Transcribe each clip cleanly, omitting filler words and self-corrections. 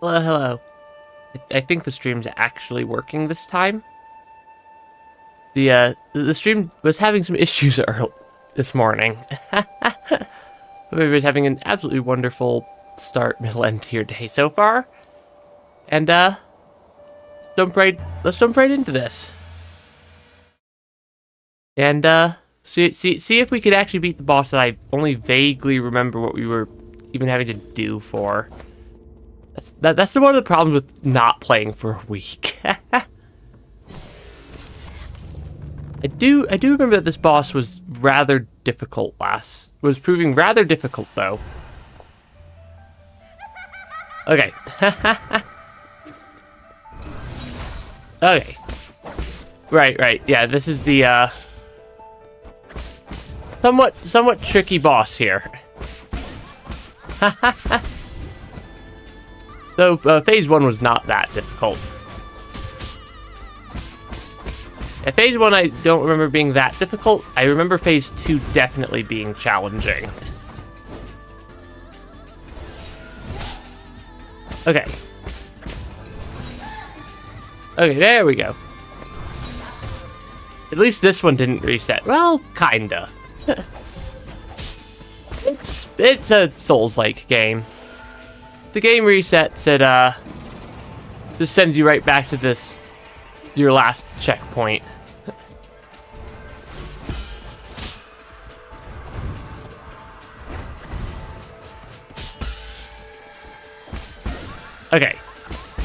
Hello, hello. I think the stream's actually working this time. The stream was having some issues this morning. Everybody's having an absolutely wonderful start, middle, end to your day so far. And let's jump right into this. And see if we could actually beat the boss that I only vaguely remember what we were even having to do for. That's one of the problems with not playing for a week. I do remember that this boss was rather difficult was proving rather difficult though. Okay. Okay. Right. Yeah, this is the somewhat tricky boss here. So, phase 1 was not that difficult. At phase 1, I don't remember being that difficult. I remember phase 2 definitely being challenging. Okay. Okay, there we go. At least this one didn't reset. Well, kinda. It's a Souls-like game. The game resets, it just sends you right back to your last checkpoint. Okay,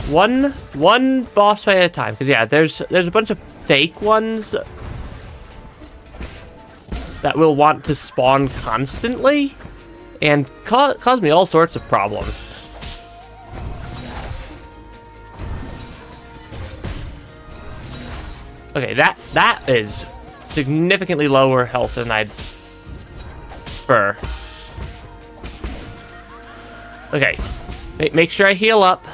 one boss fight at a time, because yeah, there's a bunch of fake ones that will want to spawn constantly and cause me all sorts of problems. Okay, that is significantly lower health than I'd prefer. Okay, make sure I heal up.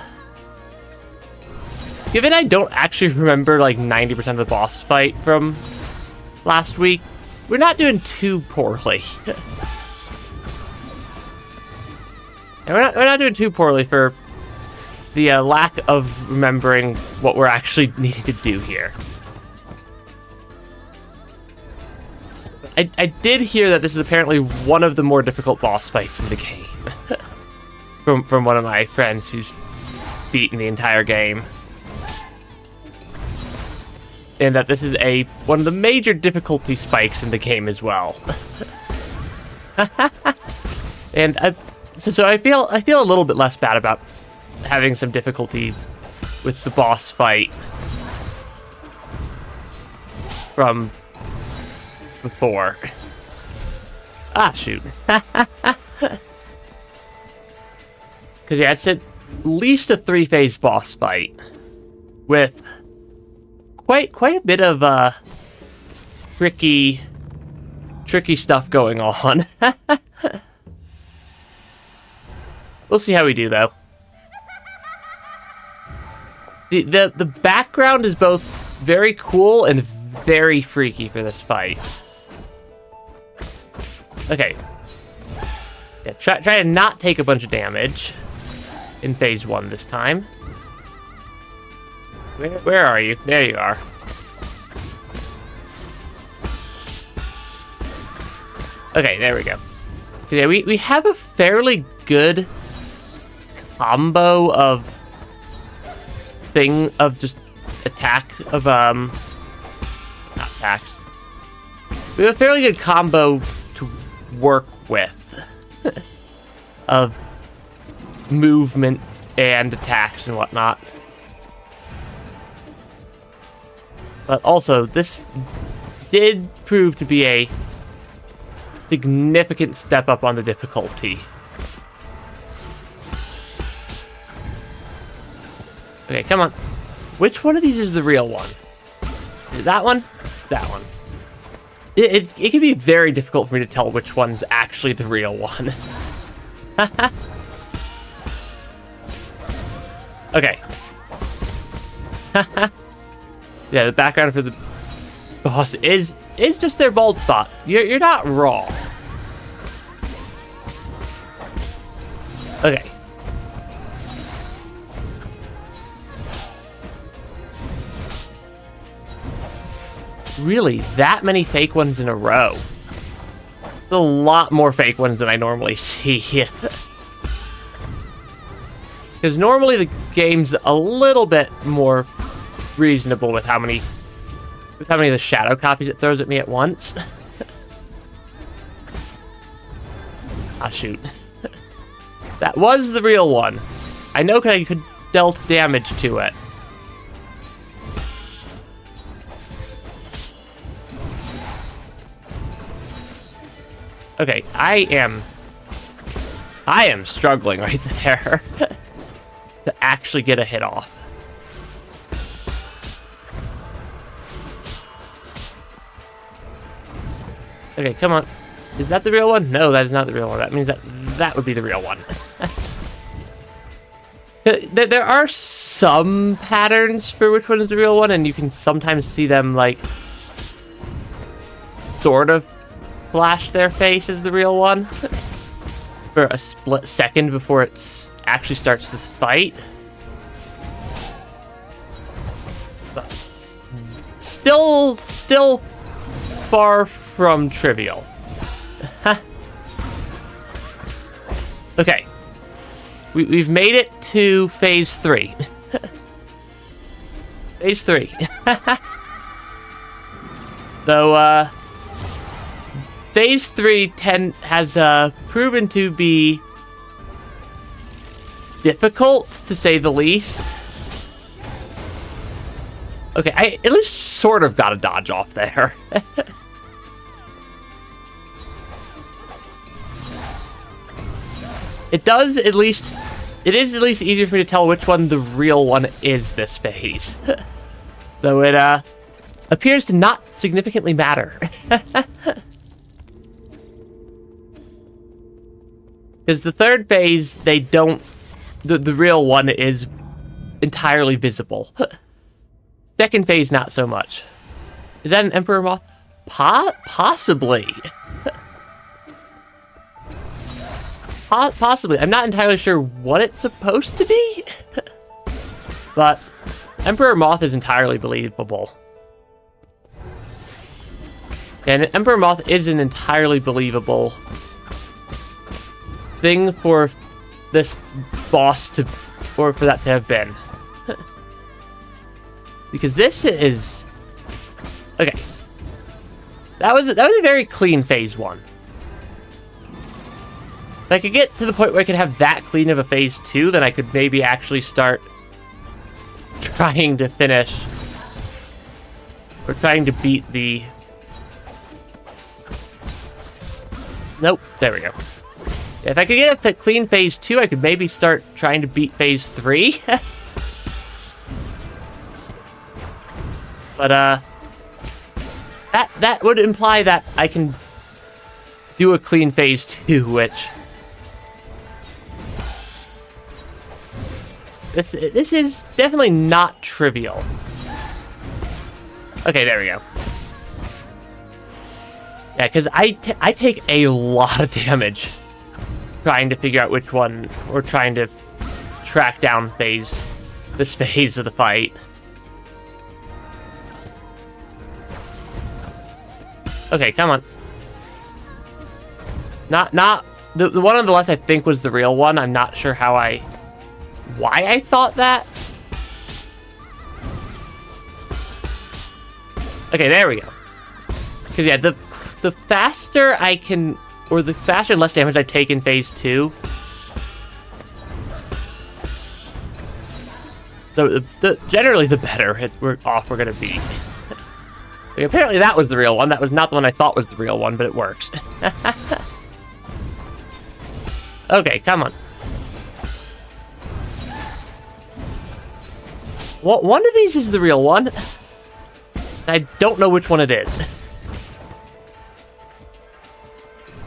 Given I don't actually remember like 90% of the boss fight from last week, we're not doing too poorly. And we're not doing too poorly for the lack of remembering what we're actually needing to do here. I did hear that this is apparently one of the more difficult boss fights in the game. from one of my friends who's beaten the entire game. And that this is one of the major difficulty spikes in the game as well. And so I feel a little bit less bad about having some difficulty with the boss fight from before. Ah, shoot. Because yeah, it's at least a 3-phase boss fight with quite a bit of tricky stuff going on. We'll see how we do though. The background is both very cool and very freaky for this fight. Okay. Yeah, try to not take a bunch of damage in phase 1 this time. Where are you? There you are. Okay, there we go. Yeah, we have a fairly good combo of just attack of not attacks. We have a fairly good combo to work with of movement and attacks and whatnot. But also, this did prove to be a significant step up on the difficulty. Okay, come on. Which one of these is the real one? Is it that one? It's that one. It can be very difficult for me to tell which one's actually the real one. Okay. Yeah, the background for the boss is just their bald spot. You're not wrong. Okay. really that many fake ones in a row. A lot more fake ones than I normally see. Because normally the game's a little bit more reasonable with how many of the shadow copies it throws at me at once. Ah, shoot. That was the real one. I know I could dealt damage to it. Okay, I am struggling right there to actually get a hit off. Okay, come on. Is that the real one? No, that is not the real one. That means that would be the real one. There are some patterns for which one is the real one, and you can sometimes see them, like, sort of flash their face as the real one for a split second before it actually starts this fight. But still far from trivial. Okay. We've made it to phase 3. Phase 3. Though, phase 3 has proven to be difficult, to say the least. Okay, I at least sort of got a dodge off there. It is at least easier for me to tell which one the real one is this phase. Though it appears to not significantly matter. Because the third phase, they don't... The real one is entirely visible. Second phase, not so much. Is that an Emperor Moth? Possibly. Possibly. I'm not entirely sure what it's supposed to be. But Emperor Moth is entirely believable. And Emperor Moth is an entirely believable thing for this boss to, or for that to have been. Because this is... Okay. That was a very clean phase 1. If I could get to the point where I could have that clean of a phase 2, then I could maybe actually start trying to finish, or trying to beat the... Nope, there we go. If I could get a clean phase 2, I could maybe start trying to beat phase 3. But, that would imply that I can do a clean phase 2, which... This is definitely not trivial. Okay, there we go. Yeah, because I take a lot of damage trying to figure out which one, or trying to track down this phase of the fight. Okay, come on. Not the one on the left I think was the real one. I'm not sure why I thought that. Okay, there we go. Because yeah, the faster I can, or the faster and less damage I take in phase 2, generally the better we're gonna be. Like, apparently that was the real one. That was not the one I thought was the real one, but it works. Okay, come on. One of these is the real one. I don't know which one it is.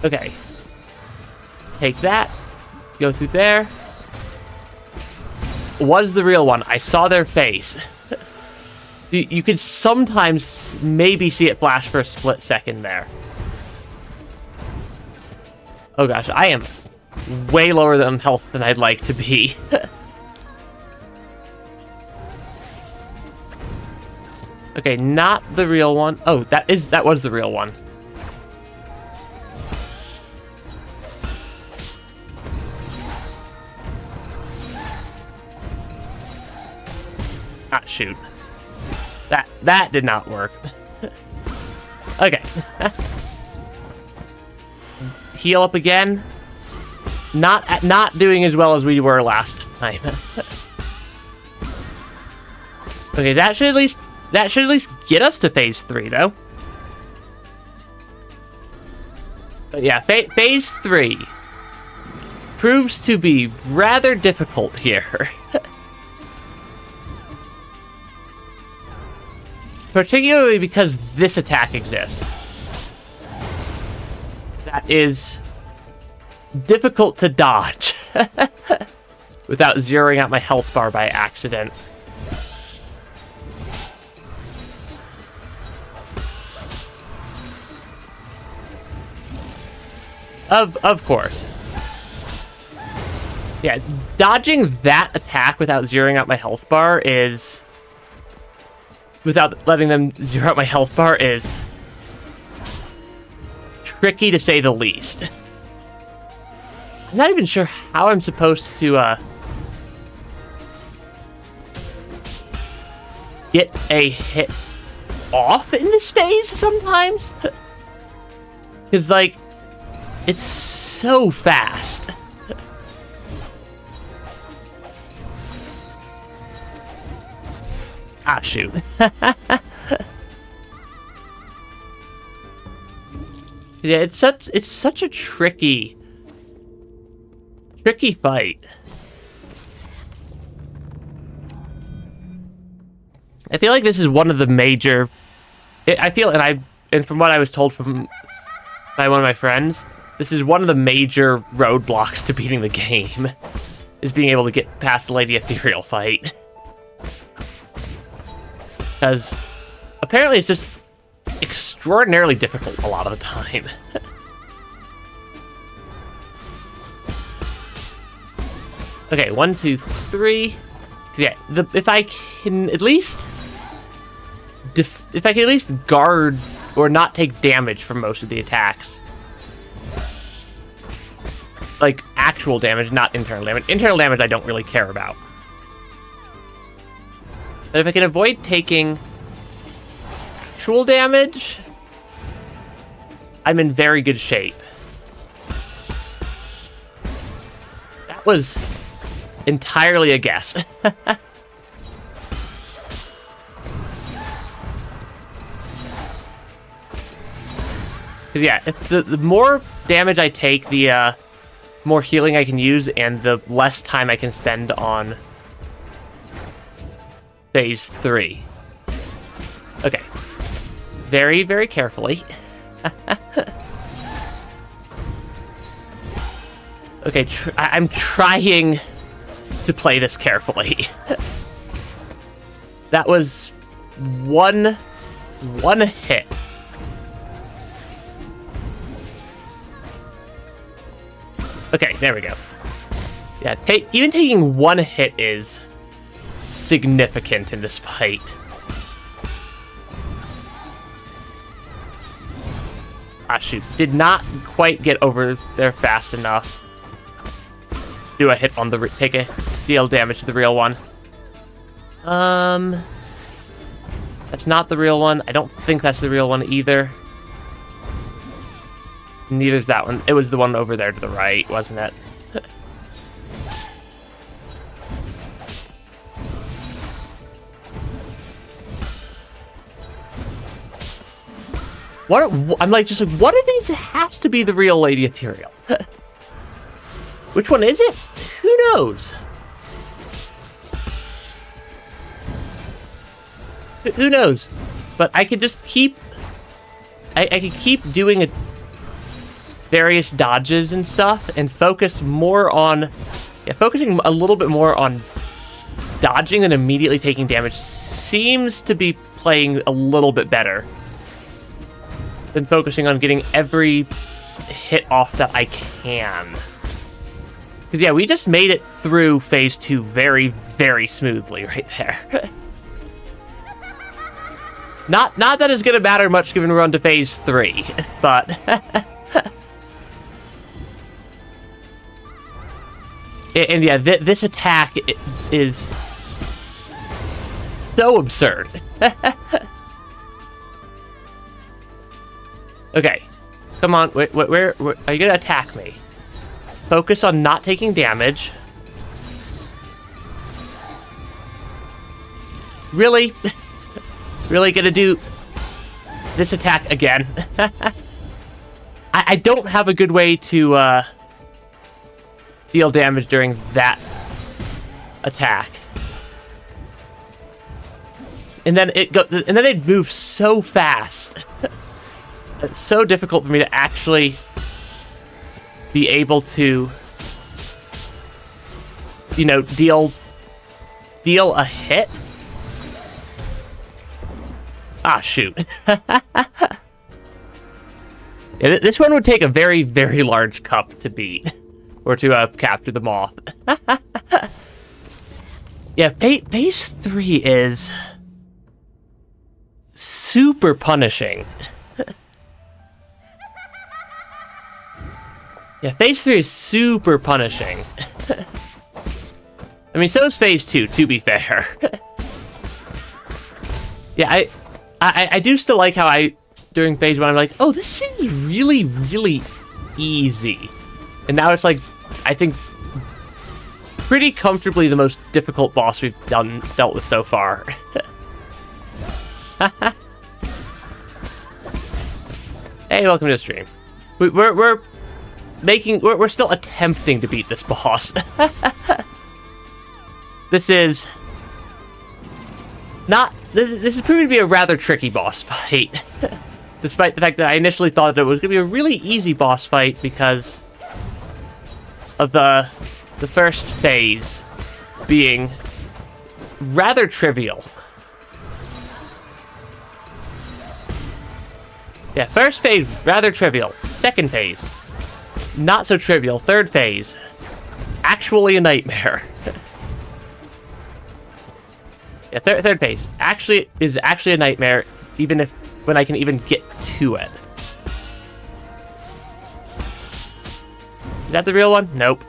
Okay. Take that. Go through there. Was the real one. I saw their face. You could sometimes maybe see it flash for a split second there. Oh gosh, I am way lower than health than I'd like to be. Okay, not the real one. Oh, that was the real one. Ah, shoot. That did not work. Okay. Heal up again. Not doing as well as we were last time. Okay, that should at least get us to phase 3 though. But yeah, phase 3 proves to be rather difficult here. Particularly because this attack exists. That is difficult to dodge without zeroing out my health bar by accident. Of course. Yeah, dodging that attack without zeroing out my health bar is... without letting them zero out my health bar is tricky to say the least. I'm not even sure how I'm supposed to get a hit off in this phase sometimes. Because, like, it's so fast. Ah, shoot. Yeah, it's such a tricky fight. I feel like this is one of the major... and from what I was told by one of my friends, this is one of the major roadblocks to beating the game, is being able to get past the Lady Ethereal fight. Because apparently it's just extraordinarily difficult a lot of the time. Okay, 1, 2, 3. Yeah, if I can at least guard or not take damage from most of the attacks. Like actual damage, not internal damage. Internal damage I don't really care about. But if I can avoid taking actual damage, I'm in very good shape. That was entirely a guess. Yeah, the more damage I take, the more healing I can use, and the less time I can spend on phase 3. Okay. Very, very carefully. Okay, I'm trying to play this carefully. That was one hit. Okay, there we go. Yeah, even taking one hit is significant in this fight. Ah, shoot. Did not quite get over there fast enough. Do a hit on deal damage to the real one. That's not the real one. I don't think that's the real one either. Neither's that one. It was the one over there to the right, wasn't it? I'm like, what are these? It has to be the real Lady Ethereal. Which one is it? Who knows? Who knows? But I could just keep... I could keep doing various dodges and stuff and focus more on... Yeah, focusing a little bit more on dodging and immediately taking damage seems to be playing a little bit better than focusing on getting every hit off that I can. Because, yeah, we just made it through phase 2 very, very smoothly right there. Not that it's gonna matter much given we're on to phase 3, but and yeah, this attack is so absurd. Okay, come on, where are you gonna attack me? Focus on not taking damage. Really? Really gonna do this attack again? I don't have a good way to deal damage during that attack. And then it moves so fast. It's so difficult for me to actually be able to, you know, deal a hit. Ah, shoot. Yeah, this one would take a very, very large cup to beat, or to capture the moth. Yeah, phase 3 is super punishing. Yeah, phase 3 is super punishing. I mean, so is phase 2, to be fair. Yeah, I do still like how during phase 1, I'm like, oh, this seems really, really easy. And now it's like, I think, pretty comfortably the most difficult boss we've dealt with so far. Hey, welcome to the stream. We're still attempting to beat this boss. This is proving to be a rather tricky boss fight. Despite the fact that I initially thought that it was going to be a really easy boss fight because of the first phase being rather trivial. Yeah, first phase, rather trivial. Second phase, not so trivial. Third phase, actually a nightmare. Yeah, third phase is actually a nightmare, even when I can even get to it. Is that the real one? Nope.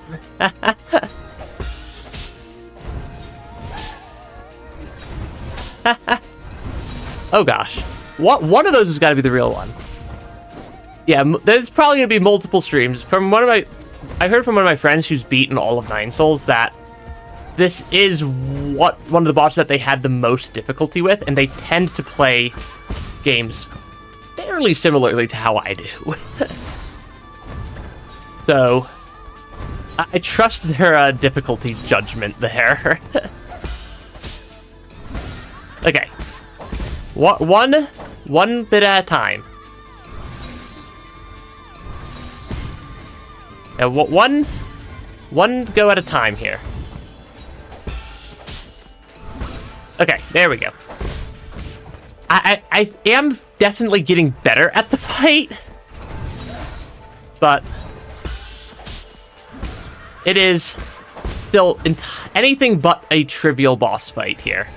Oh gosh. One of those has got to be the real one. Yeah, there's probably going to be multiple streams. I heard from one of my friends who's beaten all of Nine Souls that this is one of the bosses that they had the most difficulty with, and they tend to play games fairly similarly to how I do. So, I trust their difficulty judgment there. Okay. One bit at a time. Now, one go at a time here. Okay, there we go. I am definitely getting better at the fight, but it is still anything but a trivial boss fight here.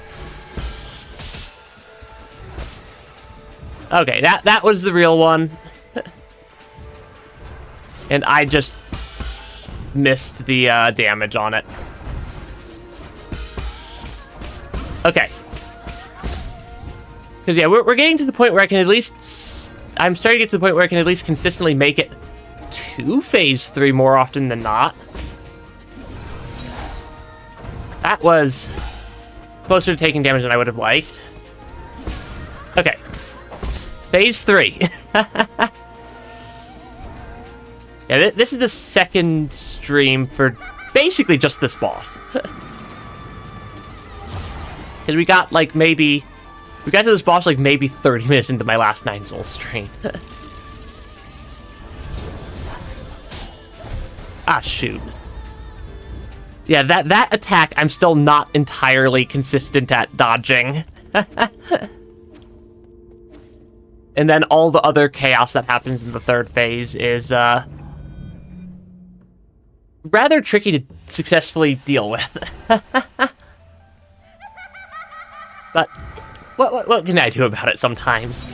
Okay, that was the real one. And I just missed the damage on it. Okay. Because, yeah, we're getting to the point where I can at least... I'm starting to get to the point where I can at least consistently make it to phase 3 more often than not. That was closer to taking damage than I would have liked. Okay. Phase 3. Yeah, this is the second stream for basically just this boss. Because we got, like, maybe... We got to this boss, like, maybe 30 minutes into my last Nine Souls stream. Ah, shoot. Yeah, that attack, I'm still not entirely consistent at dodging. And then all the other chaos that happens in the third phase is, rather tricky to successfully deal with. But what can I do about it sometimes?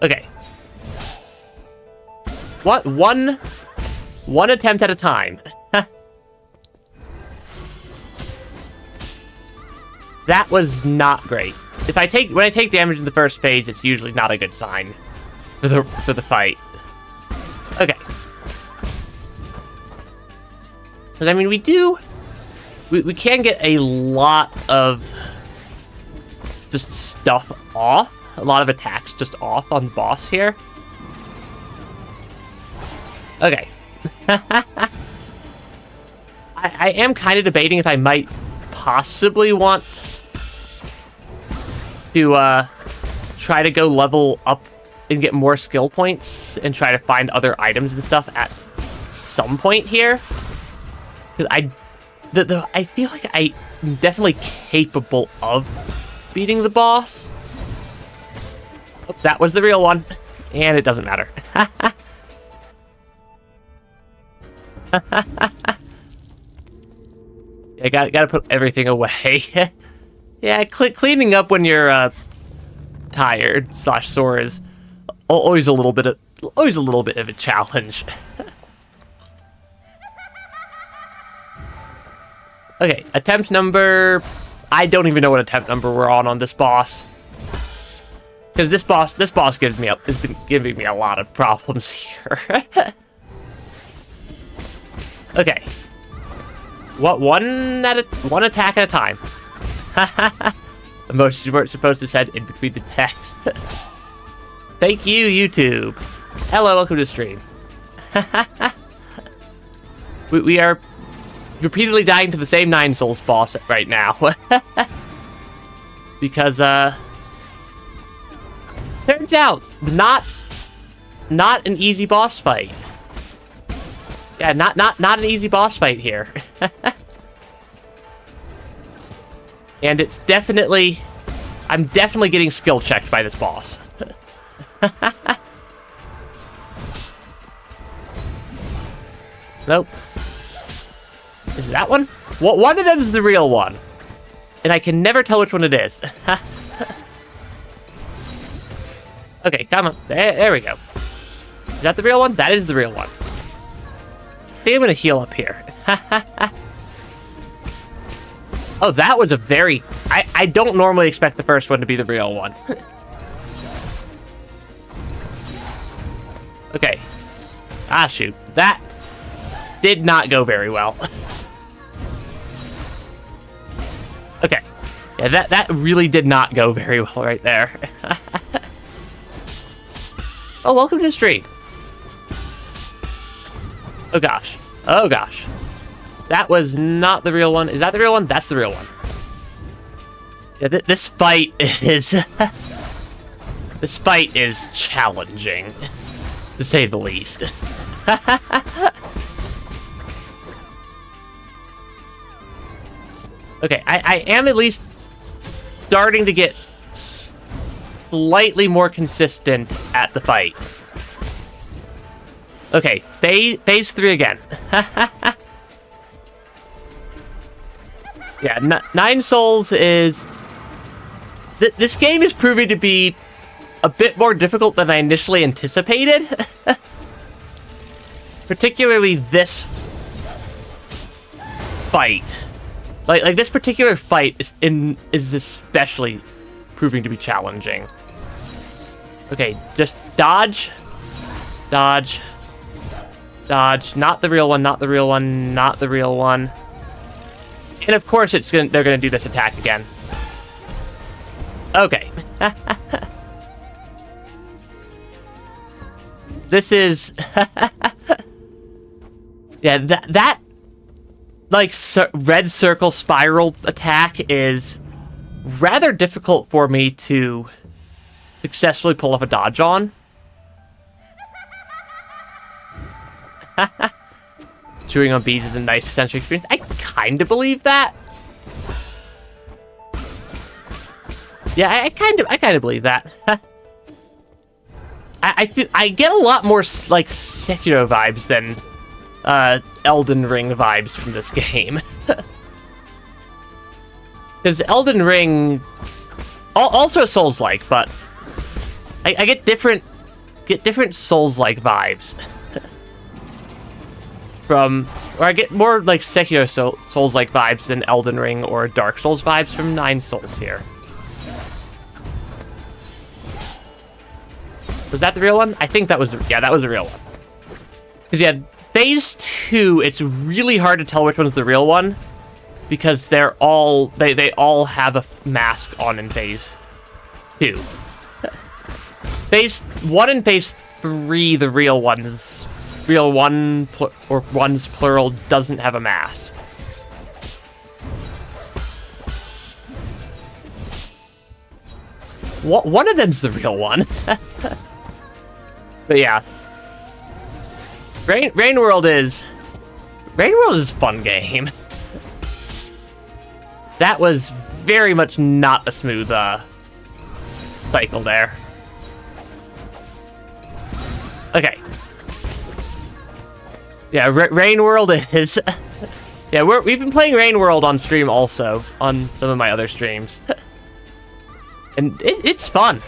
Okay. One attempt at a time. That was not great. When I take damage in the first phase, it's usually not a good sign for the fight. Okay. But I mean, we can get a lot of just stuff off, a lot of attacks just off on the boss here. Okay. I am kind of debating if I might possibly want to try to go level up and get more skill points and try to find other items and stuff at some point here. Because I feel like I'm definitely capable of beating the boss. Oh, that was the real one, and it doesn't matter. Yeah, gotta put everything away. Yeah, cleaning up when you're tired / sore is always a little bit of a challenge. Okay, attempt number. I don't even know what attempt number we're on this boss, because this boss has been giving me a lot of problems here. Okay. One attack at a time. Emotes you weren't supposed to send in between the text. Thank you, YouTube. Hello, welcome to the stream. we are repeatedly dying to the same 9 Souls boss right now. Because, turns out, not an easy boss fight. Yeah, not an easy boss fight here. And it's definitely... I'm definitely getting skill checked by this boss. Nope. Is it that one? Well, one of them is the real one. And I can never tell which one it is. Okay, come on. There we go. Is that the real one? That is the real one. I think I'm gonna heal up here. Oh, that was a very... I don't normally expect the first one to be the real one. Okay. Ah, shoot. That did not go very well. Okay. Yeah, that really did not go very well right there. Oh, welcome to the stream. Oh, gosh. Oh, gosh. That was not the real one. Is that the real one? That's the real one. Yeah, this fight is... this fight is challenging, to say the least. Okay, I am at least starting to get slightly more consistent at the fight. Okay, phase 3 again. Yeah, 9 Souls is... This game is proving to be a bit more difficult than I initially anticipated. Particularly this fight. Like this particular fight is especially proving to be challenging. Okay, just dodge. Dodge. Dodge. Not the real one, not the real one, not the real one. And of course they're gonna do this attack again. Okay. This is... yeah, that like, red circle spiral attack is rather difficult for me to successfully pull off a dodge on. Chewing on beads is a nice sensory experience. I kind of believe that. Yeah, I kind of believe that. I get a lot more like Sekiro vibes than Elden Ring vibes from this game. Because Elden Ring, also Souls-like, but I get different Souls-like vibes from, or I get more like Sekiro Souls-like vibes than Elden Ring or Dark Souls vibes from 9 Souls here. Was that the real one? I think that was, yeah, that was the real one. Because yeah, Phase 2, it's really hard to tell which one's the real one, because they're all, they all have a mask on in Phase 2. Phase 1 and Phase 3, the real ones, real one, or ones plural, doesn't have a mask. One of them's the real one. But yeah. Rain World is a fun game. That was very much not a smooth cycle there. Okay. Yeah, Rain World is... Yeah, we've been playing Rain World on stream also, on some of my other streams. And it's fun.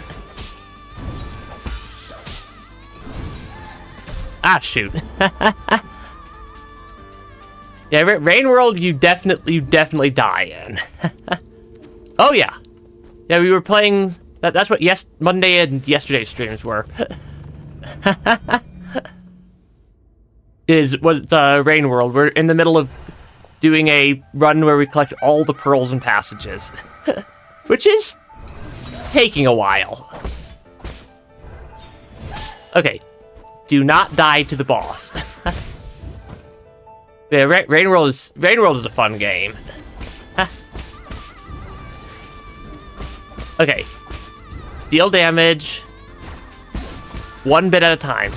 Ah, shoot. Yeah, Rain World, you definitely die in. Oh yeah, yeah, we were playing. That's what Monday and yesterday's streams were. What's Rain World? We're in the middle of doing a run where we collect all the pearls and passages, which is taking a while. Okay. Do not die to the boss. Yeah, Rain World is a fun game. Okay. Deal damage 1 bit at a time.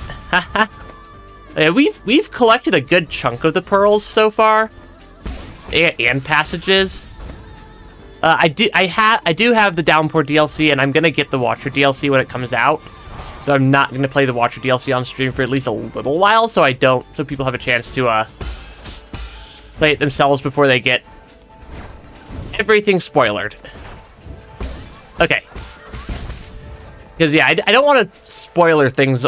Yeah, we've collected a good chunk of the pearls so far, and passages. I do have the Downpour DLC, and I'm gonna get the Watcher DLC when it comes out. So I'm not going to play the Watcher DLC on stream for at least a little while, so people have a chance to play it themselves before they get everything spoilered. Okay. Because yeah, I don't want to spoiler things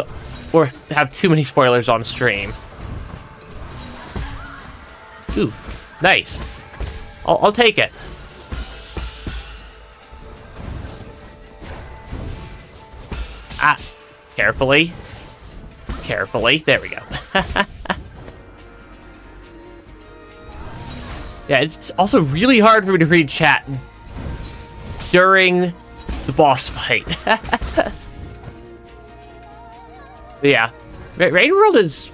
or have too many spoilers on stream. Ooh, nice. I'll take it. Ah. Carefully. There we go. Yeah, it's also really hard for me to read chat during the boss fight. Yeah. Rain World has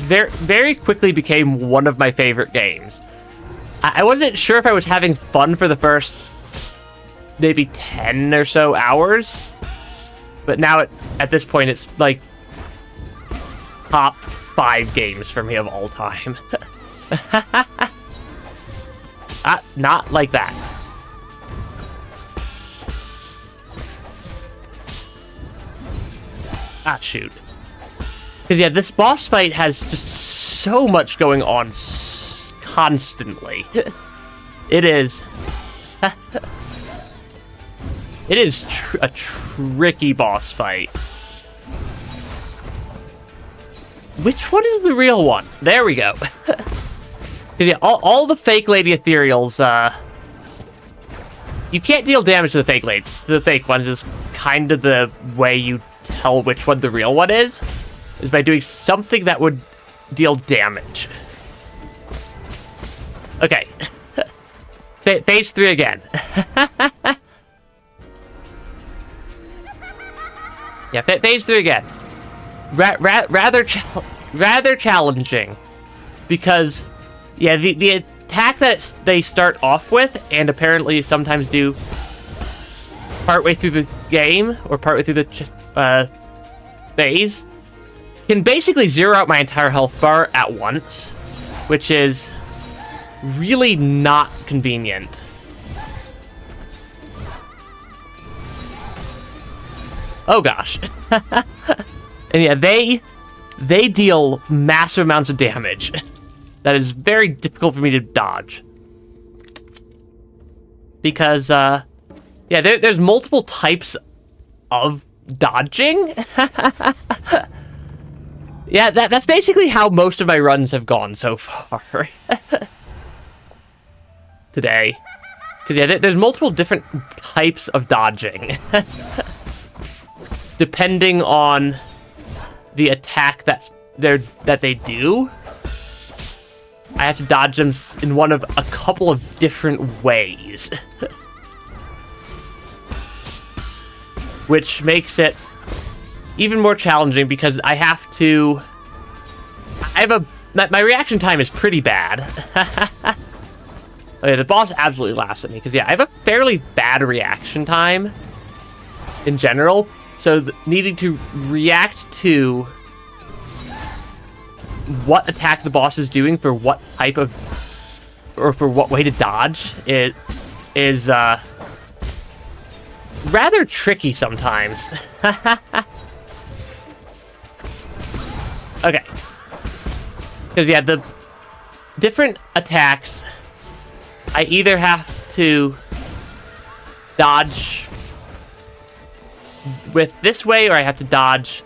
very quickly became one of my favorite games. I wasn't sure if I was having fun for the first maybe 10 or so hours. But now, at this point, it's like top 5 games for me of all time. Not like that. Ah, shoot. Because, yeah, this boss fight has just so much going on constantly. It is... It is a tricky boss fight. Which one is the real one? There we go. Yeah, all the fake Lady Ethereals, you can't deal damage to the fake ones is kind of the way you tell which one the real one is by doing something that would deal damage. Okay. Phase 3 again. Yeah, Phase 3 again. Rather challenging. Because, yeah, the attack that they start off with, and apparently sometimes do partway through the game, or partway through the phase, can basically zero out my entire health bar at once, which is really not convenient. Oh gosh. And yeah, they deal massive amounts of damage. That is very difficult for me to dodge. because, yeah, there's multiple types of dodging. Yeah, that's basically how most of my runs have gone so far today. Because, yeah, there's multiple different types of dodging. Depending on the attack that they do, I have to dodge them in one of a couple of different ways. Which makes it even more challenging because I have to... my reaction time is pretty bad. Okay, the boss absolutely laughs at me because, yeah, I have a fairly bad reaction time in general. So needing to react to what attack the boss is doing for what type of... or for what way to dodge is rather tricky sometimes. Okay. Because, yeah, the different attacks, I either have to dodge with this way, or I have to dodge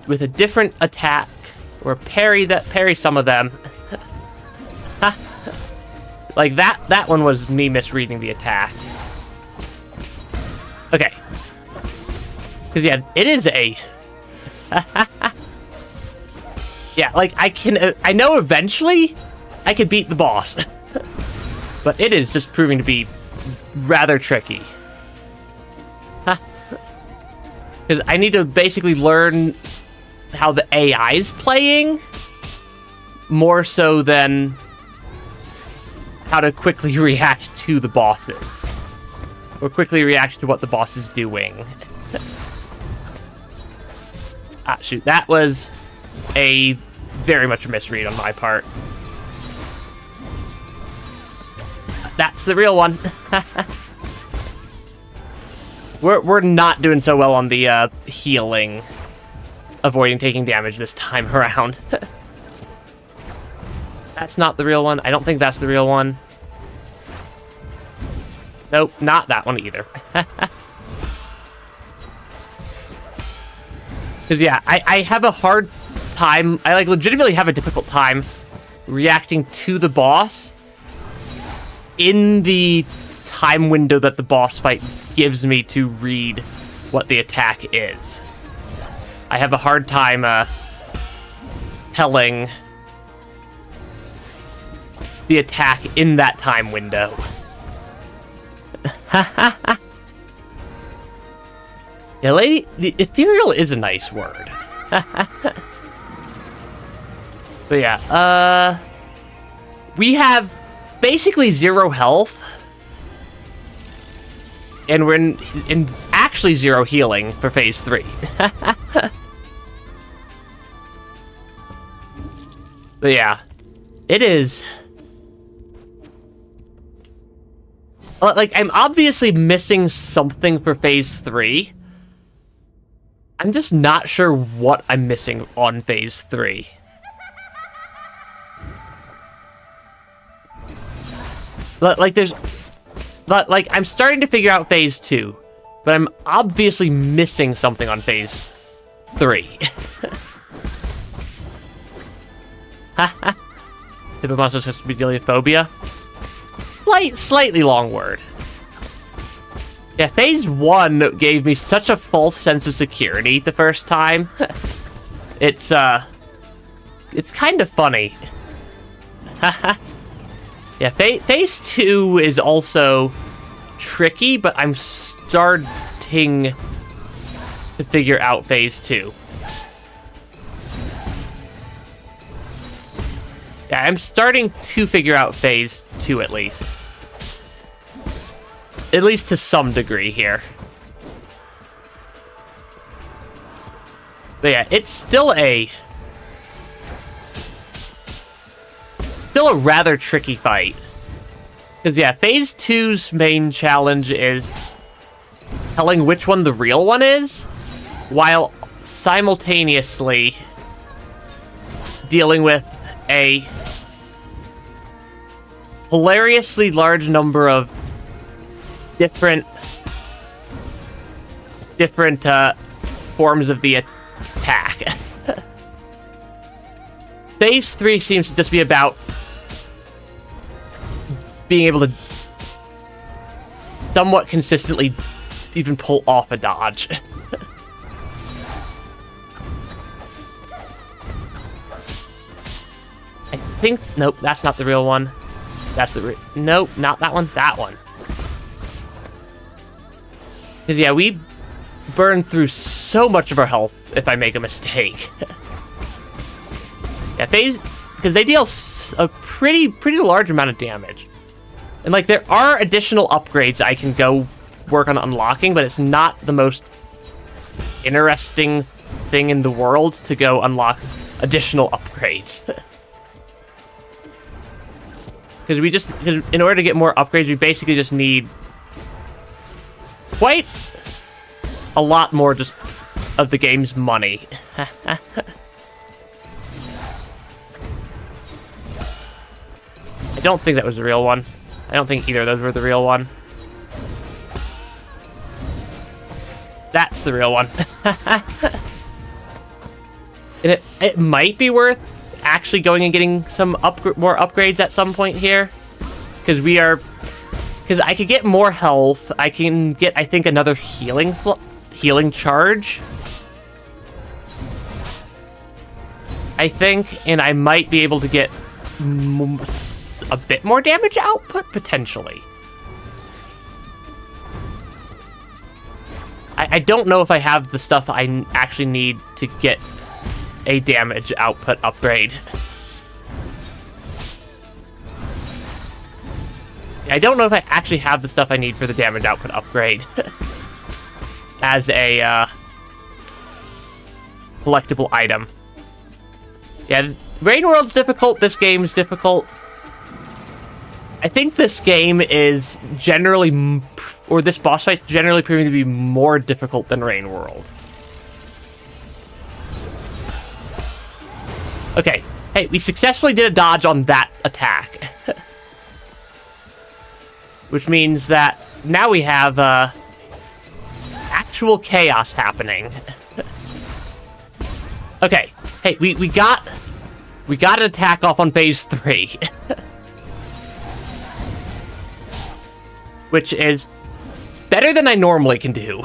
with a different attack, or parry some of them. Like, that one was me misreading the attack. Okay. Because, yeah, it is a... Yeah, like, I know eventually I could beat the boss. But it is just proving to be rather tricky. Because I need to basically learn how the AI is playing, more so than how to quickly react to the bosses. Or quickly react to what the boss is doing. Ah, shoot. That was a very much a misread on my part. That's the real one. We're not doing so well on the healing. Avoiding taking damage this time around. That's not the real one. I don't think that's the real one. Nope, not that one either. Because, yeah, I have a hard time... I, like, legitimately have a difficult time reacting to the boss in the time window that the boss fight gives me to read what the attack is. I have a hard time telling the attack in that time window. Yeah, lady, the ethereal is a nice word. But yeah, we have basically 0 health. And we're in actually 0 healing for phase 3. But yeah, it is... Like, I'm obviously missing something for phase 3. I'm just not sure what I'm missing on phase 3. Like, there's... Like, I'm starting to figure out phase 2, but I'm obviously missing something on phase 3. Type of monster has to be Deliophobia. Slightly long word. Yeah, phase 1 gave me such a false sense of security the first time. It's kind of funny. Yeah, phase 2 is also tricky, but I'm starting to figure out phase 2. Yeah, I'm starting to figure out phase 2 at least. At least to some degree here. But yeah, it's still a rather tricky fight. Because yeah, phase 2's main challenge is telling which one the real one is, while simultaneously dealing with a hilariously large number of different forms of the attack. Phase 3 seems to just be about being able to somewhat consistently even pull off a dodge. I think... Nope, that's not the real one. That's the nope, not that one. That one. Because, yeah, we burn through so much of our health if I make a mistake. Yeah, phase... Because they deal a pretty large amount of damage. And, like, there are additional upgrades I can go work on unlocking, but it's not the most interesting thing in the world to go unlock additional upgrades. Because in order to get more upgrades, we basically just need quite a lot more just of the game's money. I don't think that was the real one. I don't think either of those were the real one. That's the real one. And it might be worth actually going and getting some more upgrades at some point here. Because I could get more health. I can get, I think, another healing charge. I think, and I might be able to get a bit more damage output, potentially. I don't know if I have the stuff I actually need to get a damage output upgrade. I don't know if I actually have the stuff I need for the damage output upgrade. As a collectible item. Yeah, Rain World's difficult, this game's difficult. I think this game is generally, or this boss fight's generally proving to be more difficult than Rain World. Okay, hey, we successfully did a dodge on that attack. Which means that now we have actual chaos happening. Okay, hey, we got an attack off on phase 3. Which is better than I normally can do.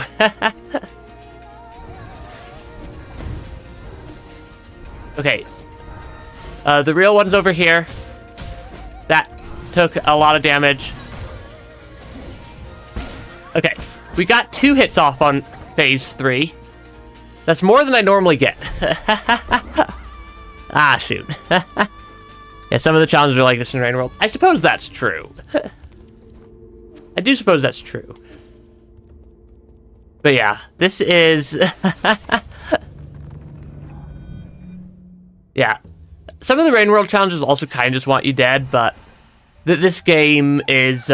Okay. The real one's over here. That took a lot of damage. Okay. We got 2 hits off on phase 3. That's more than I normally get. Ah, shoot. Yeah, some of the challenges are like this in Rain World. I suppose that's true. I do suppose that's true. But yeah, this is... Yeah. Some of the Rain World challenges also kind of just want you dead, but this game is...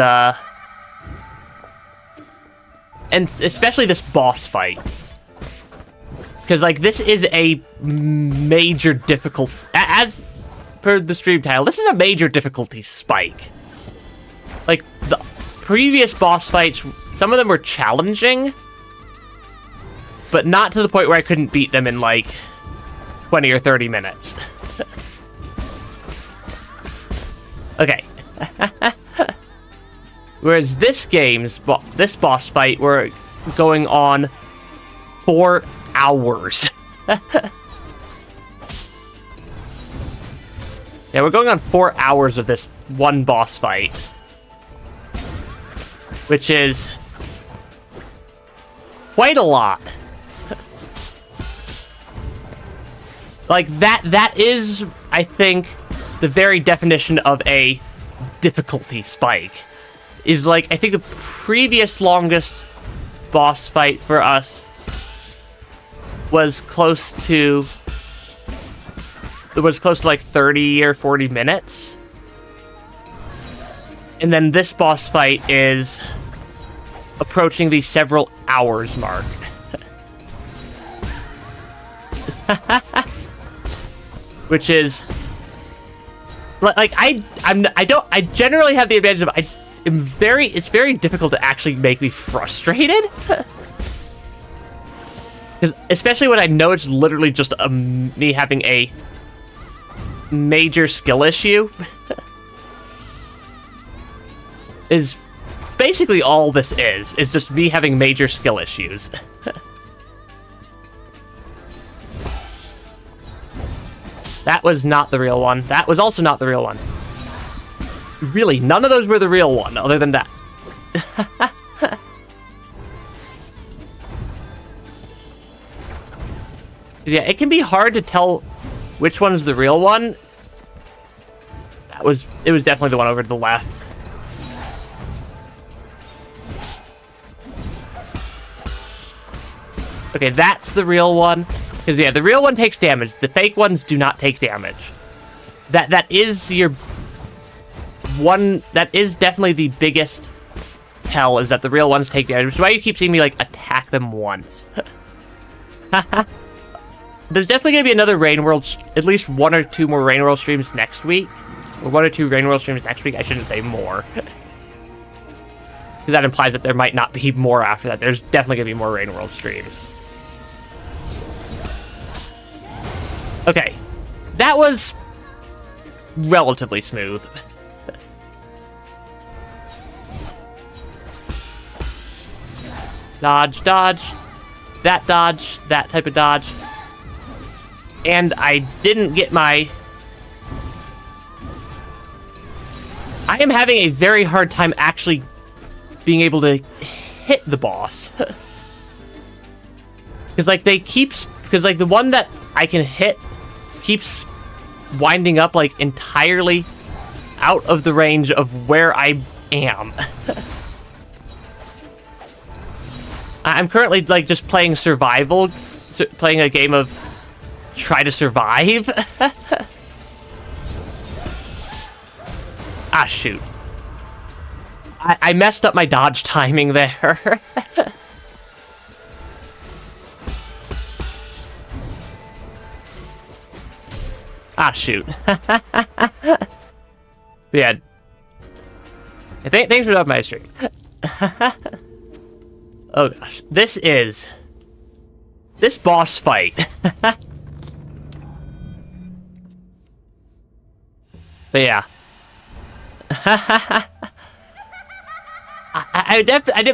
And especially this boss fight. Because, like, this is a major difficult... As per the stream title, this is a major difficulty spike. Like, the previous boss fights, some of them were challenging, but not to the point where I couldn't beat them in, like, 20 or 30 minutes. Okay. Whereas this boss fight, we're going on 4 hours. Yeah, we're going on 4 hours of this one boss fight. Which is quite a lot. Like, that is, I think, the very definition of a difficulty spike. Is, like, I think the previous longest boss fight for us was close to... It was close to, like, 30 or 40 minutes. And then this boss fight is approaching the several hours mark. Which is like I generally have the advantage of it's very difficult to actually make me frustrated. Especially when I know it's literally just me having a major skill issue. Is basically all this is just me having major skill issues. That was not the real one. That was also not the real one. Really, none of those were the real one, other than that. Yeah, it can be hard to tell which one's the real one. It was definitely the one over to the left. Okay, that's the real one. Because, yeah, the real one takes damage. The fake ones do not take damage. That is your one... That is definitely the biggest tell, is that the real ones take damage. Which is why you keep seeing me, like, attack them once. There's definitely going to be another Rain World... At least 1 or 2 more Rain World streams next week. Or 1 or 2 Rain World streams next week. I shouldn't say more. Because that implies that there might not be more after that. There's definitely going to be more Rain World streams. Okay, that was relatively smooth. Dodge, dodge, that type of dodge. And I didn't get my... I am having a very hard time actually being able to hit the boss. Because, like, because, like, the one that I can hit keeps winding up, like, entirely out of the range of where I am. I'm currently, like, just playing survival, playing a game of try to survive. Ah, shoot. I messed up my dodge timing there. Ah, shoot. Yeah. Thanks for dropping my stream. Oh, gosh. This boss fight. But, yeah. I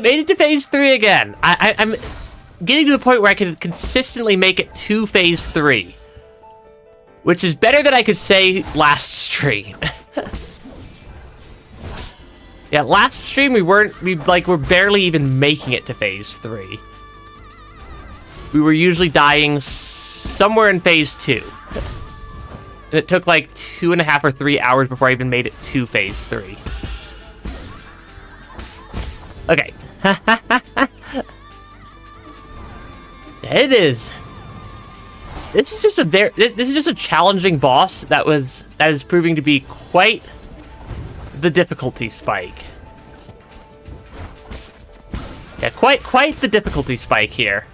made it to phase 3 again. I'm getting to the point where I can consistently make it to phase 3. Which is better than I could say last stream. Yeah, last stream we were barely even making it to phase 3. We were usually dying somewhere in phase 2. And it took like 2.5 or 3 hours before I even made it to phase 3. Okay. It is. This is just a challenging boss that is proving to be quite the difficulty spike. Yeah, quite the difficulty spike here.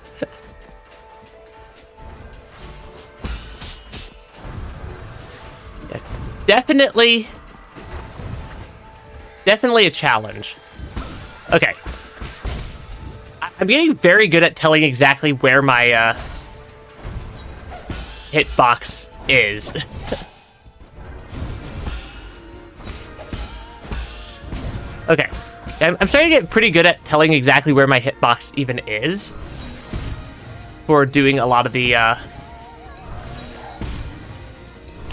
Yeah, definitely a challenge. Okay. I'm getting very good at telling exactly where my hitbox is. Okay. I'm starting to get pretty good at telling exactly where my hitbox even is for doing a lot of the, That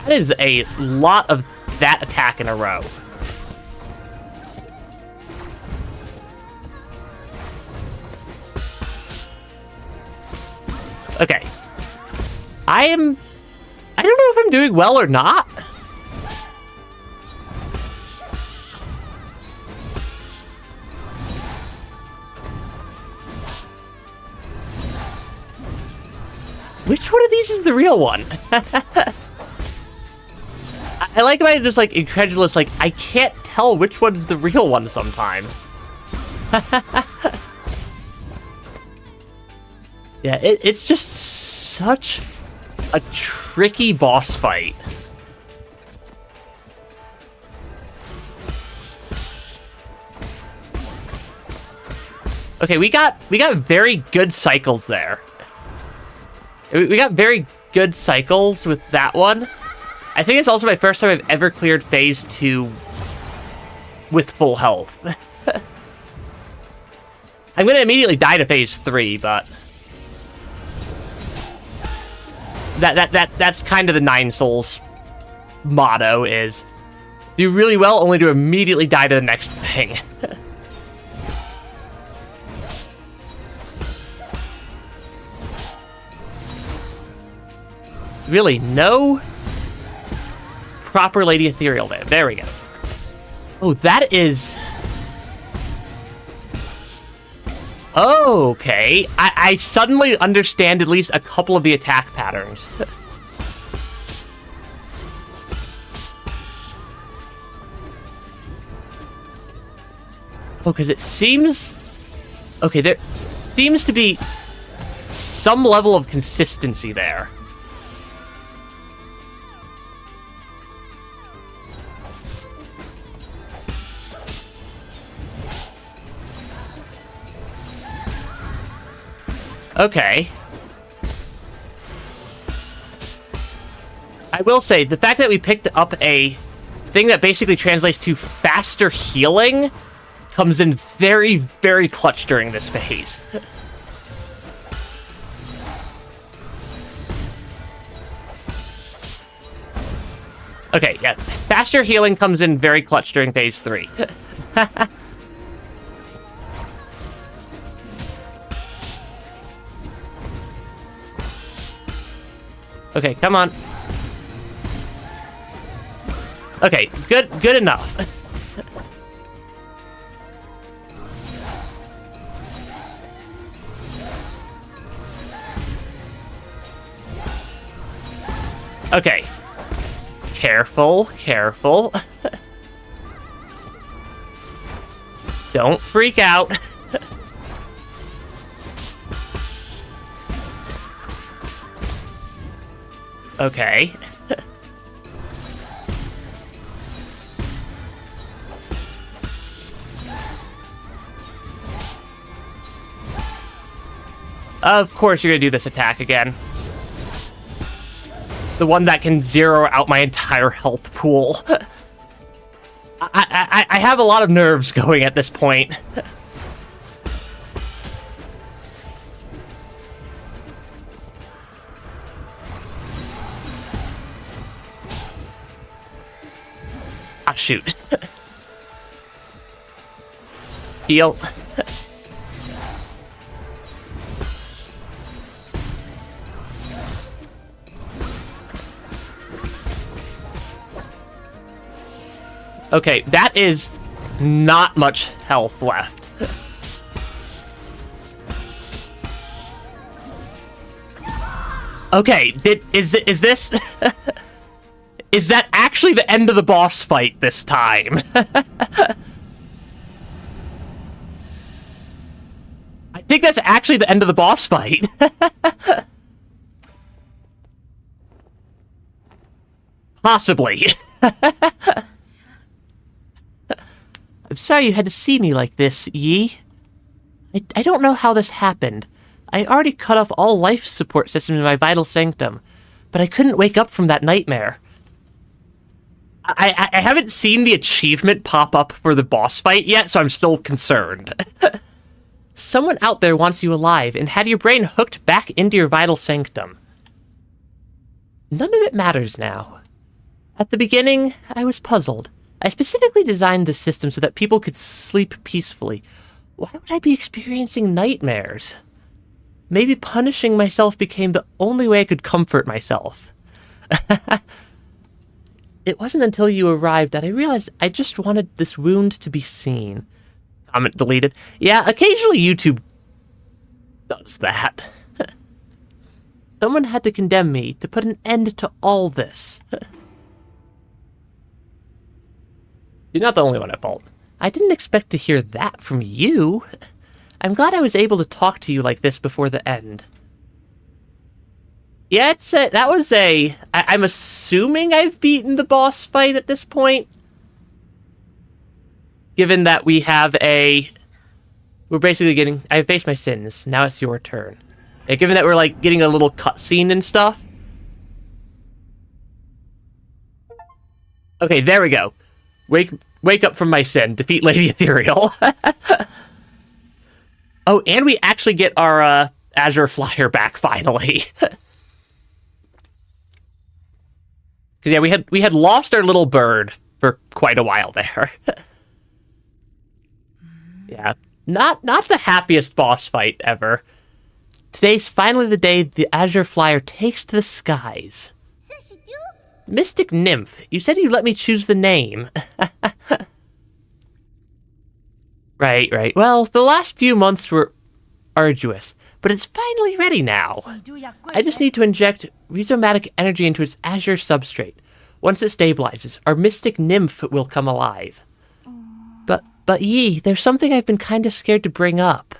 is a lot of that attack in a row. Okay. I don't know if I'm doing well or not. Which one of these is the real one? I like how I'm just, like, incredulous, like, I can't tell which one's the real one sometimes. Yeah, it's just such a tricky boss fight. Okay, we got very good cycles there. We got very good cycles with that one. I think it's also my first time I've ever cleared phase 2 with full health. I'm gonna immediately die to phase 3, but that's kind of the Nine Souls motto is do really well only to immediately die to the next thing. Really, no proper Lady Ethereal there. There we go. Oh, that is... Okay. I suddenly understand at least a couple of the attack patterns. Oh, because it seems... Okay, there seems to be some level of consistency there. Okay. I will say, the fact that we picked up a thing that basically translates to faster healing comes in very, very clutch during this phase. Okay, yeah. Faster healing comes in very clutch during phase 3. Okay, come on. Okay, good enough. Okay. Careful, careful. Don't freak out. Okay. Of course you're gonna do this attack again. The one that can zero out my entire health pool. I have a lot of nerves going at this point. Ah, shoot. Heal. Okay, that is not much health left. Okay, is this... Is that actually the end of the boss fight this time? I think that's actually the end of the boss fight. Possibly. I'm sorry you had to see me like this, Yi. I don't know how this happened. I already cut off all life support systems in my vital sanctum, but I couldn't wake up from that nightmare. I haven't seen the achievement pop up for the boss fight yet, so I'm still concerned. Someone out there wants you alive and had your brain hooked back into your vital sanctum. None of it matters now. At the beginning, I was puzzled. I specifically designed the system so that people could sleep peacefully. Why would I be experiencing nightmares? Maybe punishing myself became the only way I could comfort myself. It wasn't until you arrived that I realized I just wanted this wound to be seen. Comment deleted. Yeah, occasionally YouTube does that. Someone had to condemn me to put an end to all this. You're not the only one at fault. I didn't expect to hear that from you. I'm glad I was able to talk to you like this before the end. Yeah, I'm assuming I've beaten the boss fight at this point. Given that we have a we're basically getting... I faced my sins. Now it's your turn. Yeah, given that we're, like, getting a little cutscene and stuff. Okay, there we go. Wake up from my sin. Defeat Lady Ethereal. Oh, and we actually get our Azure Flyer back, finally. Yeah, we had lost our little bird for quite a while there. Yeah, not the happiest boss fight ever. Today's finally the day the Azure Flyer takes to the skies. Mystic Nymph, you said you'd let me choose the name. Right. Well, the last few months were arduous, but it's finally ready now. I just need to inject rhizomatic energy into its azure substrate. Once it stabilizes, our Mystic Nymph will come alive. But Yi, there's something I've been kinda scared to bring up.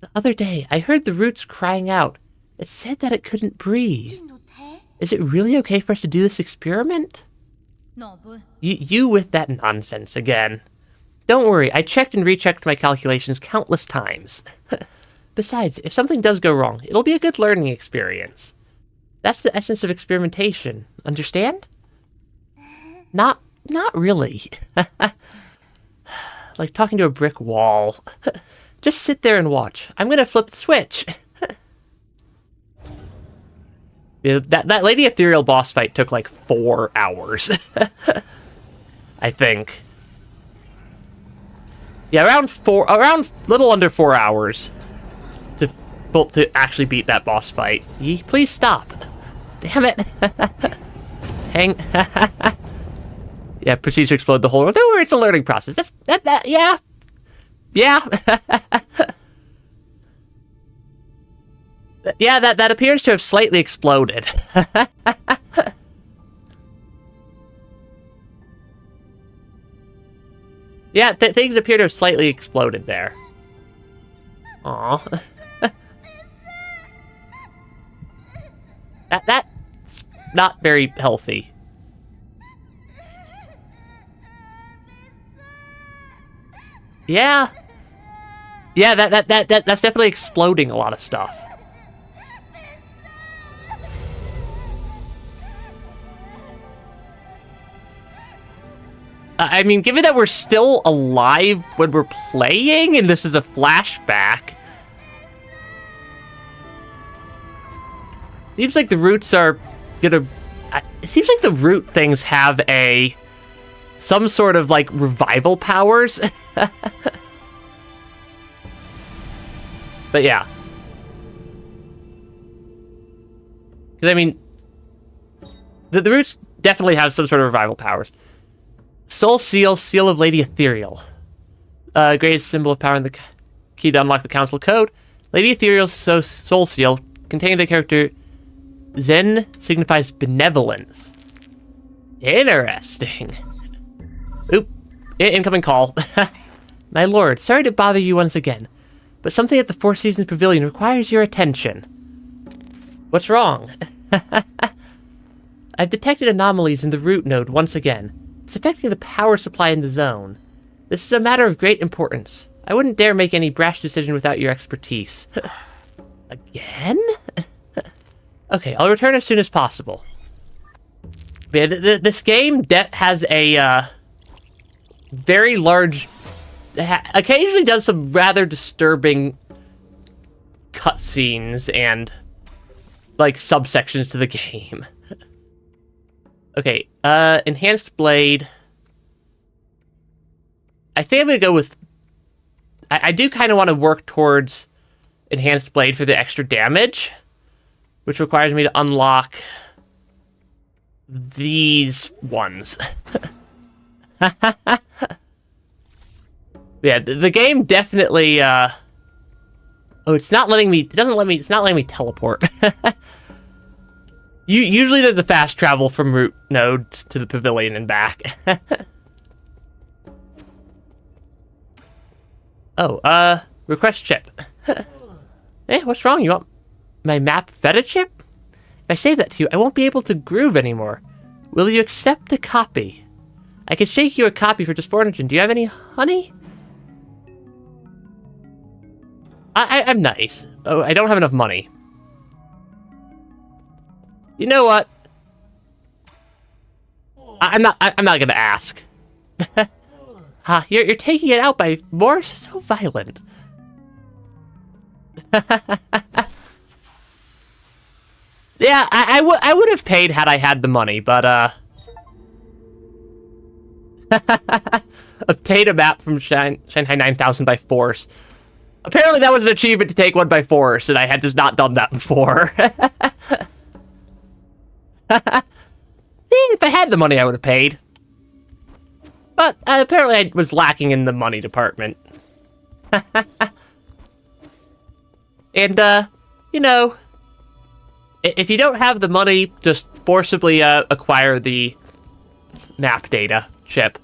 The other day, I heard the roots crying out. It said that it couldn't breathe. Is it really okay for us to do this experiment? You with that nonsense again. Don't worry, I checked and rechecked my calculations countless times. Besides, if something does go wrong, it'll be a good learning experience. That's the essence of experimentation, understand? Not really. Like talking to a brick wall. Just sit there and watch. I'm gonna flip the switch. Yeah, that Lady Ethereal boss fight took like 4 hours. I think. Yeah, around little under 4 hours to actually beat that boss fight. Yee, please stop. Damn it. Hang. Yeah, proceeds to explode the whole world. Don't worry, it's a learning process. Yeah. Yeah. Yeah, that appears to have slightly exploded. Yeah, things appear to have slightly exploded there. Aw. That's not very healthy. Yeah. Yeah, that's definitely exploding a lot of stuff. I mean, given that we're still alive when we're playing, and this is a flashback, seems like the roots are gonna... It seems like the root things have some sort of, like, revival powers. But yeah. Because, I mean, the roots definitely have some sort of revival powers. Soul Seal, Seal of Lady Ethereal. Greatest symbol of power in the key to unlock the Council Code. Lady Ethereal's Soul Seal, containing the character Zen, signifies benevolence. Interesting. Oop. Incoming call. My lord, sorry to bother you once again, but something at the Four Seasons Pavilion requires your attention. What's wrong? I've detected anomalies in the root node once again. It's affecting the power supply in the zone. This is a matter of great importance. I wouldn't dare make any brash decision without your expertise. Again? Okay, I'll return as soon as possible. Yeah, this game has a very large... occasionally does some rather disturbing cutscenes and, like, subsections to the game. Okay, Enhanced Blade. I think I'm gonna go with... I do kind of want to work towards Enhanced Blade for the extra damage, which requires me to unlock these ones. Yeah, the game definitely, oh, it's not letting me... it's not letting me teleport. Usually there's the fast travel from root nodes to the pavilion and back. Oh, request chip. Hey, what's wrong? You want my map feta chip? If I save that to you, I won't be able to groove anymore. Will you accept a copy? I could shake you a copy for just 400. Do you have any honey? I'm nice. Oh, I don't have enough money. You know what? I'm not gonna ask. You're taking it out by more so violent. Yeah, I would have paid had I had the money, but obtain a map from Shanghai 9000 by force. Apparently that was an achievement to take one by force, and I had just not done that before. If I had the money, I would have paid. But apparently I was lacking in the money department. And, you know, if you don't have the money, just forcibly acquire the map data chip.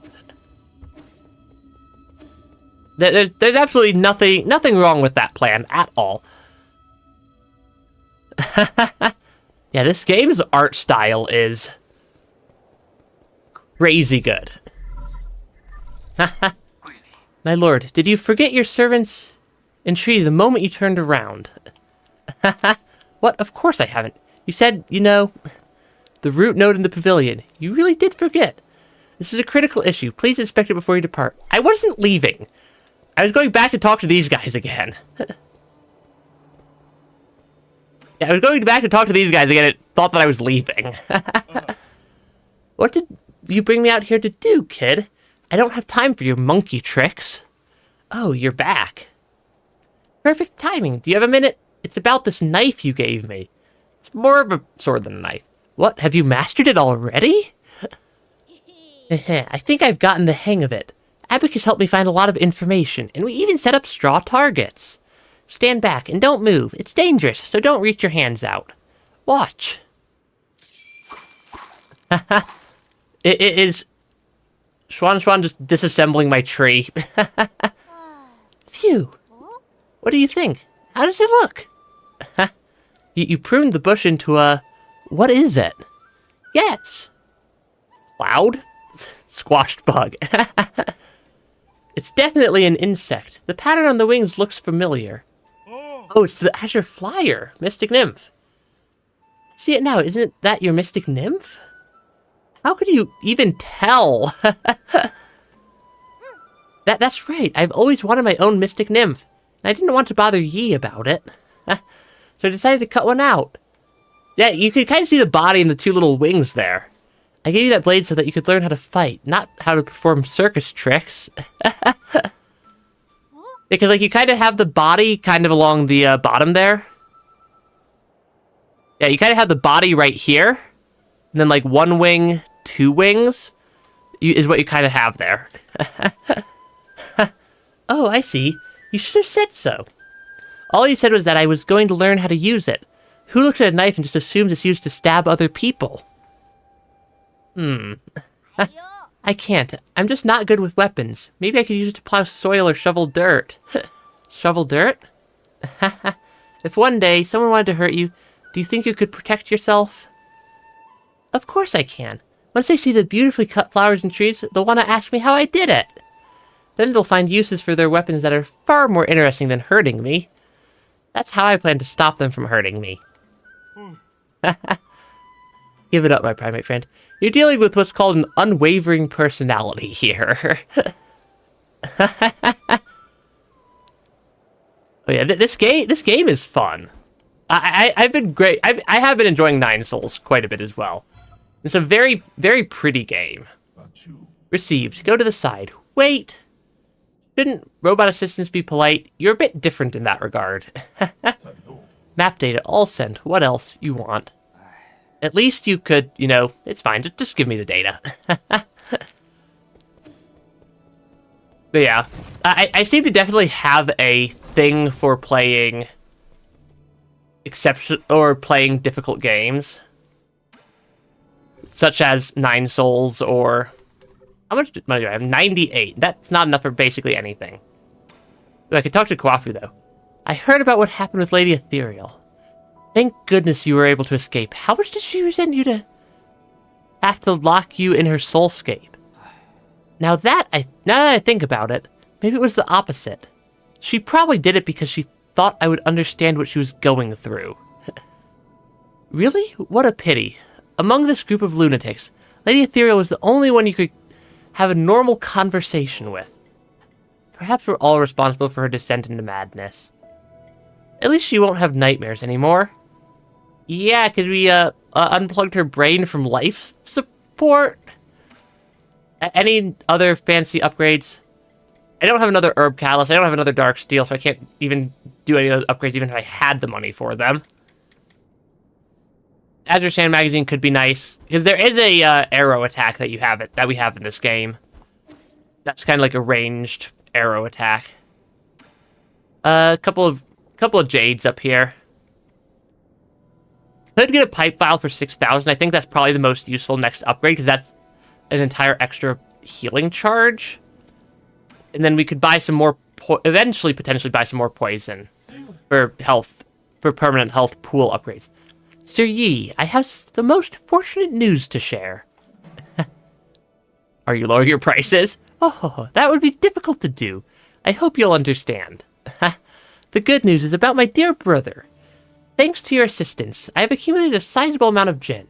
There's absolutely nothing wrong with that plan at all. Yeah, this game's art style is crazy good. My lord, did you forget your servant's entreaty the moment you turned around? What? Of course I haven't. You said, you know, the root node in the pavilion. You really did forget. This is a critical issue. Please inspect it before you depart. I wasn't leaving. I was going back to talk to these guys again. Yeah, I was going back to talk to these guys again and thought that I was leaving. What did you bring me out here to do, kid? I don't have time for your monkey tricks. Oh, you're back. Perfect timing. Do you have a minute? It's about this knife you gave me. It's more of a sword than a knife. What, have you mastered it already? I think I've gotten the hang of it. Abacus helped me find a lot of information, and we even set up straw targets. Stand back and don't move. It's dangerous, so don't reach your hands out. Watch. It is Schwan just disassembling my tree. Phew. What do you think? How does it look? You pruned the bush into a... What is it? Yes. Cloud? Squashed bug. It's definitely an insect. The pattern on the wings looks familiar. Oh, it's the Azure Flyer, Mystic Nymph. See it now, isn't that your Mystic Nymph? How could you even tell? That's right, I've always wanted my own Mystic Nymph. And I didn't want to bother Yi about it. So I decided to cut one out. Yeah, you can kind of see the body and the two little wings there. I gave you that blade so that you could learn how to fight, not how to perform circus tricks. Because, like, you kind of have the body kind of along the bottom there. Yeah, you kind of have the body right here. And then, like, one wing, two wings is what you kind of have there. Oh, I see. You should have said so. All you said was that I was going to learn how to use it. Who looks at a knife and just assumes it's used to stab other people? I can't. I'm just not good with weapons. Maybe I could use it to plow soil or shovel dirt. Shovel dirt? If one day someone wanted to hurt you, do you think you could protect yourself? Of course I can. Once they see the beautifully cut flowers and trees, they'll want to ask me how I did it. Then they'll find uses for their weapons that are far more interesting than hurting me. That's how I plan to stop them from hurting me. Give it up, my primate friend. You're dealing with what's called an unwavering personality here. Oh yeah, this game is fun. I've been great. I have been enjoying Nine Souls quite a bit as well. It's a very, very pretty game. Received. Go to the side. Wait. Shouldn't robot assistants be polite? You're a bit different in that regard. Map data, all sent. What else you want? At least you could, you know, it's fine. Just give me the data. But yeah, I seem to definitely have a thing for playing playing difficult games, such as Nine Souls or how much money do I have? 98. That's not enough for basically anything. I could talk to Kwafu though. I heard about what happened with Lady Ethereal. Thank goodness you were able to escape. How much did she resent you to have to lock you in her soulscape? Now that I think about it, maybe it was the opposite. She probably did it because she thought I would understand what she was going through. Really? What a pity. Among this group of lunatics, Lady Ethereal was the only one you could have a normal conversation with. Perhaps we're all responsible for her descent into madness. At least she won't have nightmares anymore. Yeah, because we unplugged her brain from life support. Any other fancy upgrades? I don't have another herb catalyst. I don't have another dark steel, so I can't even do any of those upgrades even if I had the money for them. Azure Sand Magazine could be nice, because there is a arrow attack that we have in this game. That's kind of like a ranged arrow attack. A couple of jades up here. Could get a pipe file for 6,000. I think that's probably the most useful next upgrade, because that's an entire extra healing charge. And then we could buy some more, eventually potentially buy some more poison for health, for permanent health pool upgrades. Sir Yi, I have the most fortunate news to share. Are you lowering your prices? Oh, that would be difficult to do. I hope you'll understand. The good news is about my dear brother. Thanks to your assistance, I have accumulated a sizable amount of Jin.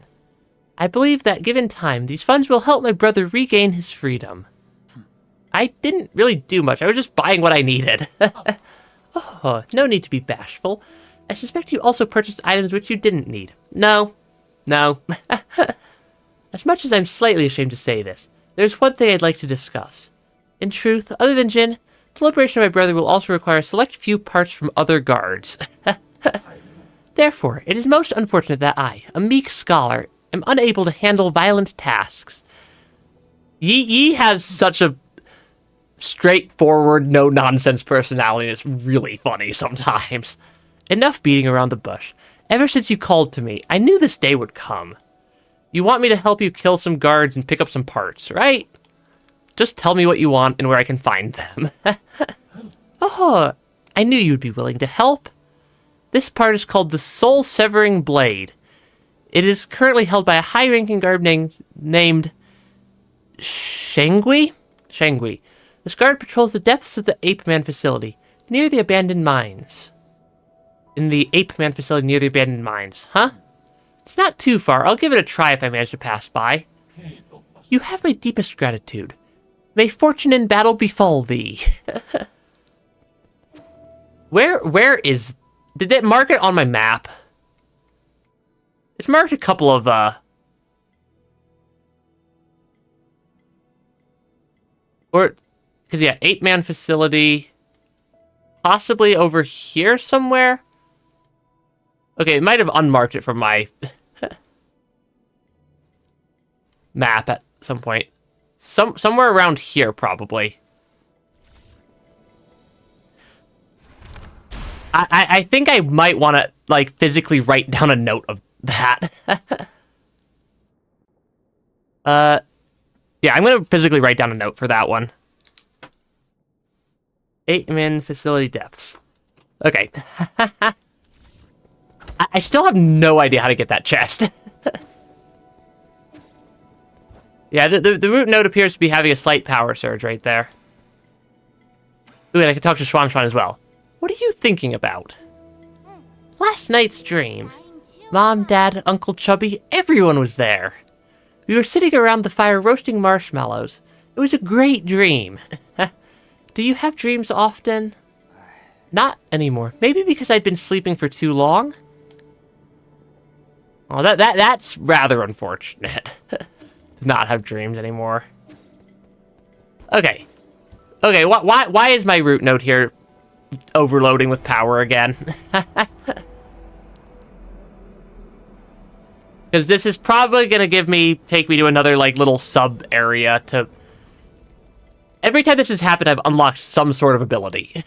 I believe that given time, these funds will help my brother regain his freedom. I didn't really do much. I was just buying what I needed. Oh, no need to be bashful. I suspect you also purchased items which you didn't need. No. As much as I'm slightly ashamed to say this, there's one thing I'd like to discuss. In truth, other than Jin, the liberation of my brother will also require a select few parts from other guards. Therefore, it is most unfortunate that I, a meek scholar, am unable to handle violent tasks. Yi has such a straightforward, no-nonsense personality. It's really funny sometimes. Enough beating around the bush. Ever since you called to me, I knew this day would come. You want me to help you kill some guards and pick up some parts, right? Just tell me what you want and where I can find them. Oh, I knew you'd be willing to help. This part is called the Soul Severing Blade. It is currently held by a high-ranking guard named Shangui? Shangui. This guard patrols the depths of the Ape Man facility, near the abandoned mines. In the Ape Man facility near the abandoned mines, huh? It's not too far. I'll give it a try if I manage to pass by. You have my deepest gratitude. May fortune in battle befall thee. Where is... Did it mark it on my map? It's marked a couple of, Or... Because, yeah, 8-man facility. Possibly over here somewhere? Okay, it might have unmarked it from my map at some point. Somewhere around here, probably. I think I might want to, like, physically write down a note of that. Yeah, I'm going to physically write down a note for that one. 8-man facility depths. Okay. I still have no idea how to get that chest. Yeah, the root node appears to be having a slight power surge right there. Ooh, and I can talk to Schwan as well. What are you thinking about? Last night's dream. Mom, Dad, Uncle Chubby, everyone was there. We were sitting around the fire roasting marshmallows. It was a great dream. Do you have dreams often? Not anymore. Maybe because I'd been sleeping for too long? Well, that's rather unfortunate. To not have dreams anymore. Okay. Okay, why is my root node here overloading with power again? Because this is probably going to take me to another, like, little sub-area to... Every time this has happened, I've unlocked some sort of ability.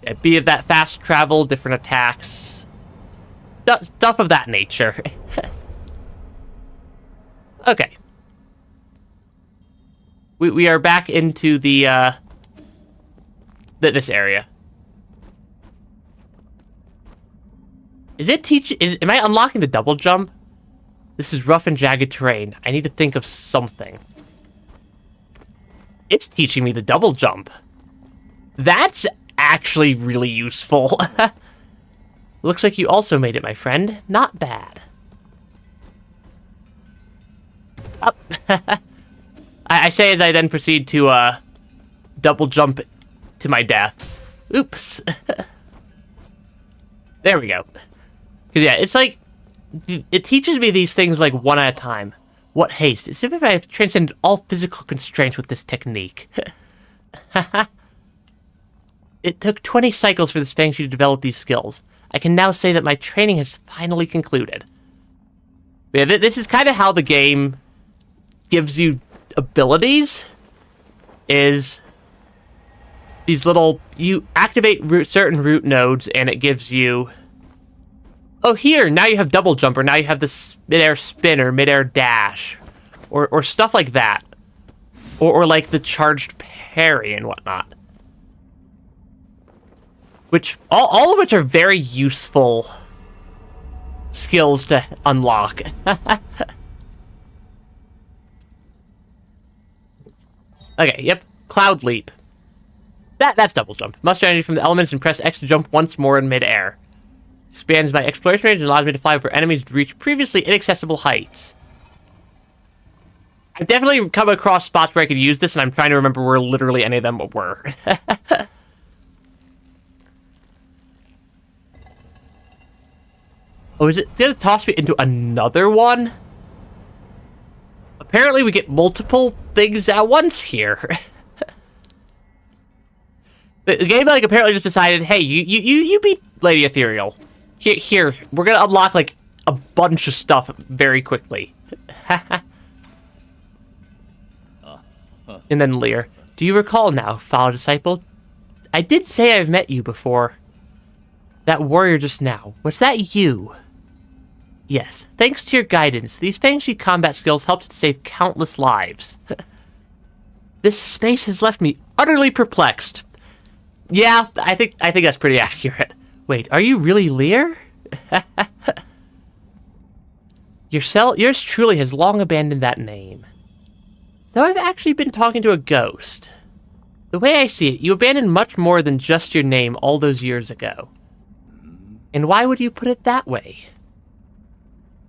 Yeah, be it that fast travel, different attacks... Stuff of that nature. Okay. We are back into the, this area. Am I unlocking the double jump? This is rough and jagged terrain. I need to think of something. It's teaching me the double jump. That's actually really useful. Looks like you also made it, my friend. Not bad. Up. I say as I then proceed to double jump to my death. Oops. There we go. 'Cause yeah, it's like, it teaches me these things like one at a time. What haste. It's as if I have transcended all physical constraints with this technique. It took 20 cycles for this Fangshi to develop these skills. I can now say that my training has finally concluded. Yeah, this is kind of how the game gives you abilities, is these little, you activate certain root nodes and it gives you, oh here, now you have double jump, or now you have this mid-air spin or mid-air dash, or stuff like that, or like the charged parry and whatnot. Which, all of which are very useful skills to unlock. Okay, yep. Cloud Leap. That's double jump. Muster energy from the elements and press X to jump once more in mid-air. Expands my exploration range and allows me to fly over enemies to reach previously inaccessible heights. I've definitely come across spots where I could use this, and I'm trying to remember where literally any of them were. Oh, is it gonna toss me into another one? Apparently we get multiple things at once here. The game, like, apparently just decided, hey, you beat Lady Ethereal. Here, we're gonna unlock, like, a bunch of stuff very quickly. And then Lear. Do you recall now, fellow disciple? I did say I've met you before. That warrior just now. Was that you? Yes, thanks to your guidance, these Fangshi combat skills helped to save countless lives. This space has left me utterly perplexed. Yeah, I think that's pretty accurate. Wait, are you really Lear? Yours truly has long abandoned that name. So I've actually been talking to a ghost. The way I see it, you abandoned much more than just your name all those years ago. And why would you put it that way?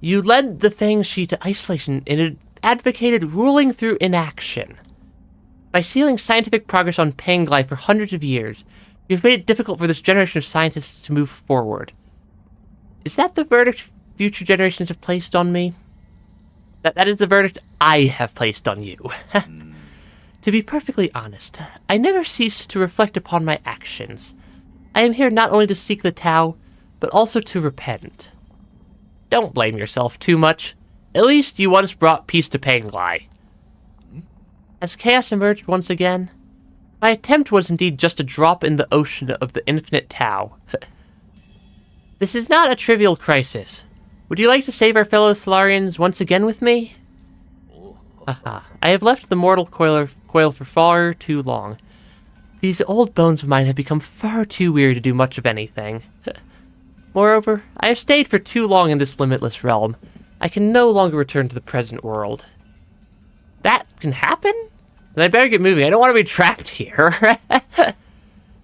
You led the Fangshi to isolation and advocated ruling through inaction. By sealing scientific progress on Panglai for hundreds of years, you've made it difficult for this generation of scientists to move forward. Is that the verdict future generations have placed on me? That is the verdict I have placed on you. To be perfectly honest, I never ceased to reflect upon my actions. I am here not only to seek the Tao, but also to repent. Don't blame yourself too much. At least you once brought peace to Panglai. As chaos emerged once again, my attempt was indeed just a drop in the ocean of the infinite Tao. This is not a trivial crisis. Would you like to save our fellow Solarians once again with me? Haha, I have left the mortal coil for far too long. These old bones of mine have become far too weary to do much of anything. Moreover, I have stayed for too long in this limitless realm. I can no longer return to the present world. That can happen? Then I better get moving. I don't want to be trapped here.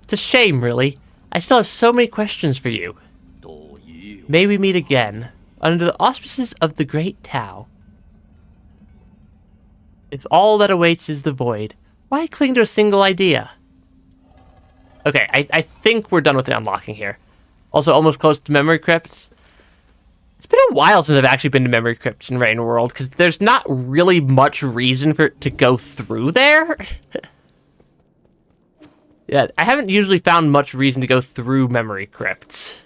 It's a shame, really. I still have so many questions for you. May we meet again, under the auspices of the great Tao. If all that awaits is the void, why cling to a single idea? Okay, I think we're done with the unlocking here. Also, almost close to memory crypts. It's been a while since I've actually been to memory crypts in Rain World, because there's not really much reason for it to go through there. Yeah, I haven't usually found much reason to go through memory crypts.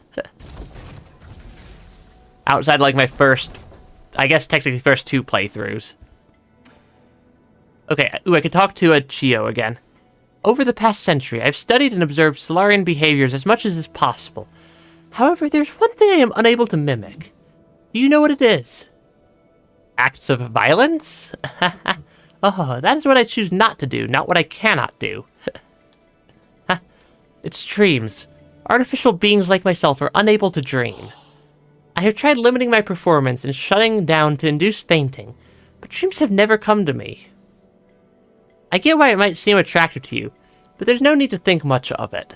Outside, like, my first, I guess technically first 2 playthroughs. Okay, ooh, I could talk to a Chio again. Over the past century, I've studied and observed Solarian behaviors as much as is possible. However, there's one thing I am unable to mimic. Do you know what it is? Acts of violence? Oh, that is what I choose not to do, not what I cannot do. It's dreams. Artificial beings like myself are unable to dream. I have tried limiting my performance and shutting down to induce fainting, but dreams have never come to me. I get why it might seem attractive to you. but there's no need to think much of it.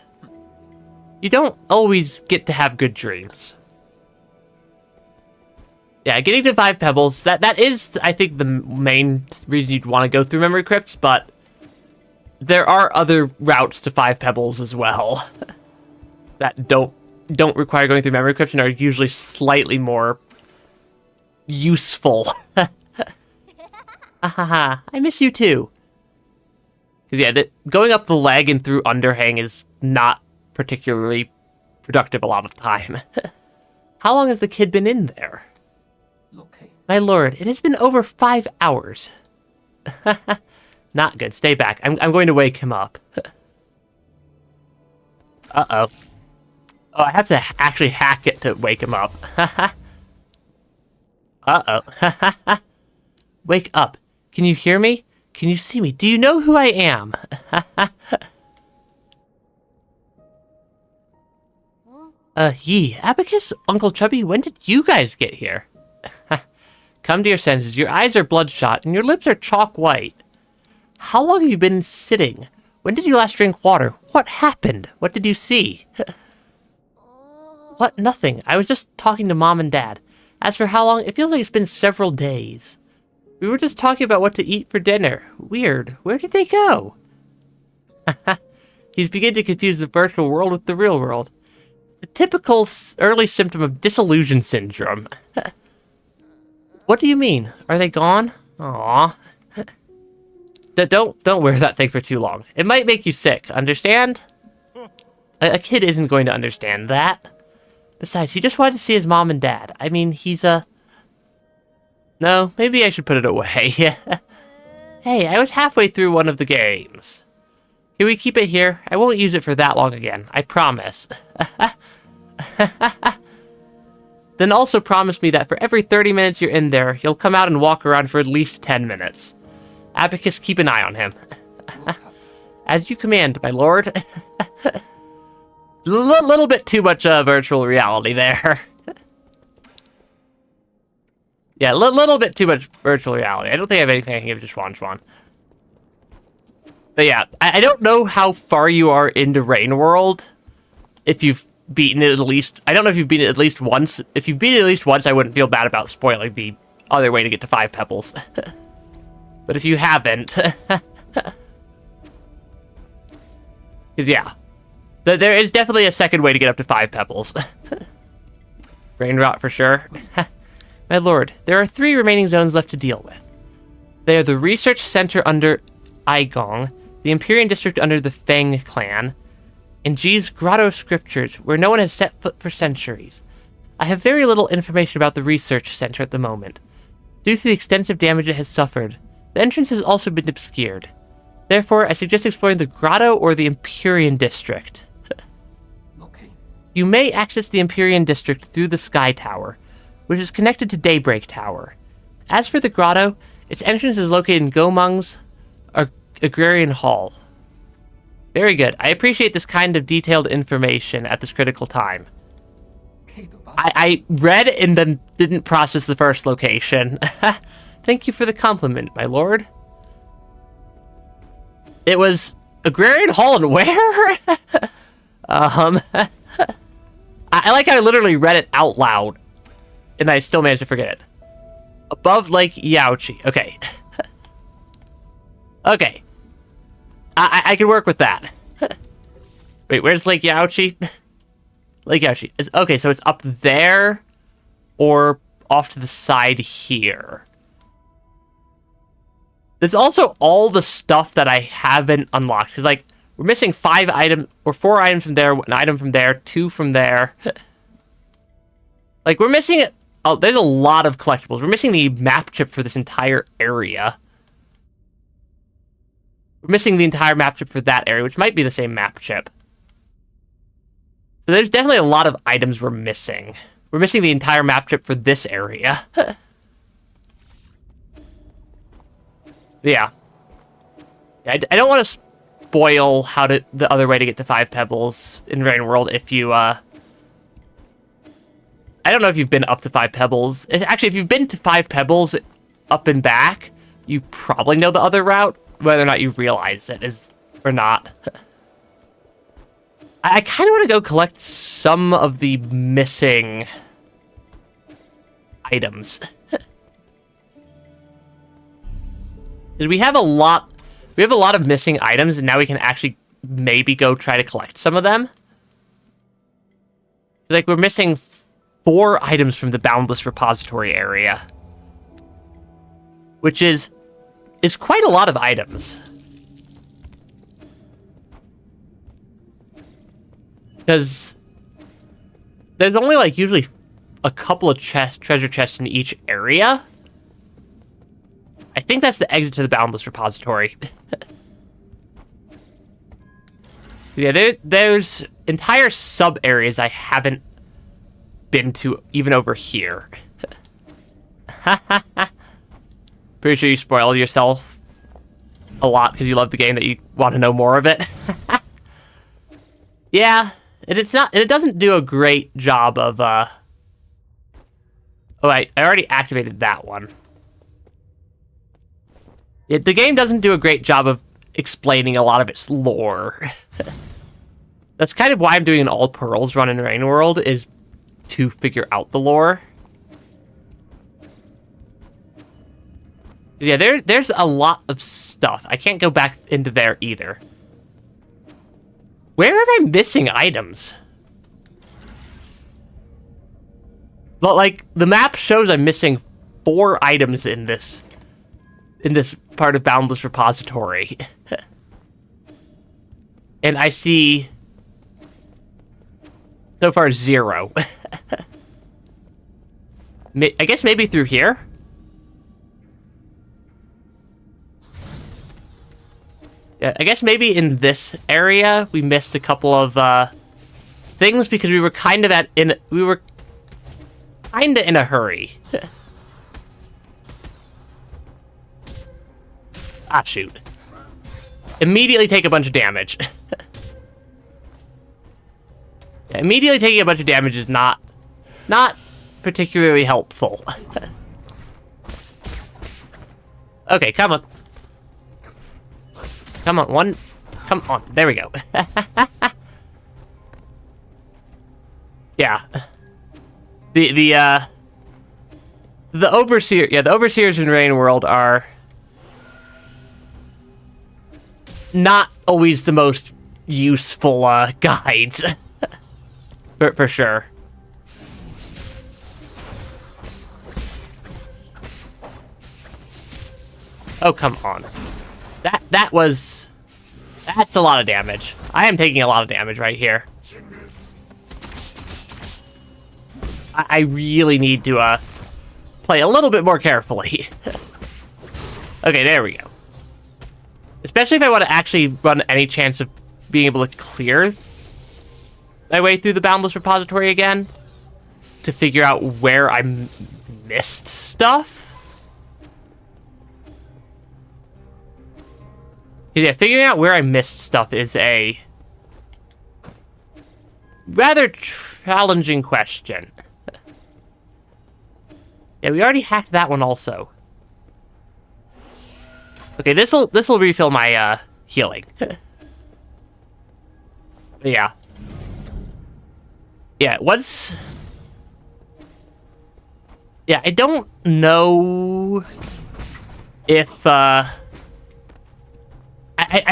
You don't always get to have good dreams. Yeah, getting to 5 pebbles, that is, I think, the main reason you'd want to go through memory crypts, but there are other routes to 5 pebbles as well that don't require going through memory crypts and are usually slightly more useful. Ahaha, I miss you too. Because yeah, going up the leg and through underhang is not particularly productive a lot of the time. How long has the kid been in there? Okay. My lord, it has been over 5 hours. Not good. Stay back. I'm going to wake him up. Uh-oh. Oh, I have to actually hack it to wake him up. Uh-oh. Wake up. Can you hear me? Can you see me? Do you know who I am? Abacus, Uncle Chubby, when did you guys get here? Come to your senses. Your eyes are bloodshot, and your lips are chalk white. How long have you been sitting? When did you last drink water? What happened? What did you see? What? Nothing. I was just talking to Mom and Dad. As for how long, it feels like it's been several days. We were just talking about what to eat for dinner. Weird. Where did they go? He's beginning to confuse the virtual world with the real world. The typical early symptom of disillusion syndrome. What do you mean? Are they gone? Aww. Don't wear that thing for too long. It might make you sick, understand? A kid isn't going to understand that. Besides, he just wanted to see his mom and dad. I mean, he's No, maybe I should put it away. Hey, I was halfway through one of the games. Can we keep it here? I won't use it for that long again. I promise. Then also promise me that for every 30 minutes you're in there, you'll come out and walk around for at least 10 minutes. Abacus, keep an eye on him. As you command, my lord. Little bit too much virtual reality there. Yeah, little bit too much virtual reality. I don't think I have anything I can give to Schwan. But yeah, I don't know how far you are into Rain World. If you've beaten it at least... I don't know if you've beaten it at least once. If you've beaten it at least once, I wouldn't feel bad about spoiling the other way to get to 5 pebbles. But if you haven't... yeah. There is definitely a second way to get up to 5 pebbles. Brain rot for sure. My lord, there are 3 remaining zones left to deal with. They are the Research Center under Aigong, the Empyrean District under the Fang clan, and G's Grotto Scriptures, where no one has set foot for centuries. I have very little information about the Research Center at the moment. Due to the extensive damage it has suffered, the entrance has also been obscured. Therefore, I suggest exploring the Grotto or the Empyrean District. Okay. You may access the Empyrean District through the Sky Tower, which is connected to Daybreak Tower. As for the Grotto, its entrance is located in Gomung's Agrarian Hall. Very good. I appreciate this kind of detailed information at this critical time. I read and then didn't process the first location. Thank you for the compliment, my lord. It was Agrarian Hall and where? I like how I literally read it out loud, and I still managed to forget it. Above Lake Yaochi. Okay. Okay. I can work with that. Wait, where's Lake Yaochi? Lake Yaochi. Okay, so it's up there or off to the side here. There's also all the stuff that I haven't unlocked. Because, like, we're missing 5 items, or 4 items from there, 1 item from there, 2 from there. Like, we're missing... Oh, there's a lot of collectibles. We're missing the map chip for this entire area. We're missing the entire map chip for that area, which might be the same map chip. So there's definitely a lot of items we're missing. We're missing the entire map chip for this area. Yeah. I don't want to spoil the other way to get to 5 pebbles in Rain World if you, I don't know if you've been up to 5 pebbles. Actually, if you've been to 5 pebbles up and back, you probably know the other route, whether or not you realize it is or not. I kind of want to go collect some of the missing items. We have a lot of missing items, and now we can actually maybe go try to collect some of them. Like, we're missing 4 items from the Boundless Repository area, which is quite a lot of items. Because there's only, like, usually a couple of treasure chests in each area. I think that's the exit to the Boundless Repository. Yeah, there's entire sub-areas I haven't been to, even over here. Pretty sure you spoiled yourself a lot because you love the game that you want to know more of it. Yeah, and it doesn't do a great job of, oh, I already activated that one. The game doesn't do a great job of explaining a lot of its lore. That's kind of why I'm doing an all pearls run in Rain World, is to figure out the lore. Yeah, there's a lot of stuff. I can't go back into there either. Where am I missing items? But, like, the map shows I'm missing 4 items in this part of Boundless Repository. And I see so far 0. I guess maybe through here? Yeah, I guess maybe in this area we missed a couple of things because we were kind of in a hurry. Ah, shoot. Immediately take a bunch of damage. Yeah, immediately taking a bunch of damage is not particularly helpful. Okay, come on. Come on, come on. There we go. Yeah. The Overseer, yeah, the Overseers in Rain World are not always the most useful guides. for sure. Oh, come on. That's a lot of damage. I am taking a lot of damage right here. I really need to play a little bit more carefully. Okay, there we go. Especially if I want to actually run any chance of being able to clear my way through the Boundless Repository again, to figure out where I missed stuff. Yeah, figuring out where I missed stuff is a rather challenging question. Yeah, we already hacked that one also. Okay, this'll refill my healing. Yeah. Yeah, once... Yeah, I don't know if I'm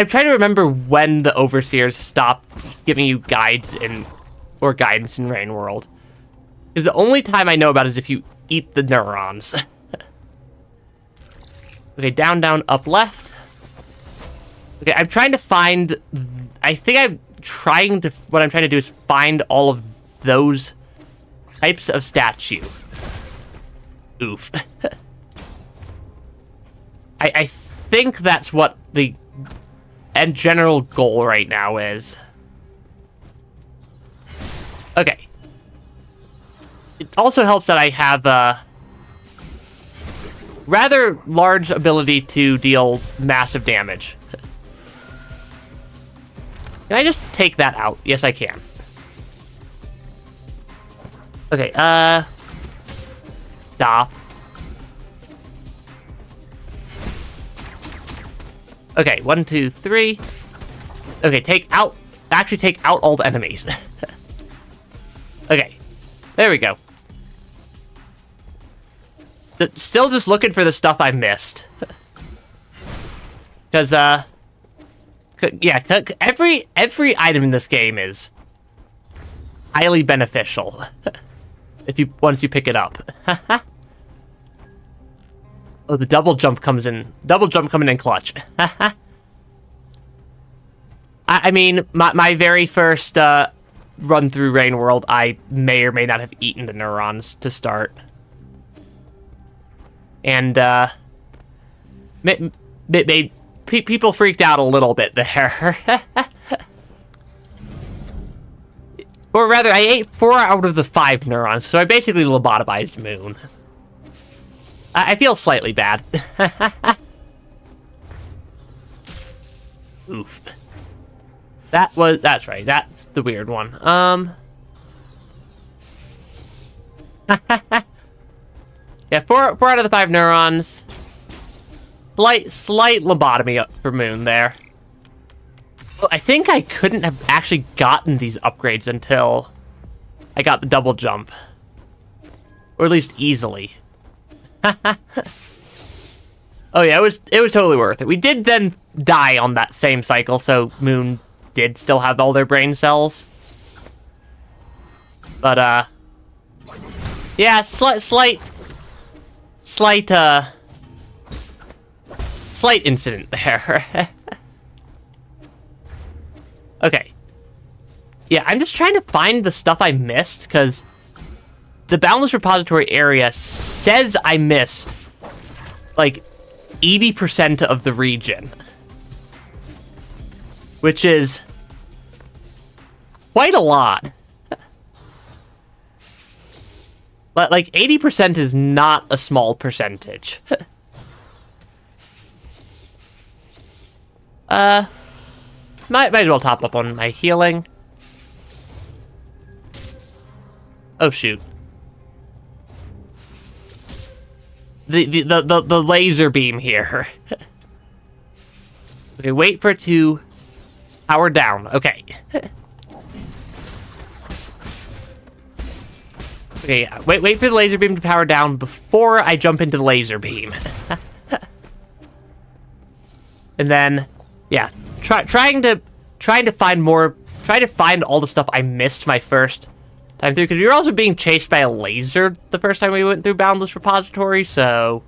trying to remember when the Overseers stopped giving you guides or guidance in Rain World. Because the only time I know about is if you eat the neurons. Okay, down, down, up, left. Okay, I'm trying to find... what I'm trying to do is find all of those types of statue. Oof. I think that's what the general goal right now is. Okay. It also helps that I have a rather large ability to deal massive damage. Can I just take that out? Yes, I can. Okay, stop. Okay, 1, 2, 3. Okay, take out actually take out all the enemies. Okay, there we go. Still just looking for the stuff I missed. Because, yeah, every item in this game is highly beneficial once you pick it up. Oh, the double jump comes in. Double jump coming in clutch. I mean, my very first run through Rain World, I may or may not have eaten the neurons to start. And people freaked out a little bit there. Or rather, I ate 4 out of the 5 neurons, so I basically lobotomized Moon. I feel slightly bad. Oof. That's right, that's the weird one. Yeah, 4 out of the 5 neurons. Slight lobotomy up for Moon there. Well, I think I couldn't have actually gotten these upgrades until I got the double jump. Or at least easily. Oh yeah, it was totally worth it. We did then die on that same cycle, so Moon did still have all their brain cells. But yeah, slight incident there. Okay. Yeah, I'm just trying to find the stuff I missed, because the Boundless Repository area says I missed, like, 80% of the region. Which is quite a lot. But, like, 80% is not a small percentage. Might as well top up on my healing. Oh, shoot. The laser beam here. Okay, wait for it to power down. Okay. Okay, wait for the laser beam to power down before I jump into the laser beam. And then, yeah, trying to find all the stuff I missed my first time through, because we were also being chased by a laser the first time we went through Boundless Repository, so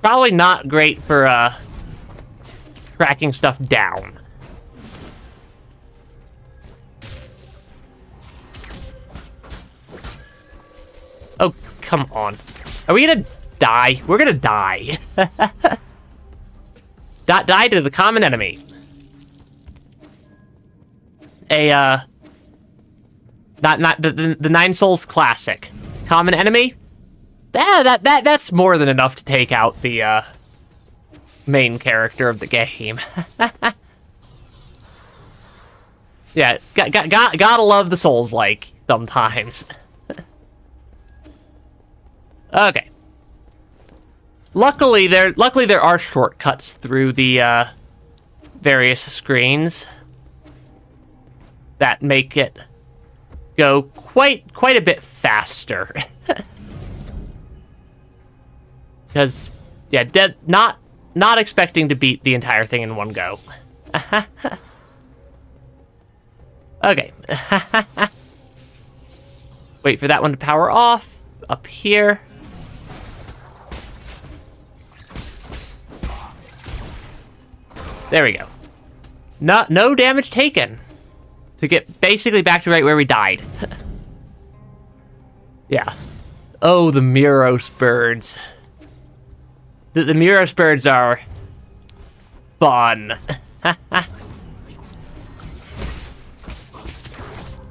probably not great for tracking stuff down. Oh, come on. Are we gonna die? We're gonna die. Die to the common enemy. Not the Nine Souls classic. Common enemy? That's more than enough to take out the main character of the game. Yeah, gotta love the Souls-like sometimes. Okay. Luckily there are shortcuts through the various screens that make it go quite a bit faster. Because, yeah, not expecting to beat the entire thing in one go. Okay. Wait for that one to power off. Up here. There we go. No damage taken. To get basically back to right where we died. Yeah. Oh, the Miros birds. The Miros birds are fun.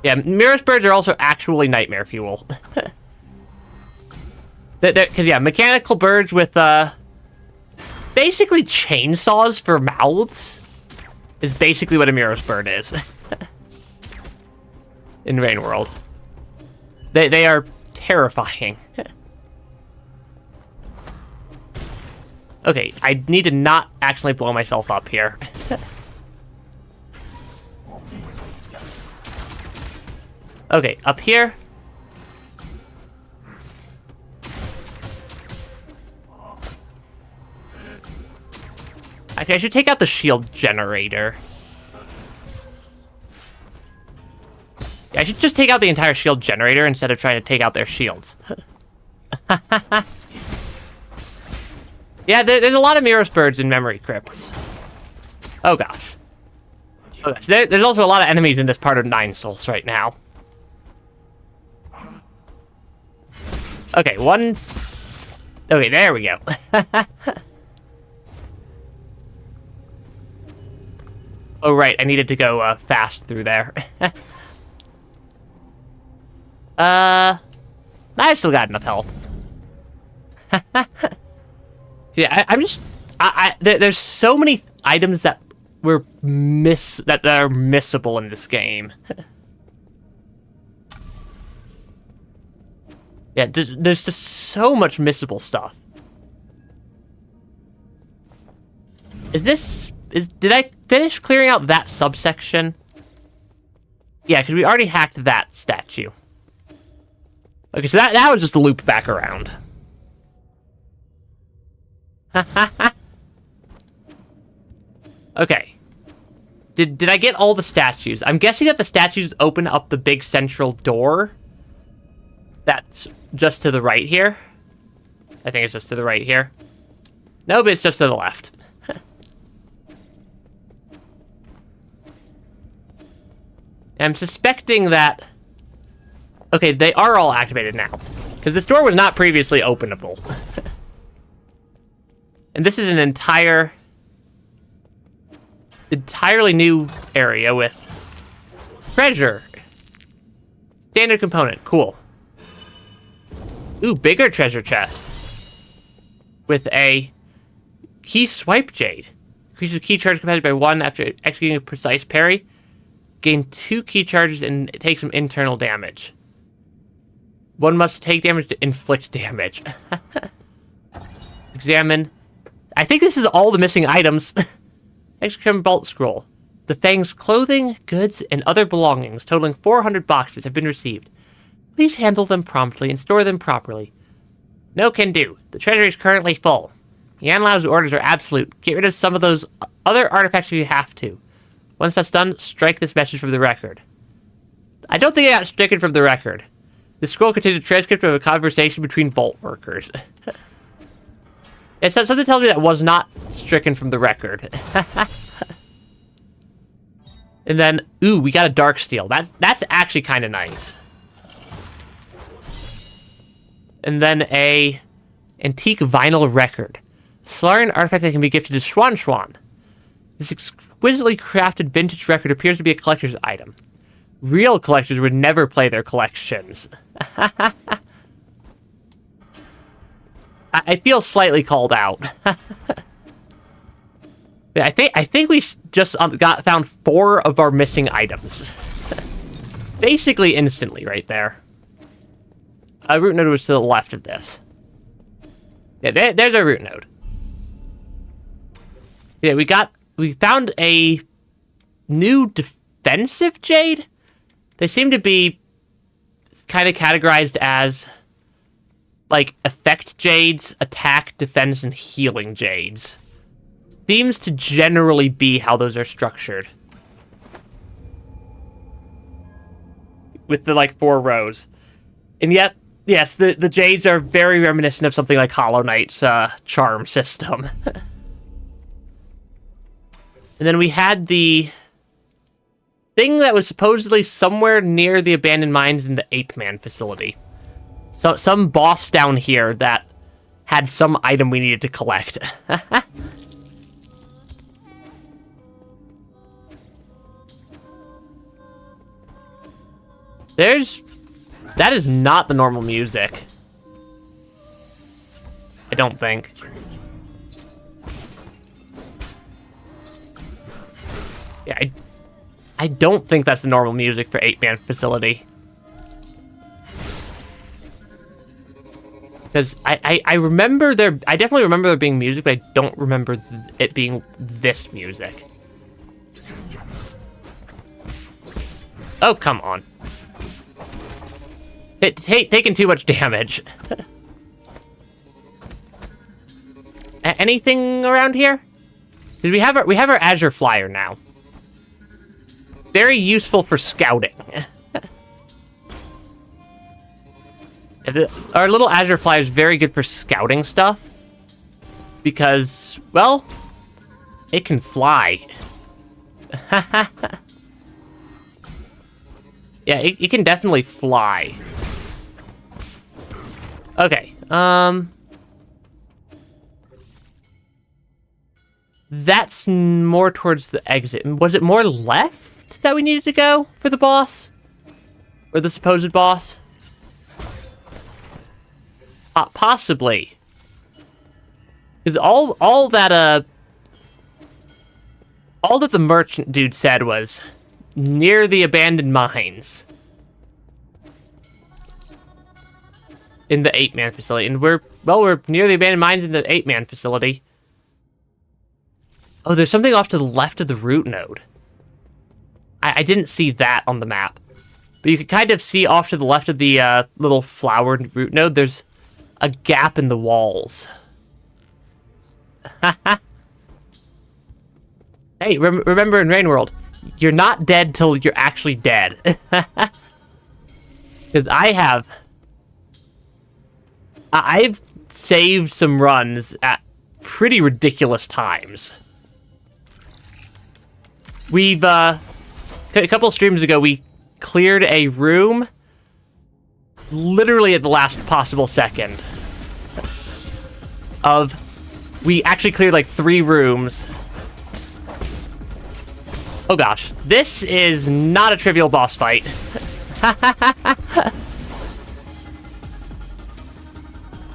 Yeah, Miros birds are also actually nightmare fuel. Because, yeah, mechanical birds with, basically chainsaws for mouths is basically what a Miros bird is. In Rain World. They are terrifying. Okay, I need to not actually blow myself up here. Okay, up here. Actually, I should take out the shield generator. Yeah, I should just take out the entire shield generator instead of trying to take out their shields. Yeah, there's a lot of Mirror birds in memory crypts. Oh gosh. Oh gosh. There's also a lot of enemies in this part of Nine Souls right now. Okay, one... Okay, there we go. Oh right, I needed to go fast through there. I still got enough health. Yeah, I'm just... there's so many items that were that are missable in this game. Yeah, there's just so much missable stuff. Did I finish clearing out that subsection? Yeah, because we already hacked that statue. Okay, so that was just a loop back around. Okay. Did I get all the statues? I'm guessing that the statues open up the big central door. That's just to the right here. I think it's just to the right here. No, but it's just to the left. I'm suspecting that... Okay, they are all activated now. Because this door was not previously openable. And this is an entirely new area with treasure. Standard component. Cool. Ooh, bigger treasure chest. With a key swipe jade. Increases key charge capacity by 1 after executing a precise parry. Gain 2 key charges and take some internal damage. One must take damage to inflict damage. Examine. I think this is all the missing items. Extra vault scroll. The Fang's clothing, goods, and other belongings, totaling 400 boxes, have been received. Please handle them promptly and store them properly. No can do. The treasury is currently full. Yanlao's orders are absolute. Get rid of some of those other artifacts if you have to. Once that's done, strike this message from the record. I don't think I got stricken from the record. The scroll contains a transcript of a conversation between vault workers. It's something tells me that was not stricken from the record. And then, ooh, we got a dark steel. That's actually kind of nice. And then a antique vinyl record. Solarian artifact that can be gifted to Schwan Schwan. This exquisitely crafted vintage record appears to be a collector's item. Real collectors would never play their collections. I feel slightly called out. I think we just found 4 of our missing items. Basically instantly right there. Root node was to the left of this. Yeah, there's our root node. Yeah, we found a new defensive jade. They seem to be kind of categorized as like effect jades, attack, defense, and healing jades. Seems to generally be how those are structured. With the like 4 rows. And yet, yes, the jades are very reminiscent of something like Hollow Knight's charm system. And then we had the thing that was supposedly somewhere near the abandoned mines in the Ape Man facility. So some boss down here that had some item we needed to collect. That is not the normal music. I don't think. Yeah, I don't think that's the normal music for 8-man facility. Because I remember I definitely remember there being music, but I don't remember it being this music. Oh, come on. Taking too much damage. Anything around here? We have our Azure Flyer now. Very useful for scouting. Our little Azure Flyer is very good for scouting stuff. Because, well, it can fly. Yeah, it can definitely fly. Okay, that's more towards the exit. Was it more left that we needed to go for the boss? Or the supposed boss? Possibly. Because all that the merchant dude said was near the abandoned mines in the 8-man facility, and we're near the abandoned mines in the 8-man facility. Oh, there's something off to the left of the root node. I didn't see that on the map, but you can kind of see off to the left of the little flowered root node. There's a gap in the walls. Hey, remember in Rain World, you're not dead till you're actually dead. Because I've saved some runs at pretty ridiculous times. We've, a couple of streams ago, we cleared a room literally at the last possible second. We actually cleared like 3 rooms. Oh gosh, this is not a trivial boss fight.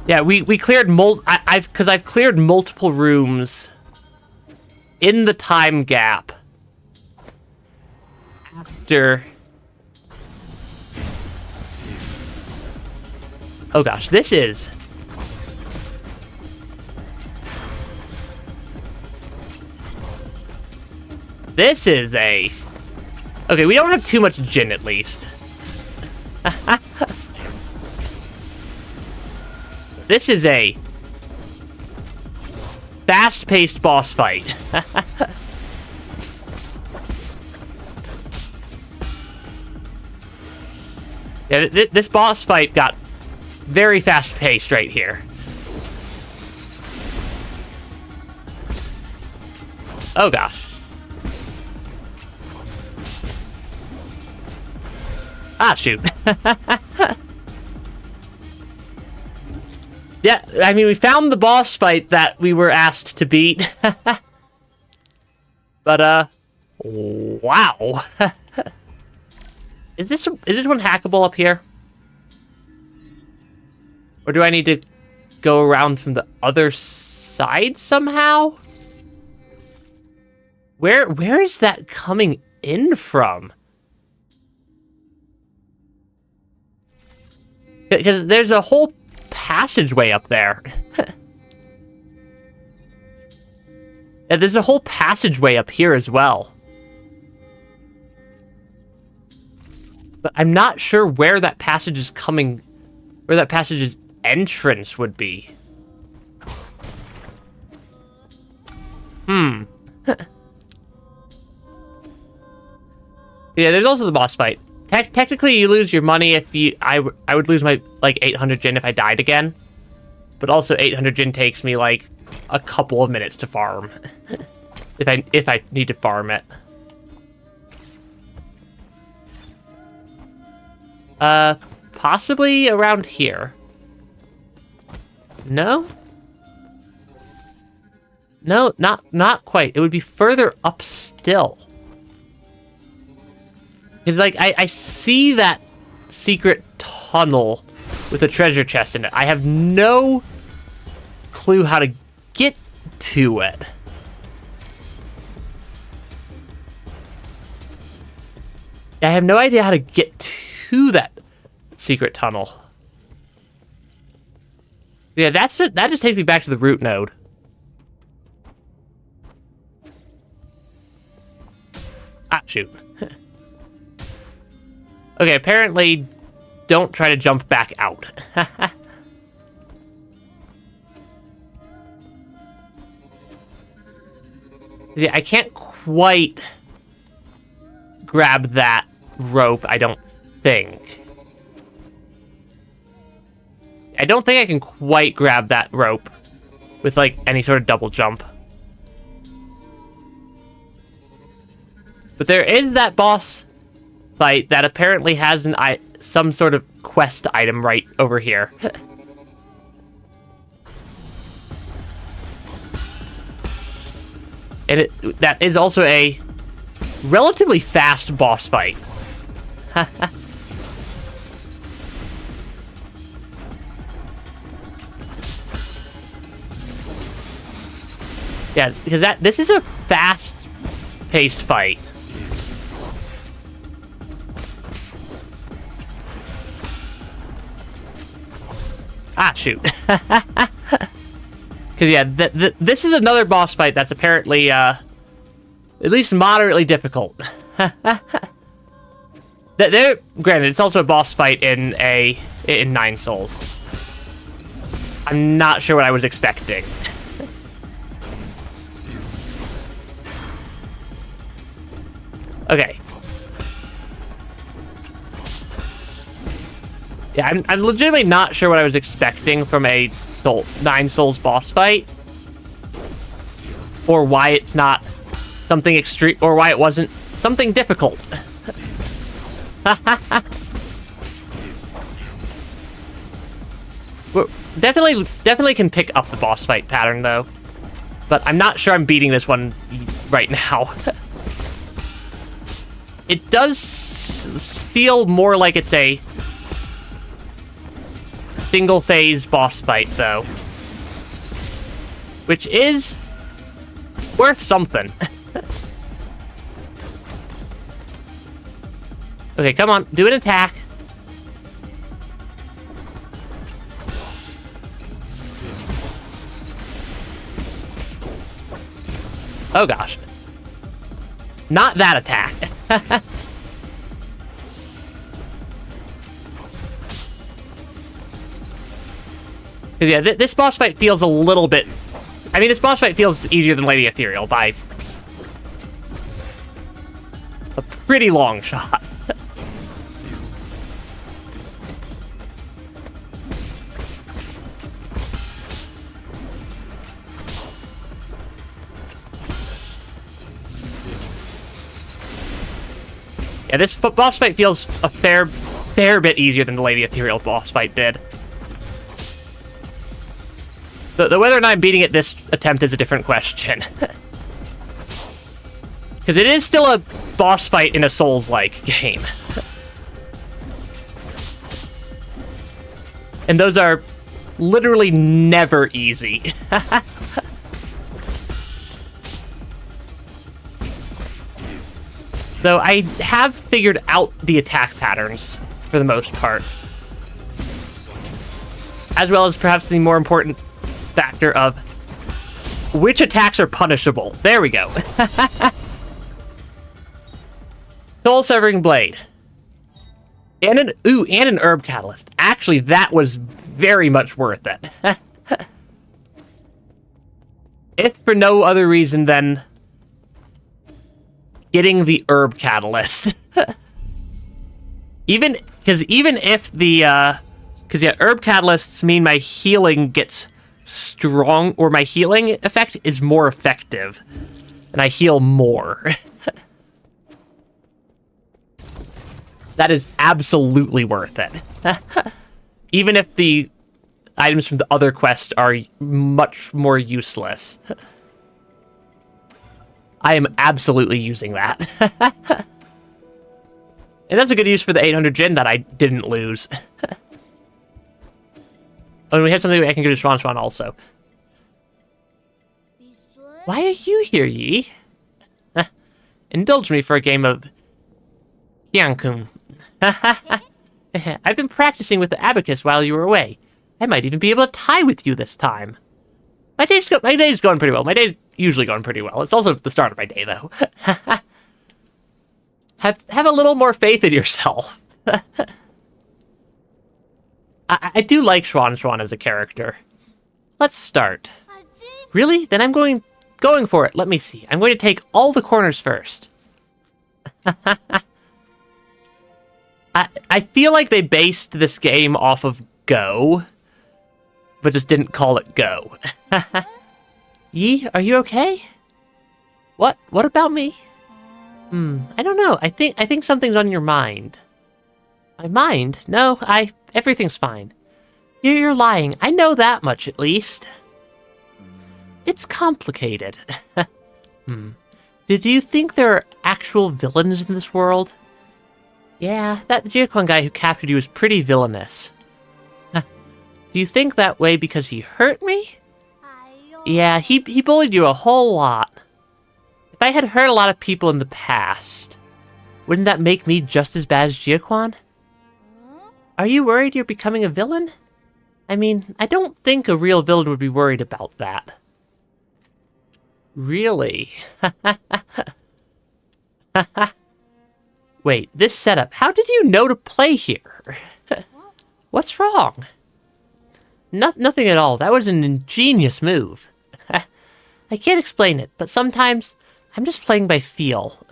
Yeah, we cleared I've cleared multiple rooms in the time gap after. Oh gosh, this is. This is a... Okay, we don't have too much gin, at least. This is a fast-paced boss fight. Yeah, this boss fight got very fast-paced right here. Oh gosh. Ah, shoot. Yeah, I mean, we found the boss fight that we were asked to beat. But, wow. Is this one hackable up here? Or do I need to go around from the other side somehow? Where is that coming in from? Because there's a whole passageway up there. Yeah, there's a whole passageway up here as well. But I'm not sure where that passage is coming... Where that passage's entrance would be. Yeah, there's also the boss fight. Technically, you lose your money if you... I would lose my, like, 800 gin if I died again. But also, 800 gin takes me, like, a couple of minutes to farm. if I need to farm it. Possibly around here. No? No, not quite. It would be further up still. It's like, I see that secret tunnel with a treasure chest in it. I have no clue how to get to it. I have no idea how to get to that secret tunnel. Yeah, that's it. That just takes me back to the root node. Ah, shoot. Okay, apparently don't try to jump back out. Yeah, I can't quite grab that rope, I don't think. I don't think I can quite grab that rope with, like, any sort of double jump. But there is that boss fight that apparently has some sort of quest item right over here. And that is also a relatively fast boss fight. Yeah, because this is a fast-paced fight. Ah, shoot. Because, yeah, this is another boss fight that's apparently, at least moderately difficult. Granted, it's also a boss fight in 9 Souls. I'm not sure what I was expecting. Okay. Yeah, I'm legitimately not sure what I was expecting from a 9 Souls boss fight. Or why it's not something extreme, or why it wasn't something difficult. Definitely can pick up the boss fight pattern, though. But I'm not sure I'm beating this one right now. It does feel more like it's a single-phase boss fight, though. Which is worth something. Okay, come on. Do an attack. Oh, gosh. Not that attack. Yeah, this boss fight feels a little bit... I mean, this boss fight feels easier than Lady Ethereal by a pretty long shot. Yeah, this boss fight feels a fair bit easier than the Lady Ethereal boss fight did. The whether or not I'm beating it this attempt is a different question. Because it is still a boss fight in a Souls-like game. And those are literally never easy. Though I have figured out the attack patterns, for the most part. As well as perhaps the more important factor of which attacks are punishable. There we go. Soul Severing Blade. And an Herb Catalyst. Actually, that was very much worth it. If for no other reason than getting the Herb Catalyst. even if the because yeah, Herb Catalysts mean my healing gets strong, or my healing effect is more effective, and I heal more. That is absolutely worth it. Even if the items from the other quest are much more useless. I am absolutely using that. And that's a good use for the 800 Jin that I didn't lose. Oh, and we have something I can give to Swan Swan also. Why are you here, Yi? Indulge me for a game of Hyankun. I've been practicing with the abacus while you were away. I might even be able to tie with you this time. My day's going pretty well. My day's usually going pretty well. It's also the start of my day, though. Have a little more faith in yourself. I do like Swan as a character. Let's start. Really? Then I'm going for it. Let me see. I'm going to take all the corners first. I feel like they based this game off of Go, but just didn't call it Go. Yi, are you okay? What about me? I don't know. I think something's on your mind. My mind? No, everything's fine. You're lying. I know that much, at least. It's complicated. Did you think there are actual villains in this world? Yeah, that Jiakon guy who captured you was pretty villainous. Do you think that way because he hurt me? Yeah, he bullied you a whole lot. If I had hurt a lot of people in the past, wouldn't that make me just as bad as Jiakon? Are you worried you're becoming a villain? I mean, I don't think a real villain would be worried about that. Really? Wait, this setup, how did you know to play here? What's wrong? Nothing at all. That was an ingenious move. I can't explain it, but sometimes I'm just playing by feel.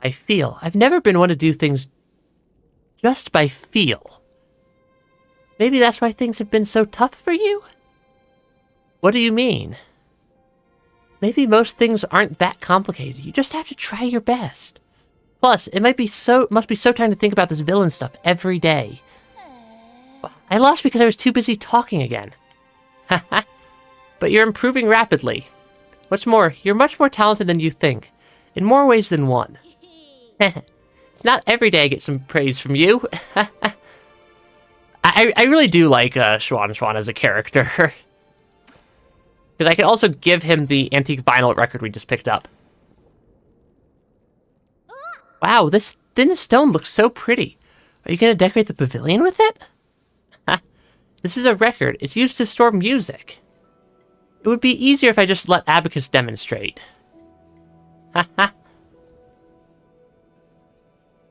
By feel. I've never been one to do things just by feel. Maybe that's why things have been so tough for you? What do you mean? Maybe most things aren't that complicated. You just have to try your best. Plus, it must be so tiring to think about this villain stuff every day. I lost because I was too busy talking again. Haha. But you're improving rapidly. What's more, you're much more talented than you think. In more ways than one. It's not every day I get some praise from you. I really do like Swan as a character. Because I can also give him the antique vinyl record we just picked up. Wow, this thin stone looks so pretty. Are you going to decorate the pavilion with it? This is a record. It's used to store music. It would be easier if I just let Abacus demonstrate.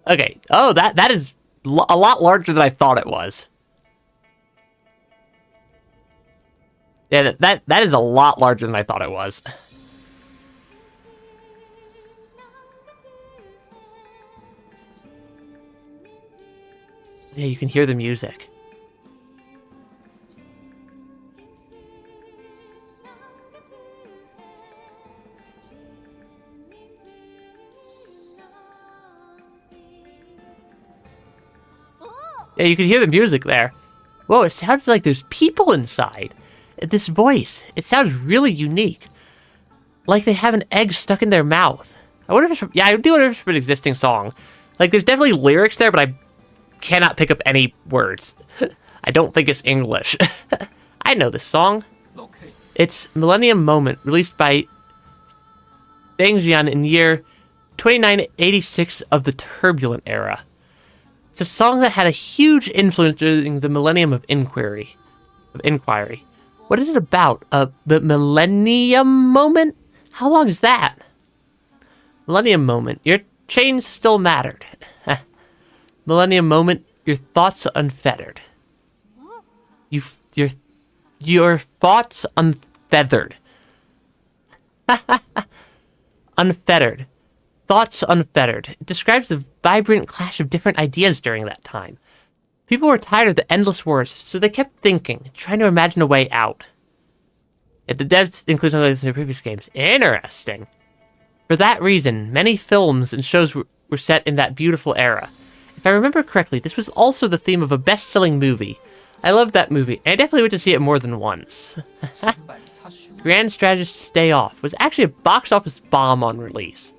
Okay. Oh, that is a lot larger than I thought it was. Yeah, that is a lot larger than I thought it was. Yeah, you can hear the music. Yeah, you can hear the music there. Whoa, it sounds like there's people inside. This voice, it sounds really unique. Like they have an egg stuck in their mouth. I wonder if it's from, yeah, I do wonder if it's from an existing song. Like, there's definitely lyrics there, but I cannot pick up any words. I don't think it's English. I know this song. Okay. It's Millennium Moment, released by Bangjian in year 2986 of the Turbulent Era. It's a song that had a huge influence during the Millennium of Inquiry. What is it about? The Millennium Moment? How long is that? Millennium Moment. Your chains still mattered. Millennium Moment. Your thoughts unfettered. Your thoughts unfeathered. Unfettered. Thoughts unfettered. It describes the vibrant clash of different ideas during that time. People were tired of the endless wars, so they kept thinking, trying to imagine a way out. Yet the devs include some of the previous games. Interesting. For that reason, many films and shows were set in that beautiful era. If I remember correctly, this was also the theme of a best-selling movie. I loved that movie, and I definitely went to see it more than once. Grand Strategist Stay Off was actually a box office bomb on release.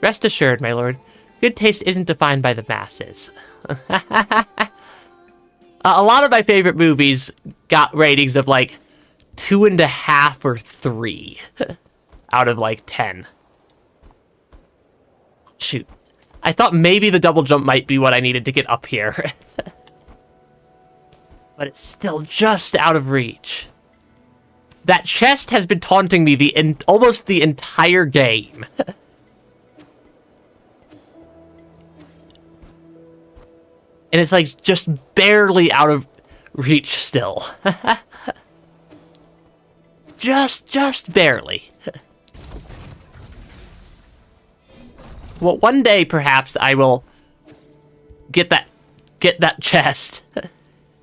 Rest assured, my lord, good taste isn't defined by the masses. A lot of my favorite movies got ratings of like 2.5 or 3 out of like 10. Shoot. I thought maybe the double jump might be what I needed to get up here. But it's still just out of reach. That chest has been taunting me almost the entire game. And it's like just barely out of reach still. just barely. Well, one day perhaps I will get that chest.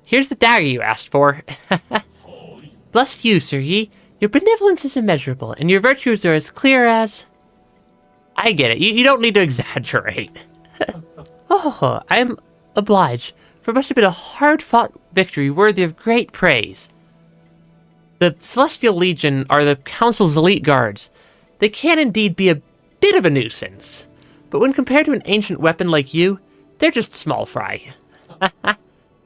Here's the dagger you asked for. Bless you, Sir Yi. Your benevolence is immeasurable, and your virtues are as clear as... I get it. You don't need to exaggerate. Oh, I am obliged, for it must have been a hard-fought victory worthy of great praise. The Celestial Legion are the Council's elite guards. They can indeed be a bit of a nuisance, but when compared to an ancient weapon like you, they're just small fry.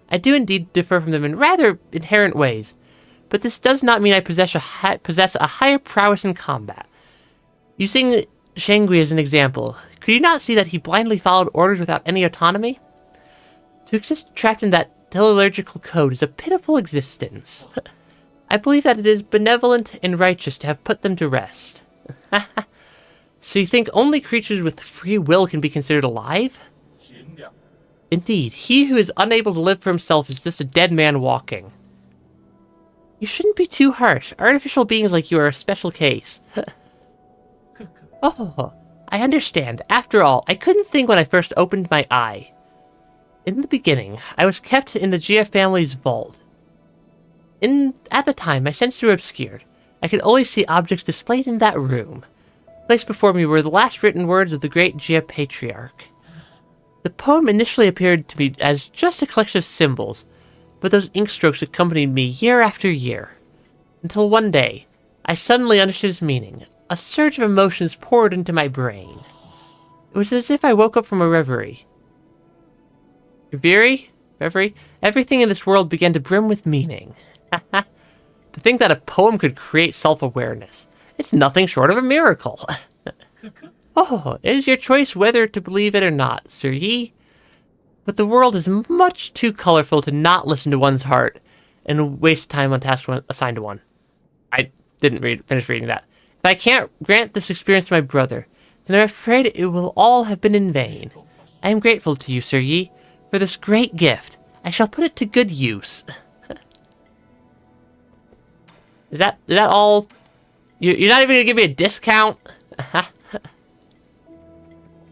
I do indeed differ from them in rather inherent ways, but this does not mean I possess a higher prowess in combat. Using Shangui as an example, could you not see that he blindly followed orders without any autonomy? To exist trapped in that teleological code is a pitiful existence. I believe that it is benevolent and righteous to have put them to rest. So you think only creatures with free will can be considered alive? Indeed, he who is unable to live for himself is just a dead man walking. You shouldn't be too harsh. Artificial beings like you are a special case. Oh, I understand. After all, I couldn't think when I first opened my eye. In the beginning, I was kept in the GF family's vault. At the time, my senses were obscured. I could only see objects displayed in that room. Placed before me were the last written words of the great GF patriarch. The poem initially appeared to me as just a collection of symbols, but those ink strokes accompanied me year after year. Until one day, I suddenly understood its meaning. A surge of emotions poured into my brain. It was as if I woke up from a reverie. Reverie? Everything in this world began to brim with meaning. To think that a poem could create self-awareness. It's nothing short of a miracle. Oh, it is your choice whether to believe it or not, Sir Yi. But the world is much too colorful to not listen to one's heart and waste time on tasks assigned to one. I didn't finish reading that. If I can't grant this experience to my brother, then I'm afraid it will all have been in vain. I am grateful to you, Sir Yi, for this great gift. I shall put it to good use. Is that all? You're not even gonna give me a discount?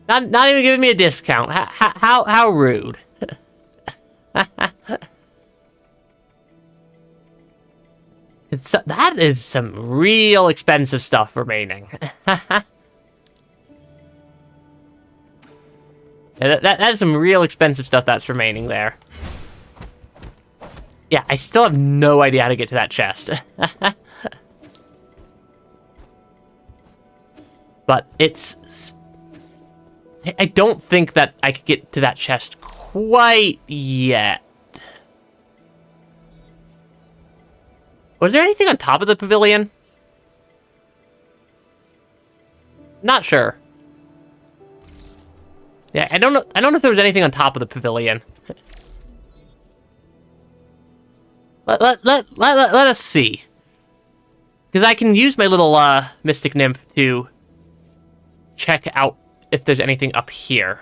Not even giving me a discount. How rude. That is some real expensive stuff remaining. Yeah, that is some real expensive stuff that's remaining there. Yeah, I still have no idea how to get to that chest. But I don't think that I could get to that chest quite yet. Was there anything on top of the pavilion? Not sure. Yeah, I don't know if there was anything on top of the pavilion. Let us see. Because I can use my little mystic nymph to check out if there's anything up here.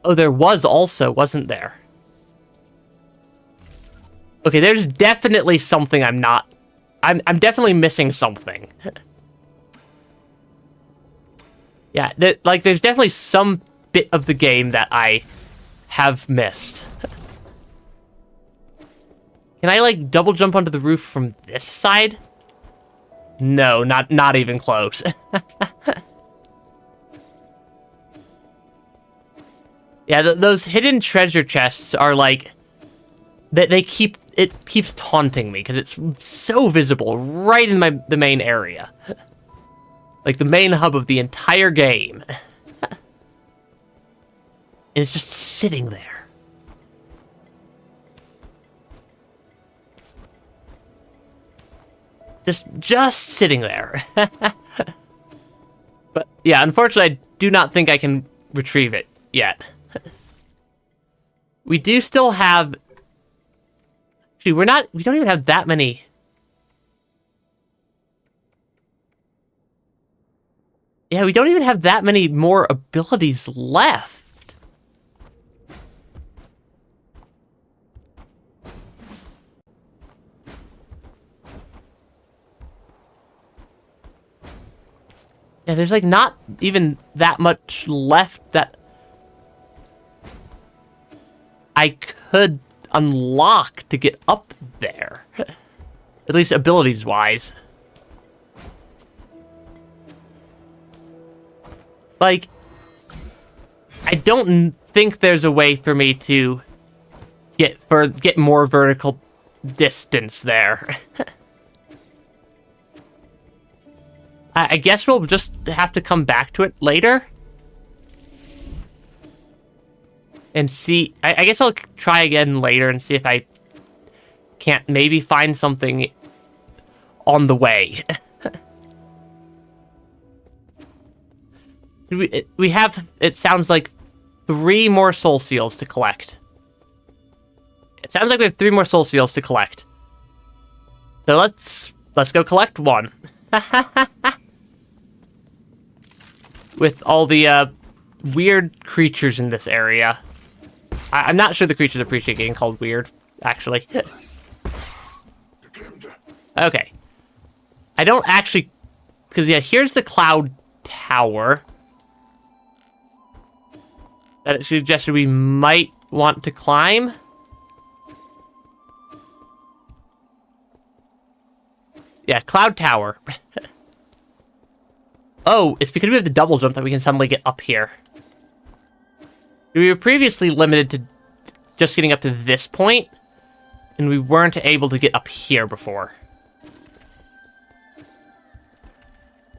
Oh, there was also, wasn't there? Okay, there's definitely something I'm definitely missing something. Yeah, there's definitely some bit of the game that I have missed. Can I, like, double jump onto the roof from this side? No, not even close. Yeah, those hidden treasure chests are, like... It keeps taunting me, because it's so visible right in the main area. Like, the main hub of the entire game. And it's just sitting there. Just sitting there. But, yeah, unfortunately, I do not think I can retrieve it yet. We do still have... Actually, we don't even have that many... Yeah, we don't even have that many more abilities left. Yeah, there's like not even that much left that I could unlock to get up there. At least abilities-wise. Like, I don't think there's a way for me to get more vertical distance there. I guess we'll just have to come back to it later. And see, I guess I'll try again later and see if I can't maybe find something on the way. We have, it sounds like, 3 more soul seals to collect. It sounds like we have 3 more soul seals to collect. So let's go collect one. With all the weird creatures in this area. I'm not sure the creatures appreciate getting called weird, actually. Okay. I don't actually... Because, yeah, here's the cloud tower. That it suggested we might want to climb. Yeah, cloud tower. Oh, it's because we have the double jump that we can suddenly get up here. We were previously limited to just getting up to this point, and we weren't able to get up here before.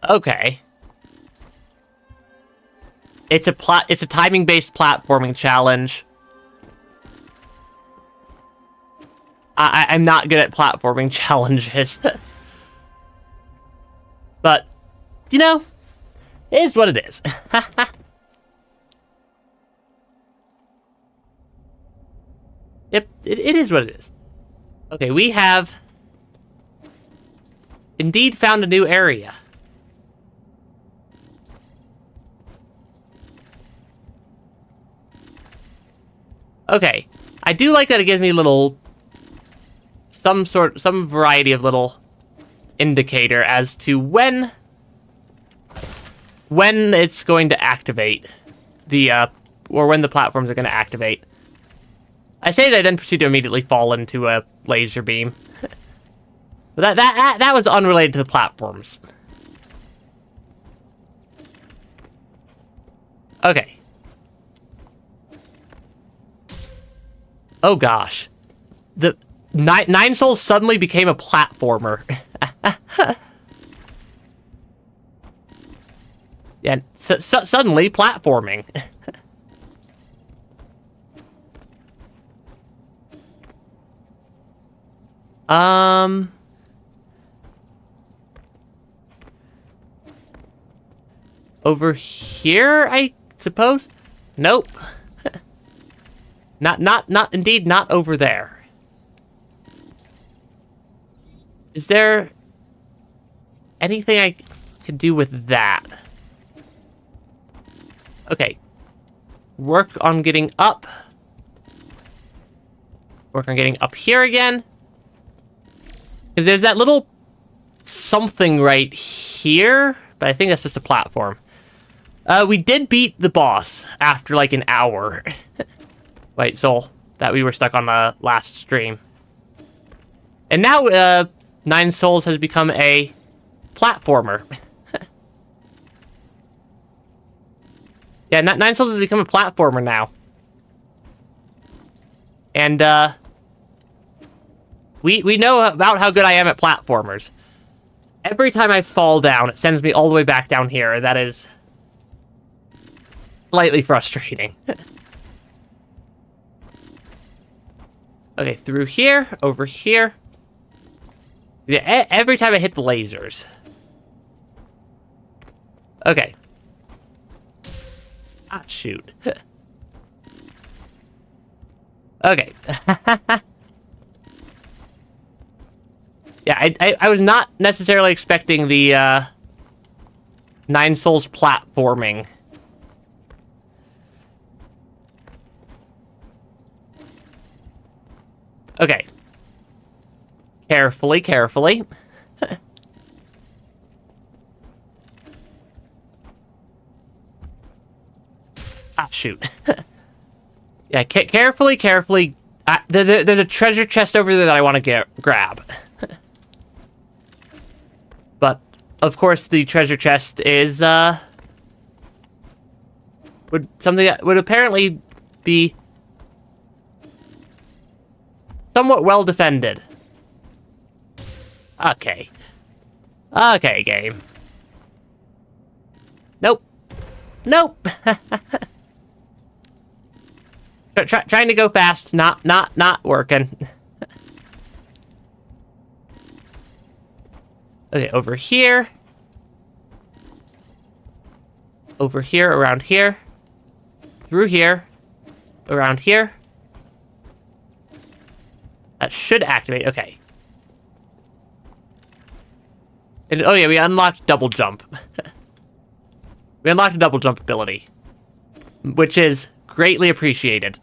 Okay. It's a timing-based platforming challenge. I'm not good at platforming challenges. But, you know, it is what it is. Yep, it is what it is. Okay, we have indeed found a new area. Okay, I do like that it gives me some variety of little indicator as to when it's going to activate or when the platforms are going to activate. I say that I then proceed to immediately fall into a laser beam. But that was unrelated to the platforms. Okay. Oh gosh. The Nine Souls suddenly became a platformer. Yeah, suddenly platforming. Over here, I suppose? Nope. Indeed, not over there. Is there anything I can do with that? Okay. Work on getting up. Work on getting up here again. Because there's that little something right here, but I think that's just a platform. We did beat the boss after like an hour. Wait, soul that we were stuck on the last stream. And now, Nine Souls has become a platformer. Yeah, Nine Souls has become a platformer now. And, we know about how good I am at platformers. Every time I fall down, it sends me all the way back down here, and that is slightly frustrating. Okay, through here, over here. Yeah, every time I hit the lasers. Okay. Ah, shoot. Okay. Yeah, I was not necessarily expecting the, Nine Souls platforming. Okay. Carefully, carefully. Ah, shoot. Yeah, carefully. There's a treasure chest over there that I want to grab. But, of course, the treasure chest is, something that would apparently be somewhat well defended. Okay. Okay, game. Nope. Nope. Trying to go fast, not working. Okay, over here. Over here, around here. Through here. Around here. That should activate, okay. And, oh yeah, we unlocked double jump. We unlocked a double jump ability. Which is greatly appreciated.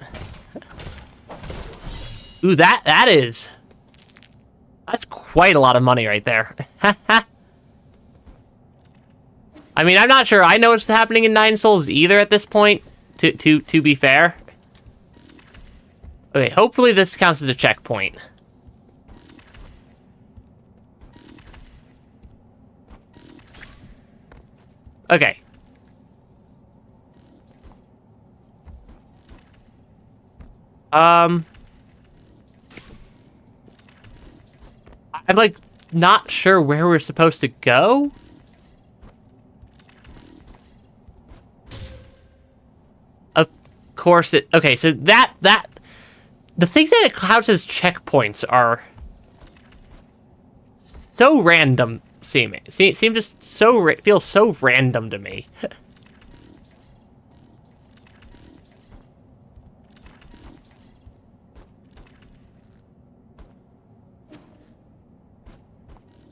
Ooh, that's quite a lot of money right there. I mean, I'm not sure I know what's happening in Nine Souls either at this point, to be fair. Okay, hopefully this counts as a checkpoint. Okay. I'm, like, not sure where we're supposed to go. Of course it... Okay, so the things that it counts as checkpoints are so random seeming. Seem just so... feel so random to me.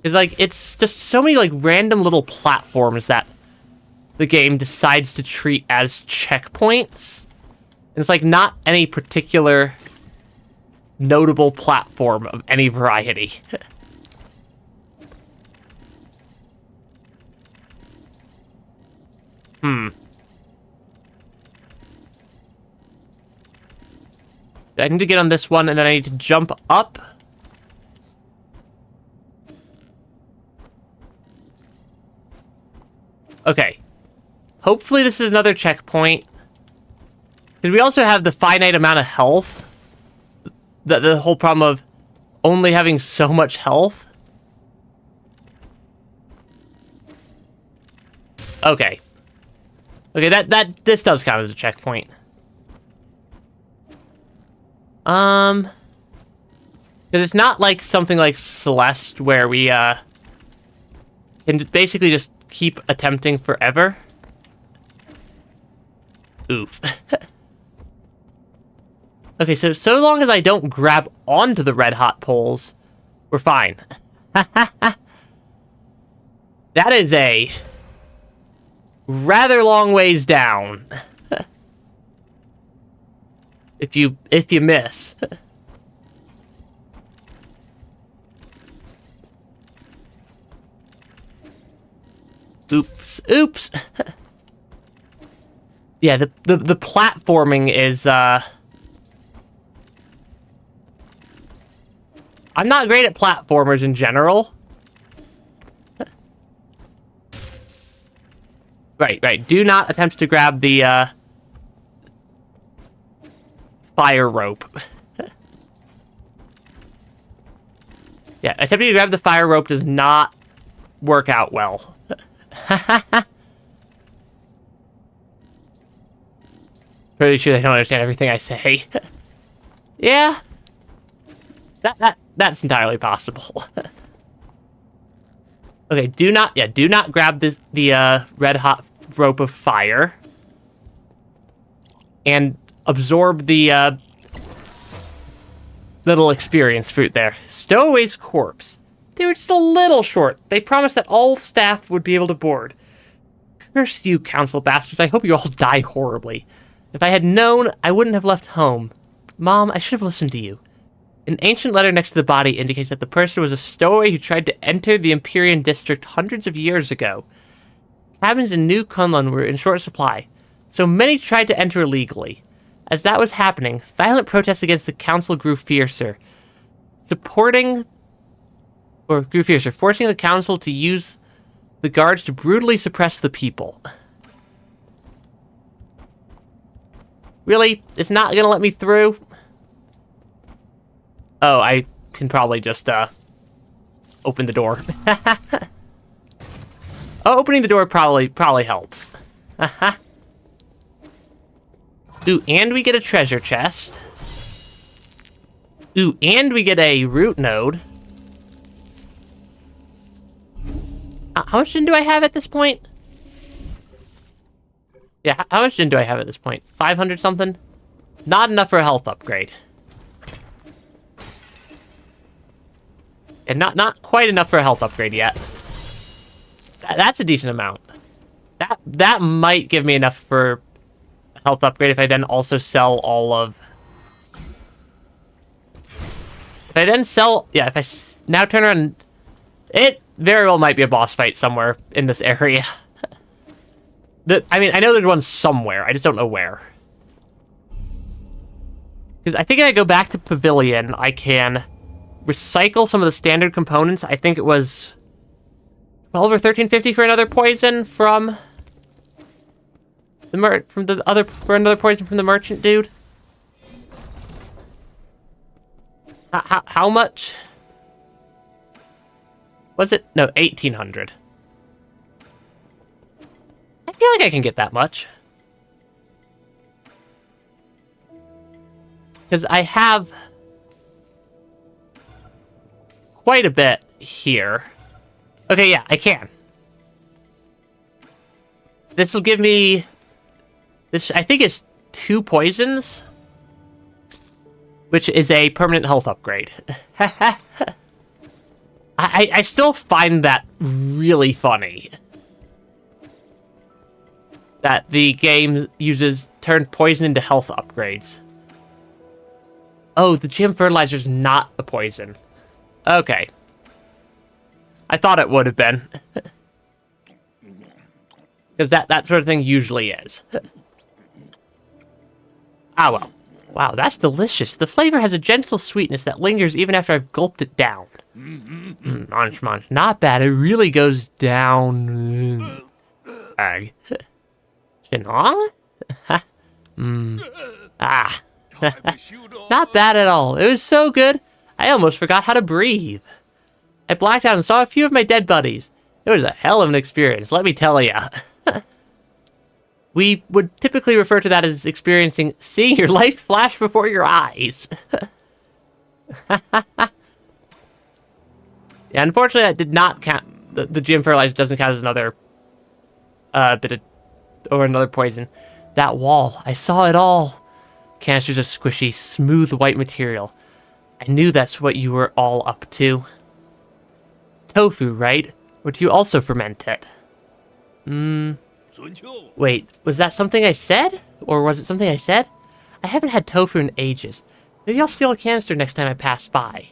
It's like, it's just so many, like, random little platforms that the game decides to treat as checkpoints. And it's, like, not any particular notable platform of any variety. I need to get on this one, and then I need to jump up. Okay. Hopefully this is another checkpoint. Because we also have the finite amount of health. The whole problem of only having so much health. Okay. Okay, this does count as a checkpoint. Because it's not like something like Celeste where we, can basically just keep attempting forever. Oof. Okay, so long as I don't grab onto the red hot poles, we're fine. That is a rather long ways down. if you miss. Oops. Yeah, the platforming is, I'm not great at platformers in general. Right. Do not attempt to grab the, fire rope. Yeah, attempting to grab the fire rope does not work out well. Pretty sure they don't understand everything I say. Yeah. That's entirely possible. Okay, do not grab the red hot rope of fire. And absorb the little experience fruit there. Stowaway's corpse. They were just a little short. They promised that all staff would be able to board. Curse you, council bastards. I hope you all die horribly. If I had known, I wouldn't have left home. Mom, I should have listened to you. An ancient letter next to the body indicates that the person was a stowaway who tried to enter the Empyrean district hundreds of years ago. Cabins in New Kunlun were in short supply, so many tried to enter illegally. As that was happening, violent protests against the council grew fiercer. Forcing the council to use the guards to brutally suppress the people. Really? It's not gonna let me through? Oh, I can probably just, open the door. Oh, opening the door probably helps. Ooh, and we get a treasure chest. Ooh, and we get a root node. How much do I have at this point? Yeah, how much do I have at this point? 500 something? Not enough for a health upgrade. And not quite enough for a health upgrade yet. That's a decent amount. That might give me enough for a health upgrade if I then also sell all of... If I then sell... Yeah, if I now turn around... It very well might be a boss fight somewhere in this area. I mean, I know there's one somewhere. I just don't know where. Because I think if I go back to Pavilion, I can recycle some of the standard components. I think it was 12 or 13.50 for another poison from another poison from the merchant dude. How much was it? No, 1,800. I feel like I can get that much. Because I have quite a bit here. Okay, yeah, I can. This will give me... This, I think, is 2 poisons. Which is a permanent health upgrade. I still find that really funny. That the game turned poison into health upgrades. Oh, the gym fertilizer's not a poison. Okay. I thought it would have been. Because that sort of thing usually is. Ah, well. Wow, that's delicious. The flavor has a gentle sweetness that lingers even after I've gulped it down. Munch, munch. Not bad. It really goes down. Ag. Shinong? Ah. Not bad at all. It was so good, I almost forgot how to breathe. I blacked out and saw a few of my dead buddies. It was a hell of an experience, let me tell ya. We would typically refer to that as seeing your life flash before your eyes. Yeah, unfortunately that did not count. The gym fertilizer doesn't count as another another poison. That wall, I saw it all. Canisters of squishy, smooth white material. I knew that's what you were all up to. It's tofu, right? Or do you also ferment it? Wait, was that something I said? Or was it something I said? I haven't had tofu in ages. Maybe I'll steal a canister next time I pass by.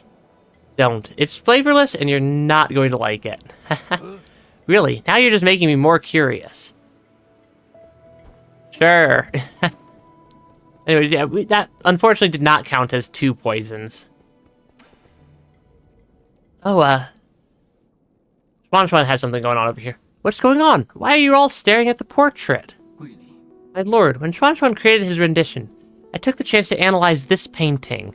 Don't. It's flavorless and you're not going to like it. Really, now you're just making me more curious. Sure. Anyways, yeah, that unfortunately did not count as 2 poisons. Oh, Schwanschwan has something going on over here. What's going on? Why are you all staring at the portrait? Really? My lord, when Schwanschwan created his rendition, I took the chance to analyze this painting.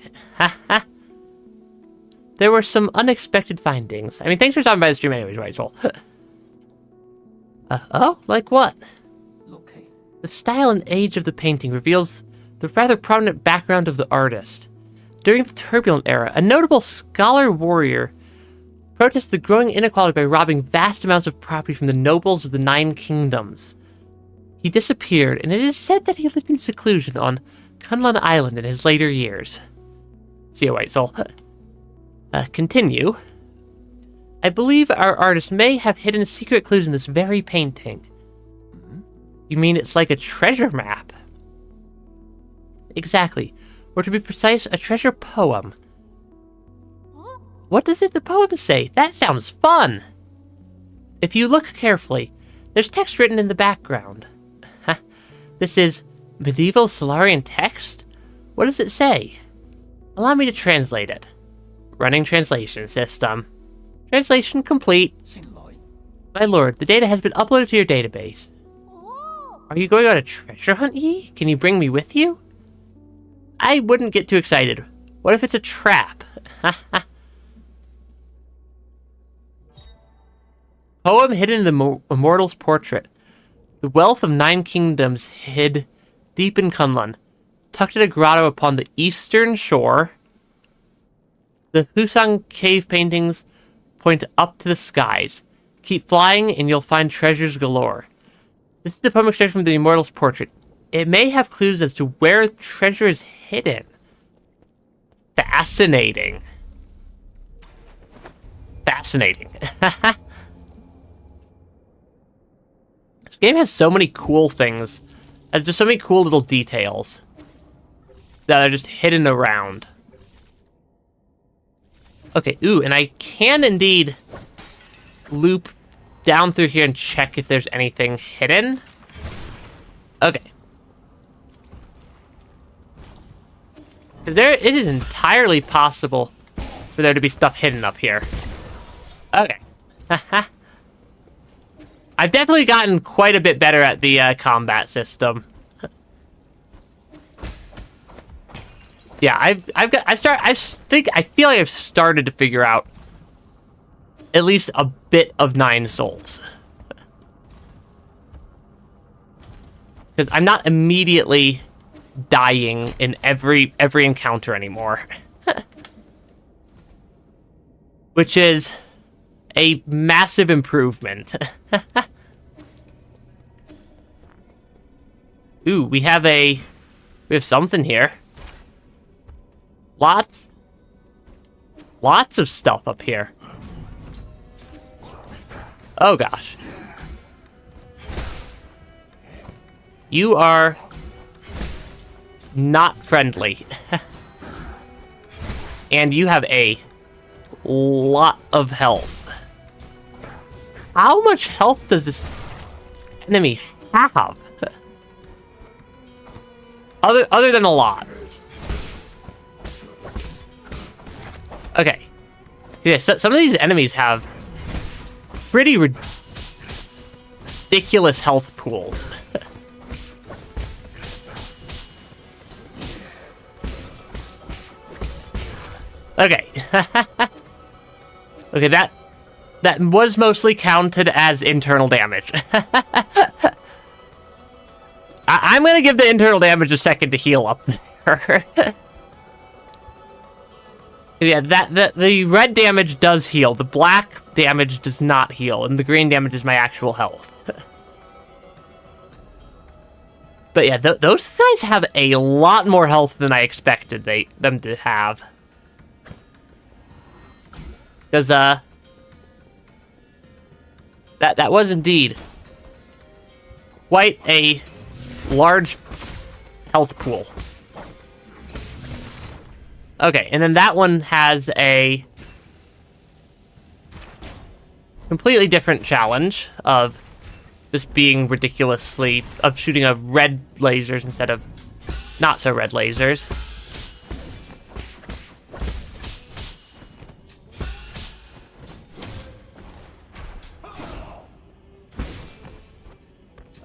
There were some unexpected findings. I mean, thanks for stopping by the stream anyways, right, Soul? Oh? Like what? Okay. The style and age of the painting reveals the rather prominent background of the artist. During the turbulent era, a notable scholar warrior protested the growing inequality by robbing vast amounts of property from the nobles of the 9 kingdoms. He disappeared, and it is said that he lived in seclusion on Kunlun Island in his later years. See you, White Soul. Continue. I believe our artist may have hidden secret clues in this very painting. You mean it's like a treasure map? Exactly. Or to be precise, a treasure poem. What does the poem say? That sounds fun! If you look carefully, there's text written in the background. This is medieval Solarian text? What does it say? Allow me to translate it. Running translation system. Translation complete. My lord, the data has been uploaded to your database. Are you going on a treasure hunt, Yi? Can you bring me with you? I wouldn't get too excited. What if it's a trap? Poem hidden in the immortal's portrait. The wealth of 9 kingdoms hid deep in Kunlun, tucked in a grotto upon the eastern shore. The Husang cave paintings point up to the skies. Keep flying and you'll find treasures galore. This is the poem extraction from the immortal's portrait. It may have clues as to where treasure is hidden. Fascinating. Fascinating. This game has so many cool things. There's just so many cool little details that are just hidden around. Okay, ooh, and I can indeed loop down through here and check if there's anything hidden. Okay. It is entirely possible for there to be stuff hidden up here. Okay. I've definitely gotten quite a bit better at the combat system. Yeah, I feel like I've started to figure out at least a bit of 9 souls. Because I'm not immediately dying in every encounter anymore. Which is a massive improvement. Ooh, we have something here. Lots of stuff up here. Oh gosh. You are not friendly. And you have a lot of health. How much health does this enemy have? Other than a lot. Okay. Yeah, so some of these enemies have pretty ridiculous health pools. Okay. Okay, that was mostly counted as internal damage. I'm gonna give the internal damage a second to heal up there. Yeah, the red damage does heal. The black damage does not heal, and the green damage is my actual health. But yeah, those guys have a lot more health than I expected them to have. Because, that was indeed quite a large health pool. Okay, and then that one has a completely different challenge of just being of shooting a red lasers instead of not so red lasers.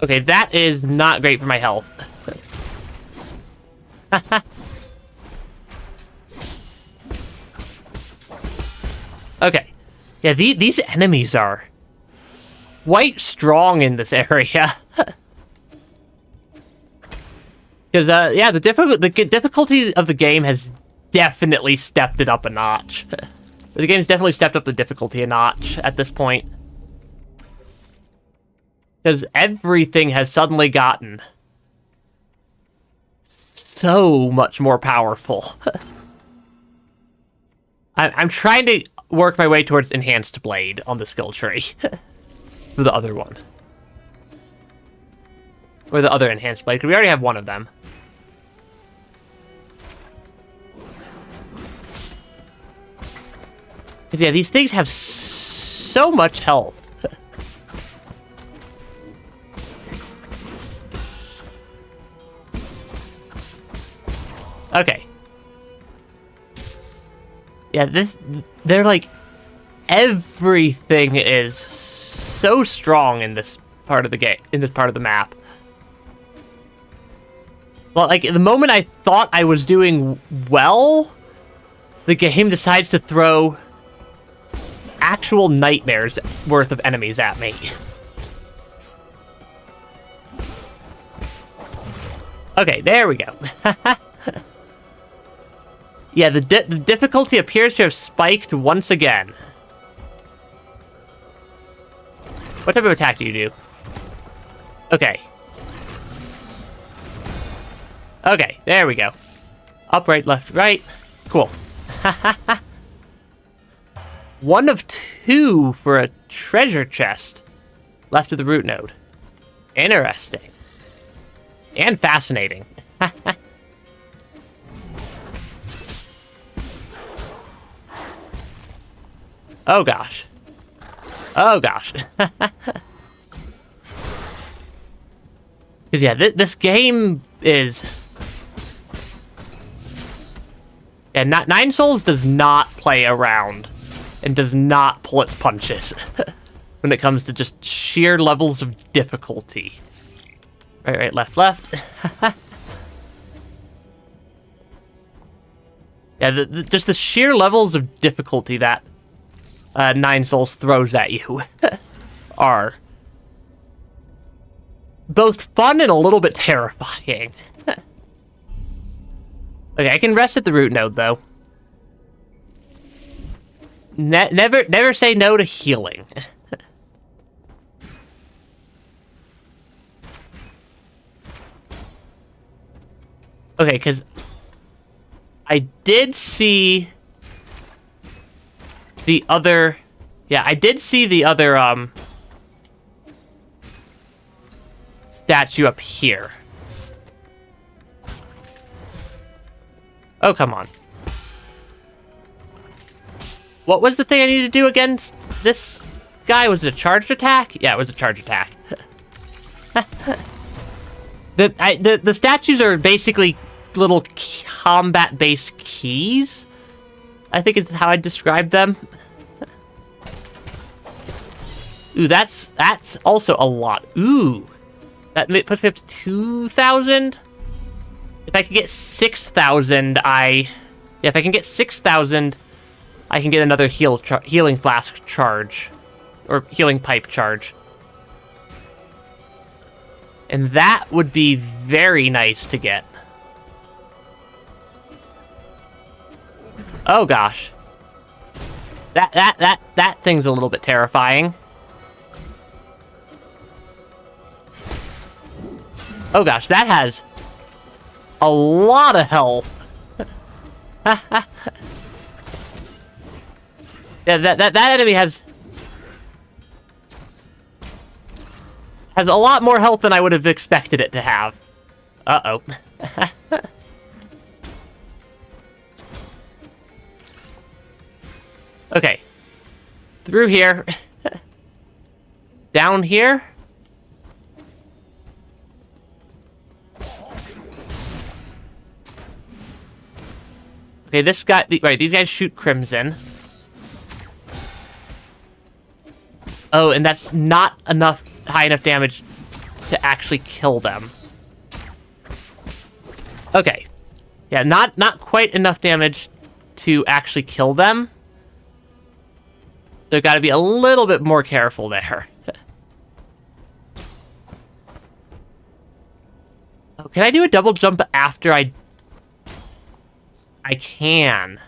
Okay, that is not great for my health. Okay. Yeah, these enemies are quite strong in this area. Because, yeah, the difficulty of the game has definitely stepped it up a notch. The game's definitely stepped up the difficulty a notch at this point. Because everything has suddenly gotten so much more powerful. I'm trying to work my way towards Enhanced Blade on the skill tree. For the other one. Or the other Enhanced Blade, because we already have one of them. Because, yeah, these things have so much health. Okay. Yeah, they're like, everything is so strong in this part of the game, in this part of the map. Well, like, the moment I thought I was doing well, the game decides to throw actual nightmares worth of enemies at me. Okay, there we go. Yeah, the difficulty appears to have spiked once again. What type of attack do you do? Okay. Okay, there we go. Up, right, left, right. Cool. 1 of 2 for a treasure chest left of the root node. Interesting. And fascinating. Oh gosh. Oh gosh. Because yeah, this game is... Yeah, Nine Souls does not play around and does not pull its punches when it comes to just sheer levels of difficulty. Right, right, left, left. Yeah, just the sheer levels of difficulty that Nine Souls throws at you are both fun and a little bit terrifying. Okay, I can rest at the root node, though. Never say no to healing. Okay, because I did see the other... Yeah, I did see the other, statue up here. Oh, come on. What was the thing I needed to do against this guy? Was it a charged attack? Yeah, it was a charged attack. The statues are basically little combat-based keys, I think is how I describe them. Ooh, that's also a lot. Ooh, that puts me up to 2,000. If I can get 6,000, if I can get 6,000, I can get another healing flask charge, or healing pipe charge. And that would be very nice to get. Oh gosh. That thing's a little bit terrifying. Oh gosh, that has a lot of health. Yeah, that enemy has a lot more health than I would have expected it to have. Uh-oh. Okay. Through here. Down here. Okay, this guy... Right, these guys shoot Crimson. Oh, and that's not high enough damage to actually kill them. Okay. Yeah, not quite enough damage to actually kill them. So gotta be a little bit more careful there. Oh, can I do a double jump after I can.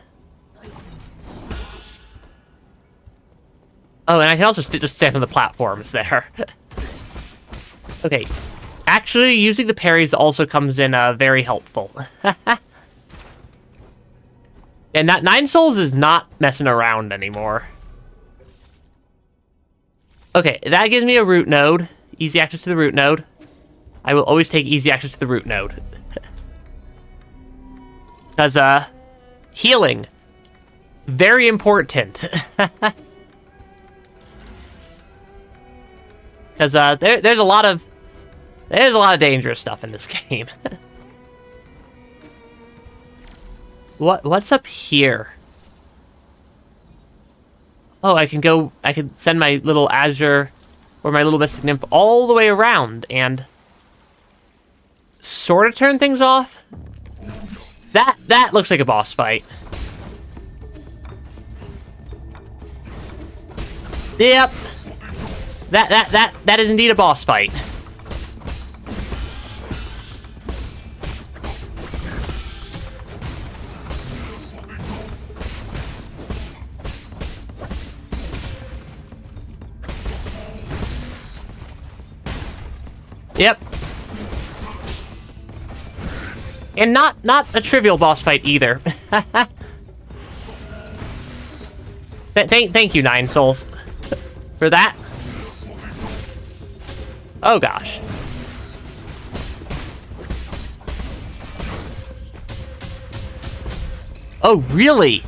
Oh, and I can also just stand on the platforms there. Okay. Actually, using the parries also comes in very helpful. And Nine Souls is not messing around anymore. Okay, that gives me a root node. Easy access to the root node. I will always take easy access to the root node. Because, healing. Very important. Because, there's a lot of dangerous stuff in this game. What's up here? Oh, I can send my little Azure or my little Mystic Nymph all the way around and sort of turn things off. That looks like a boss fight. Yep. That is indeed a boss fight. Yep. And not a trivial boss fight either. Thank you, 9 souls, for that. Oh gosh. Oh really?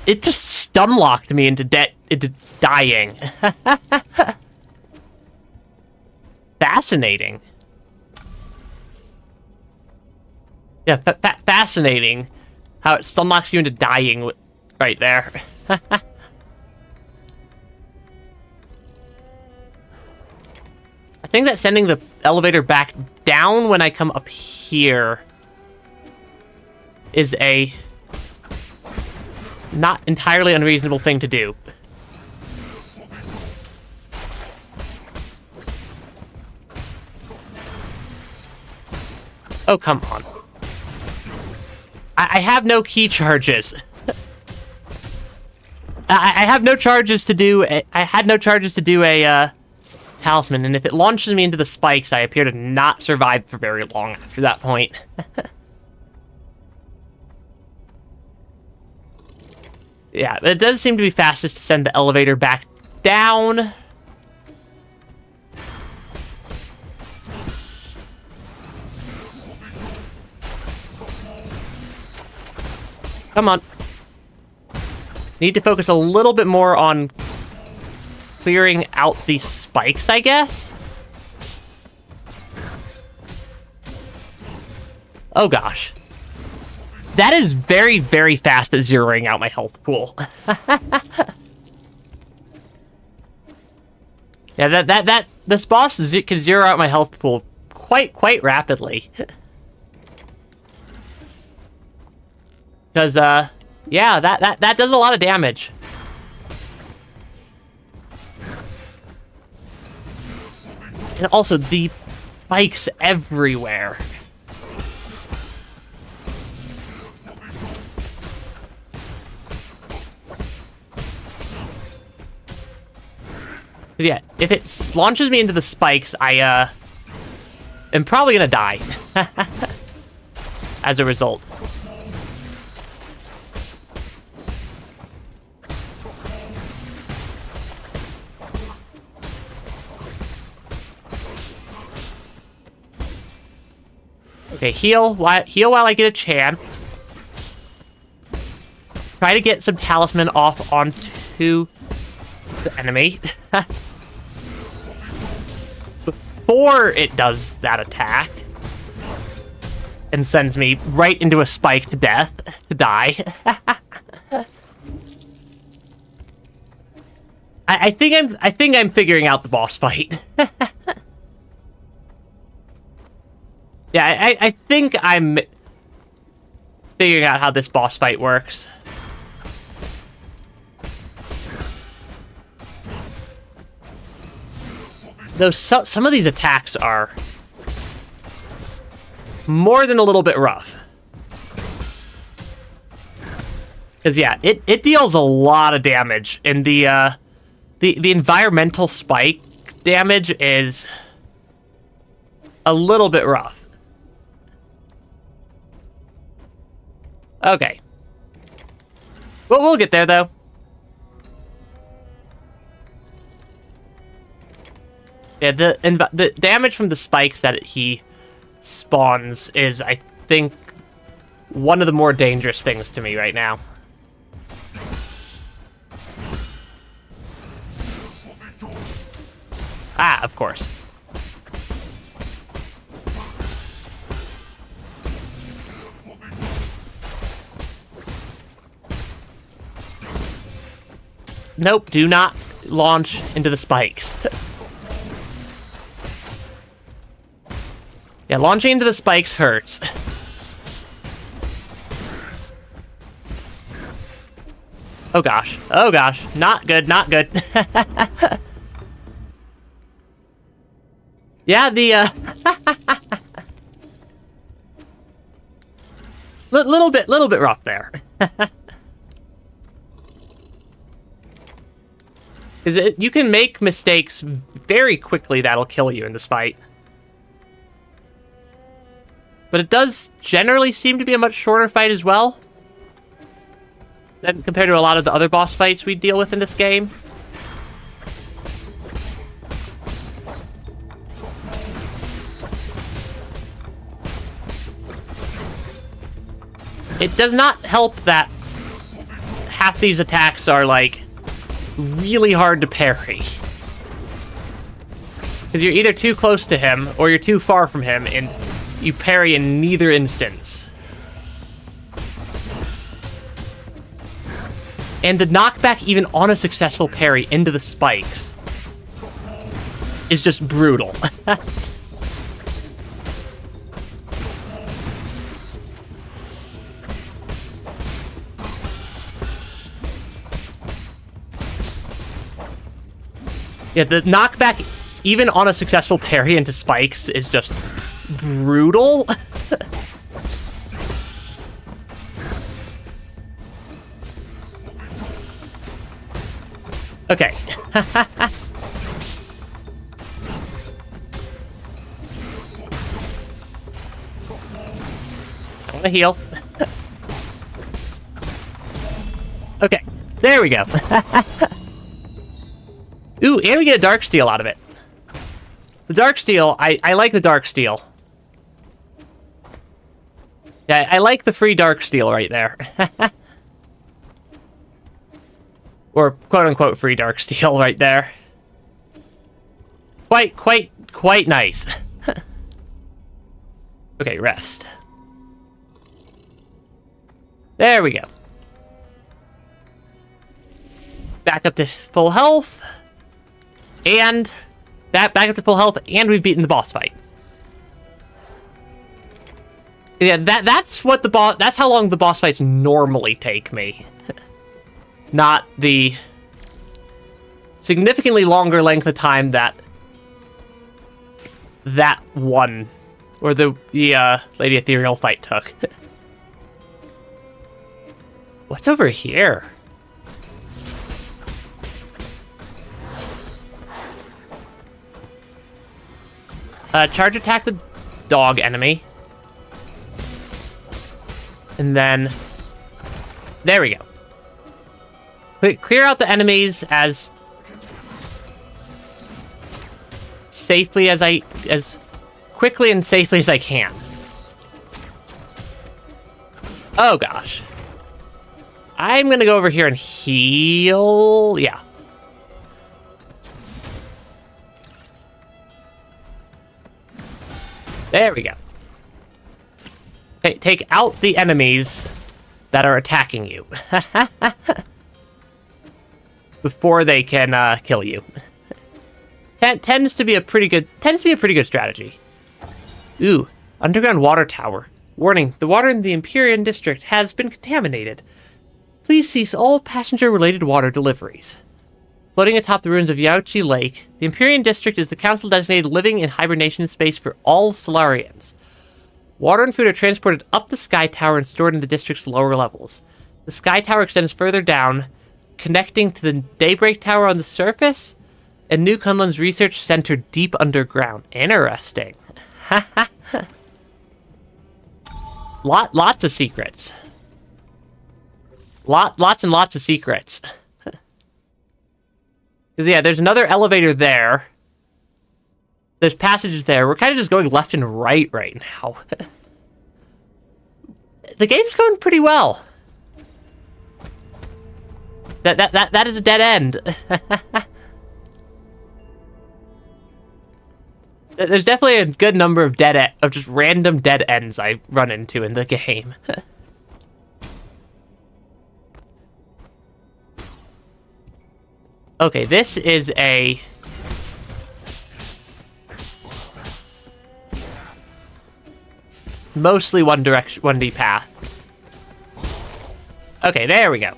It just stun-locked me into dying. Fascinating. Yeah, fascinating how it stun-locks you into dying right there. I think that sending the elevator back down when I come up here is a not entirely unreasonable thing to do. Oh, come on. I have no key charges. I have no charges to do. I had no charges to do a talisman, and if it launches me into the spikes, I appear to not survive for very long after that point. Yeah, it does seem to be fastest to send the elevator back down. Come on. Need to focus a little bit more on clearing out the spikes, I guess? Oh gosh. That is very, very fast at zeroing out my health pool. Yeah, this boss can zero out my health pool quite rapidly. Because, yeah, that does a lot of damage. And also, the spikes everywhere. But yeah, if it launches me into the spikes, I, am probably gonna die. As a result. Okay, heal while I get a chance. Try to get some talisman off onto the enemy. Before it does that attack. And sends me right into a spike to death, to die. I think I'm figuring out the boss fight. Yeah, I think I'm figuring out how this boss fight works. Though some of these attacks are more than a little bit rough. Because yeah, it deals a lot of damage, and the environmental spike damage is a little bit rough. Okay. Well, we'll get there, though. Yeah, the damage from the spikes that he spawns is, I think, one of the more dangerous things to me right now. Ah, of course. Nope, do not launch into the spikes. Yeah, launching into the spikes hurts. Oh gosh. Oh gosh. Not good, not good. Yeah, the, little bit rough there. Because you can make mistakes very quickly that'll kill you in this fight. But it does generally seem to be a much shorter fight as well, than compared to a lot of the other boss fights we deal with in this game. It does not help that half these attacks are, like, really hard to parry. Because you're either too close to him, or you're too far from him, and you parry in neither instance. And the knockback, even on a successful parry into the spikes, is just brutal. Yeah, the knockback, even on a successful parry into spikes, is just brutal. Okay. I want to heal. Okay, there we go. Ooh, and we get a dark steel out of it. The dark steel, I like the dark steel. Yeah, I like the free dark steel right there. Or quote-unquote free dark steel right there. Quite nice. Okay, rest. There we go. Back up to full health. And back up to full health, and we've beaten the boss fight. Yeah, that's what the boss. That's how long the boss fights normally take me. Not the significantly longer length of time that one, or the Lady Ethereal fight took. What's over here? Charge attack the dog enemy. And then, there we go. Clear out the enemies as safely as as quickly and safely as I can. Oh gosh. I'm gonna go over here and heal. Yeah. There we go. Hey, take out the enemies that are attacking you. Before they can kill you. Tends to be a pretty good strategy. Ooh, underground water tower. Warning, the water in the ENVTuber district has been contaminated. Please cease all passenger-related water deliveries. Floating atop the ruins of Yaochi Lake, the ENVTuber district is the council-designated living in hibernation space for all Solarians. Water and food are transported up the Sky Tower and stored in the district's lower levels. The Sky Tower extends further down, connecting to the Daybreak Tower on the surface, and New Kunlun's research center deep underground. Interesting. Lots of secrets. Lots and lots of secrets. Yeah, there's another elevator there. There's passages there. We're kind of just going left and right now. The game's going pretty well. That is a dead end. There's definitely a good number of just random dead ends I run into in the game. Okay, this is a... mostly one direction, 1D path. Okay, there we go.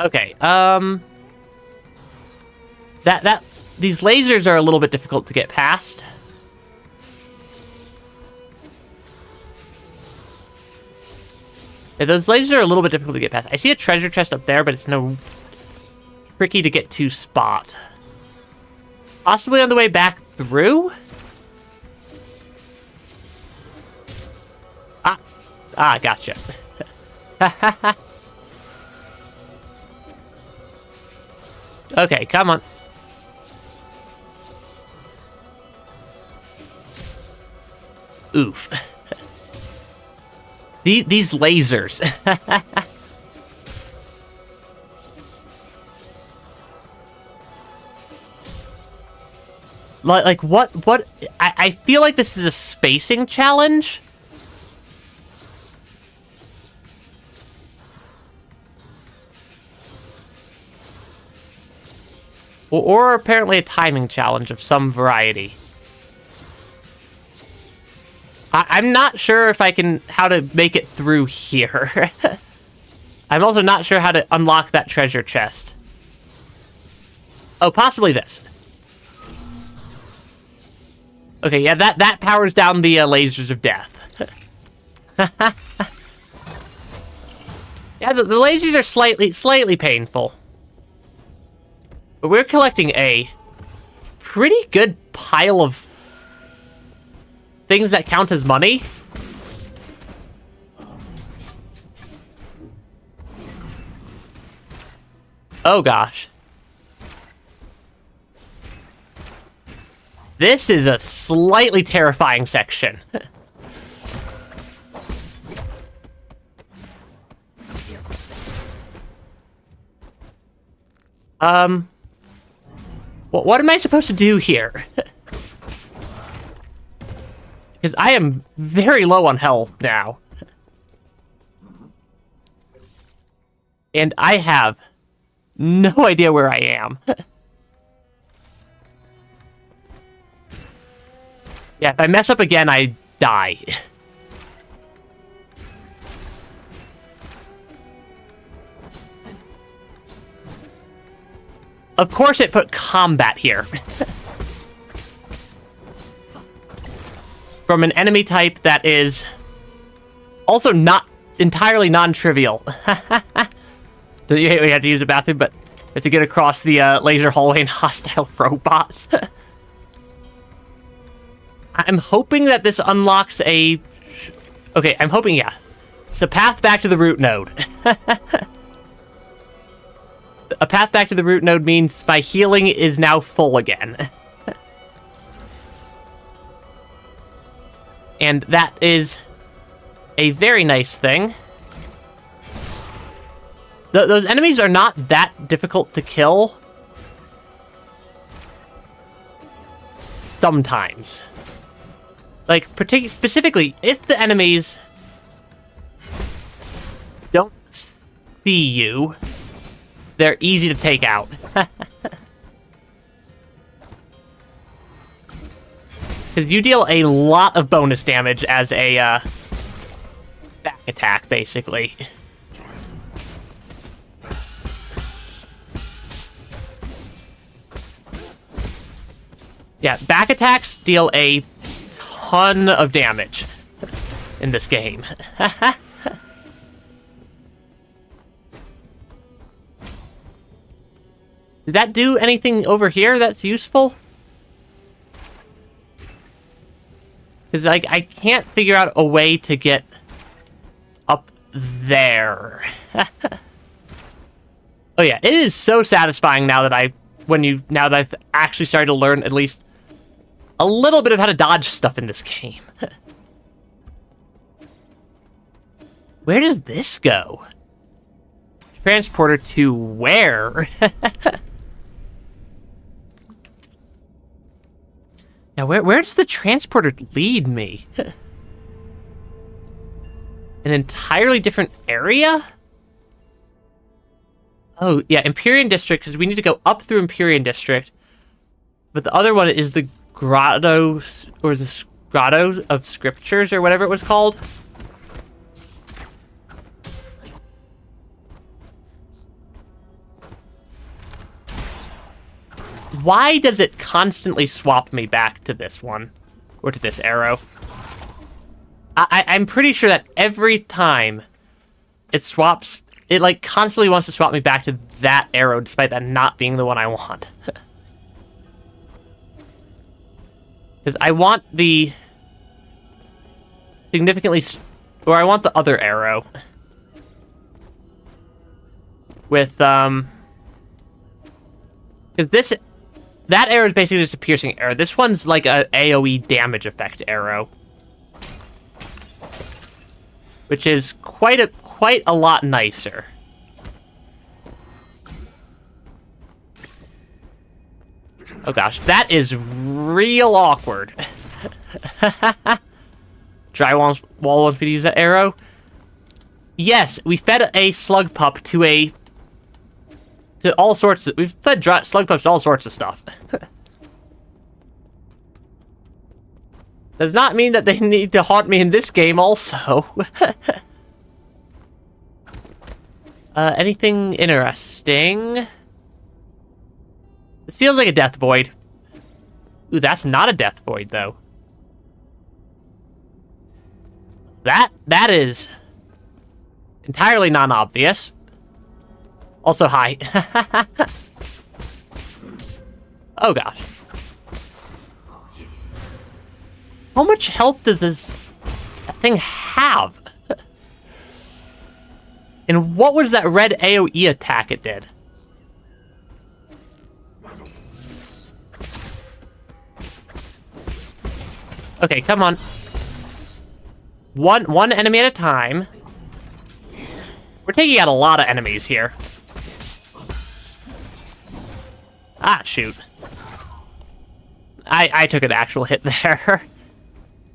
Okay, these lasers are a little bit difficult to get past. Yeah, those lasers are a little bit difficult to get past. I see a treasure chest up there, but it's tricky to get to spot. Possibly on the way back through? Ah, gotcha. Okay, come on. Oof. These lasers. like what? I feel like this is a spacing challenge. Or apparently a timing challenge of some variety. I'm not sure if how to make it through here. I'm also not sure how to unlock that treasure chest. Oh, possibly this. Okay, yeah, that powers down the lasers of death. Yeah, the lasers are slightly painful. But we're collecting a pretty good pile of things that count as money. Oh gosh. This is a slightly terrifying section. What am I supposed to do here? Because I am very low on health now. And I have no idea where I am. Yeah, if I mess up again, I die. Of course it put combat here. From an enemy type that is also not entirely non-trivial. We have to use the bathroom, but we have to get across the laser hallway and hostile robots. I'm hoping that this unlocks a... Okay, I'm hoping, yeah. It's a path back to the root node. A path back to the root node means my healing is now full again. And that is a very nice thing. Those enemies are not that difficult to kill. Sometimes. Like, specifically, if the enemies don't see you, they're easy to take out. Because you deal a lot of bonus damage as a back attack, basically. Yeah, back attacks deal a ton of damage in this game. Did that do anything over here that's useful? Because I can't figure out a way to get up there. Oh yeah, it is so satisfying now that I've actually started to learn at least a little bit of how to dodge stuff in this game. Where does this go? Transporter to where? Now, where does the transporter lead me? An entirely different area? Oh, yeah, Empyrean District, because we need to go up through Empyrean District. But the other one is the Grotto, or the Grotto of Scriptures, or whatever it was called. Why does it constantly swap me back to this one? Or to this arrow? I'm pretty sure that every time it swaps, it like constantly wants to swap me back to that arrow, despite that not being the one I want. Because I want the significantly, or I want the other arrow. With, because that arrow is basically just a piercing arrow. This one's like a AoE damage effect arrow. Which is quite a lot nicer. Oh gosh, that is real awkward. Drywall wants me to use that arrow. Yes, we fed a slug pup to all sorts of... We've fed slug pups to all sorts of stuff. Does not mean that they need to haunt me in this game also. Anything interesting? This feels like a death void. Ooh, that's not a death void, though. That is entirely non-obvious. Also, hi. Oh, gosh. How much health does this thing have? And what was that red AoE attack it did? Okay, come on. One enemy at a time. We're taking out a lot of enemies here. Ah, shoot. I took an actual hit there.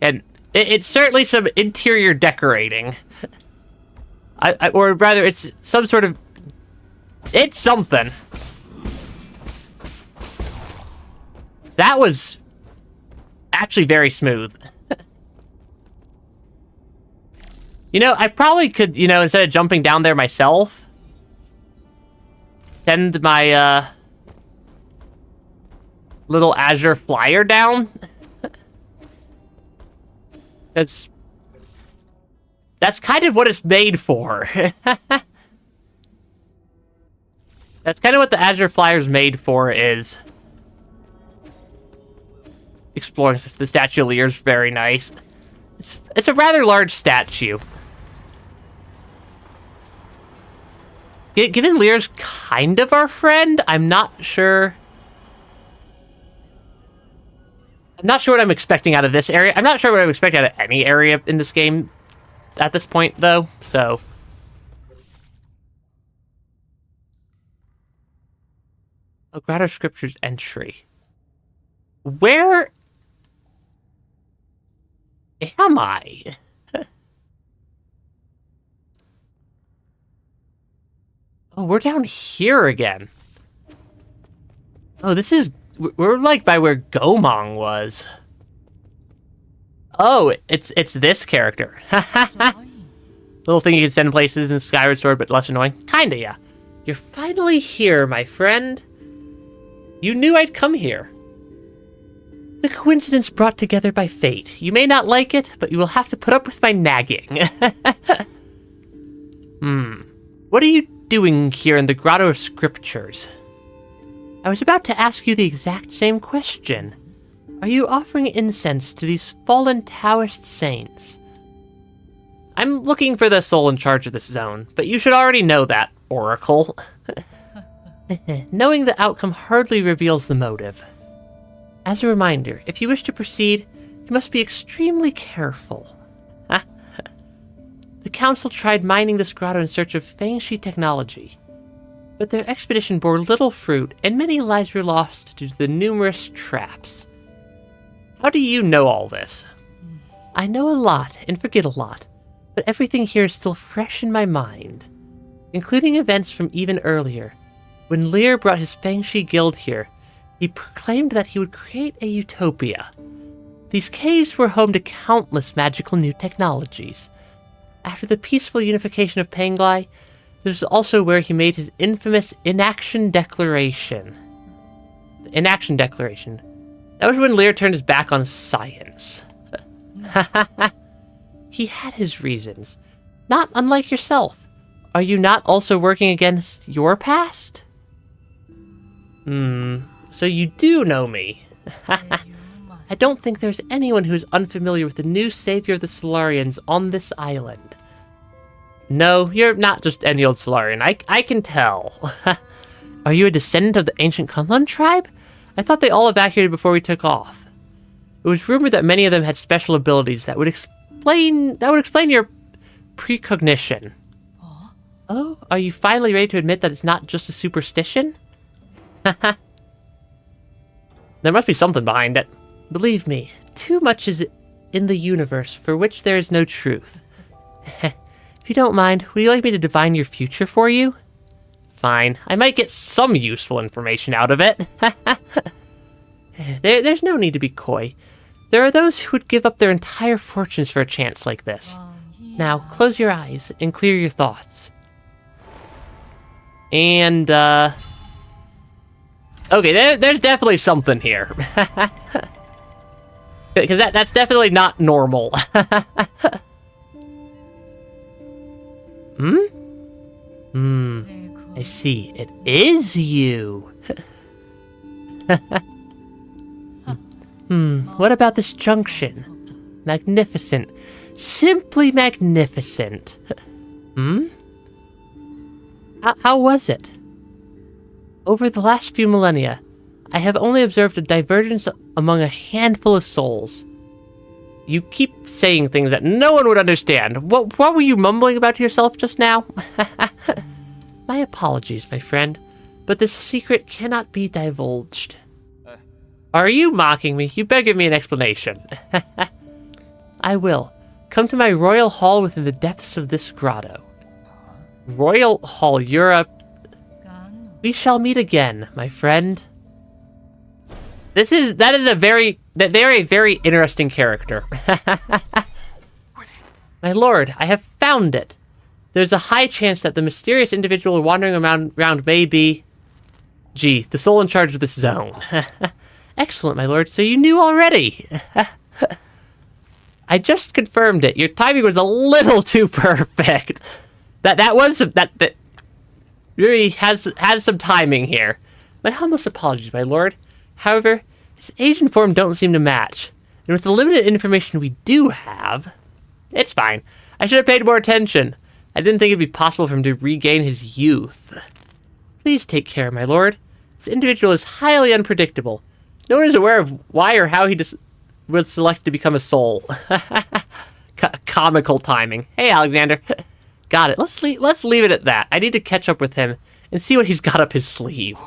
And it's certainly some interior decorating. Or rather, it's some sort of... It's something. That was actually very smooth. You know, I probably could, you know, instead of jumping down there myself, send my, little Azure flyer down. That's kind of what it's made for. That's kind of what the Azure Flyer's made for, is exploring. The Statue of Lear's very nice. It's a rather large statue. Given Lear's kind of our friend, I'm not sure. I'm not sure what I'm expecting out of this area. I'm not sure what I'm expecting out of any area in this game at this point, though, so... Oh, Grotto Scriptures entry. Where am I? Oh, we're down here again. Oh, this is... We're, like, by where Gomong was. Oh, it's this character. Little thing you can send places in Skyward Sword, but less annoying. Kinda, yeah. You're finally here, my friend. You knew I'd come here. It's a coincidence brought together by fate. You may not like it, but you will have to put up with my nagging. What are you doing here in the Grotto of Scriptures? I was about to ask you the exact same question. Are you offering incense to these fallen Taoist saints? I'm looking for the soul in charge of this zone, but you should already know that, Oracle. Knowing the outcome hardly reveals the motive. As a reminder, if you wish to proceed, you must be extremely careful. The Council tried mining this grotto in search of Fangshi technology, but their expedition bore little fruit, and many lives were lost due to the numerous traps. How do you know all this? I know a lot and forget a lot, but everything here is still fresh in my mind. including events from even earlier. When Lear brought his Fangshi guild here, he proclaimed that he would create a utopia. These caves were home to countless magical new technologies. After the peaceful unification of Panglai, this is also where he made his infamous Inaction Declaration. The Inaction Declaration. That was when Lear turned his back on science. He had his reasons. Not unlike yourself. Are you not also working against your past? So you do know me. I don't think there's anyone who's unfamiliar with the new savior of the Solarians on this island. No, you're not just any old Solarian. I can tell. Are you a descendant of the ancient Kunlun tribe? I thought they all evacuated before we took off. It was rumored that many of them had special abilities that would explain your precognition. Oh, are you finally ready to admit that it's not just a superstition? There must be something behind it. Believe me, too much is in the universe for which there is no truth. If you don't mind, would you like me to divine your future for you? Fine, I might get some useful information out of it. There's no need to be coy. There are those who would give up their entire fortunes for a chance like this. Now, close your eyes and clear your thoughts. And, okay, there's definitely something here. Because that's definitely not normal. I see. It is you. What about this junction? Magnificent. Simply magnificent. How was it? Over the last few millennia, I have only observed a divergence among a handful of souls. You keep saying things that no one would understand. What were you mumbling about to yourself just now? My apologies, my friend, but this secret cannot be divulged. Are you mocking me? You better give me an explanation. I will. Come to my royal hall within the depths of this grotto. Royal Hall Europe. We shall meet again, my friend. That is a very interesting character. My lord, I have found it. There's a high chance that the mysterious individual wandering around may be... Gee, the soul in charge of this zone. Excellent, my lord, so you knew already. I just confirmed it. Your timing was a little too perfect. That really has some timing here. My humblest apologies, my lord. However, his age and form don't seem to match. And with the limited information we do have... It's fine. I should have paid more attention. I didn't think it'd be possible for him to regain his youth. Please take care, my lord. This individual is highly unpredictable. No one is aware of why or how he was selected to become a soul. Comical timing. Hey, Alexander. Got it. Let's leave it at that. I need to catch up with him and see what he's got up his sleeve.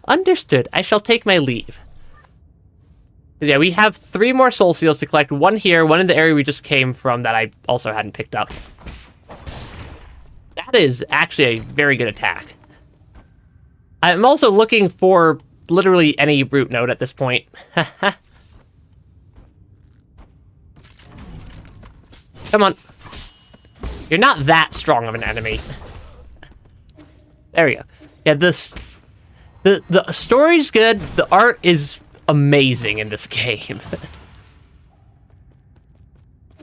Understood. I shall take my leave. But yeah, we have 3 more soul seals to collect. 1 here, 1 in the area we just came from that I also hadn't picked up. That is actually a very good attack. I'm also looking for literally any root node at this point. Come on. You're not that strong of an enemy. There we go. Yeah, the story's good. The art is amazing in this game.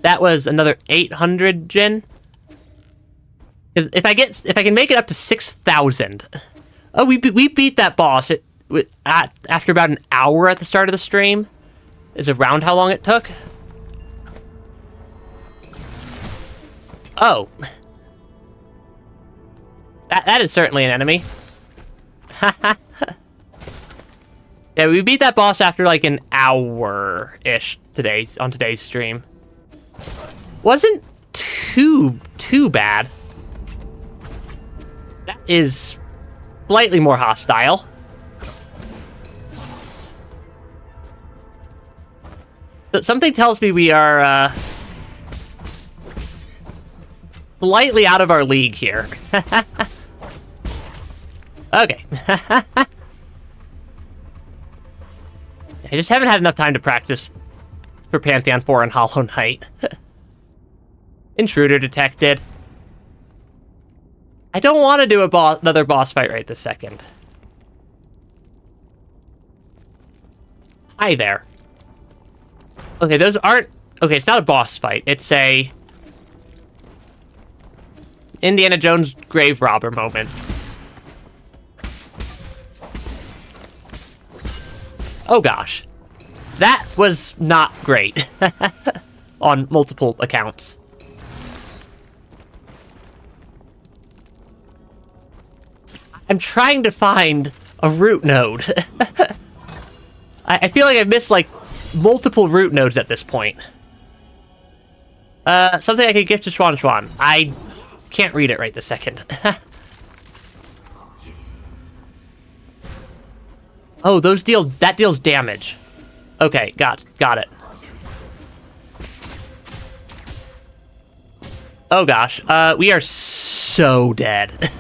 That was another 800 gen. If I can make it up to 6,000. Oh, we beat that boss after about an hour at the start of the stream. Is around how long it took. Oh. That is certainly an enemy. Yeah, we beat that boss after like an hour-ish on today's stream. Wasn't too bad. That is slightly more hostile. But something tells me we are slightly out of our league here. Okay. I just haven't had enough time to practice for Pantheon 4 and Hollow Knight. Intruder detected. I don't want to do another boss fight right this second. Hi there. Okay, those aren't... Okay, it's not a boss fight. It's a... Indiana Jones grave robber moment. Oh gosh. That was not great. On multiple accounts. I'm trying to find a root node. I feel like I've missed, like, multiple root nodes at this point. Something I could gift to Schwan Schwan. I can't read it right this second. Oh, that deals damage. Okay, got it. Oh gosh, we are so dead.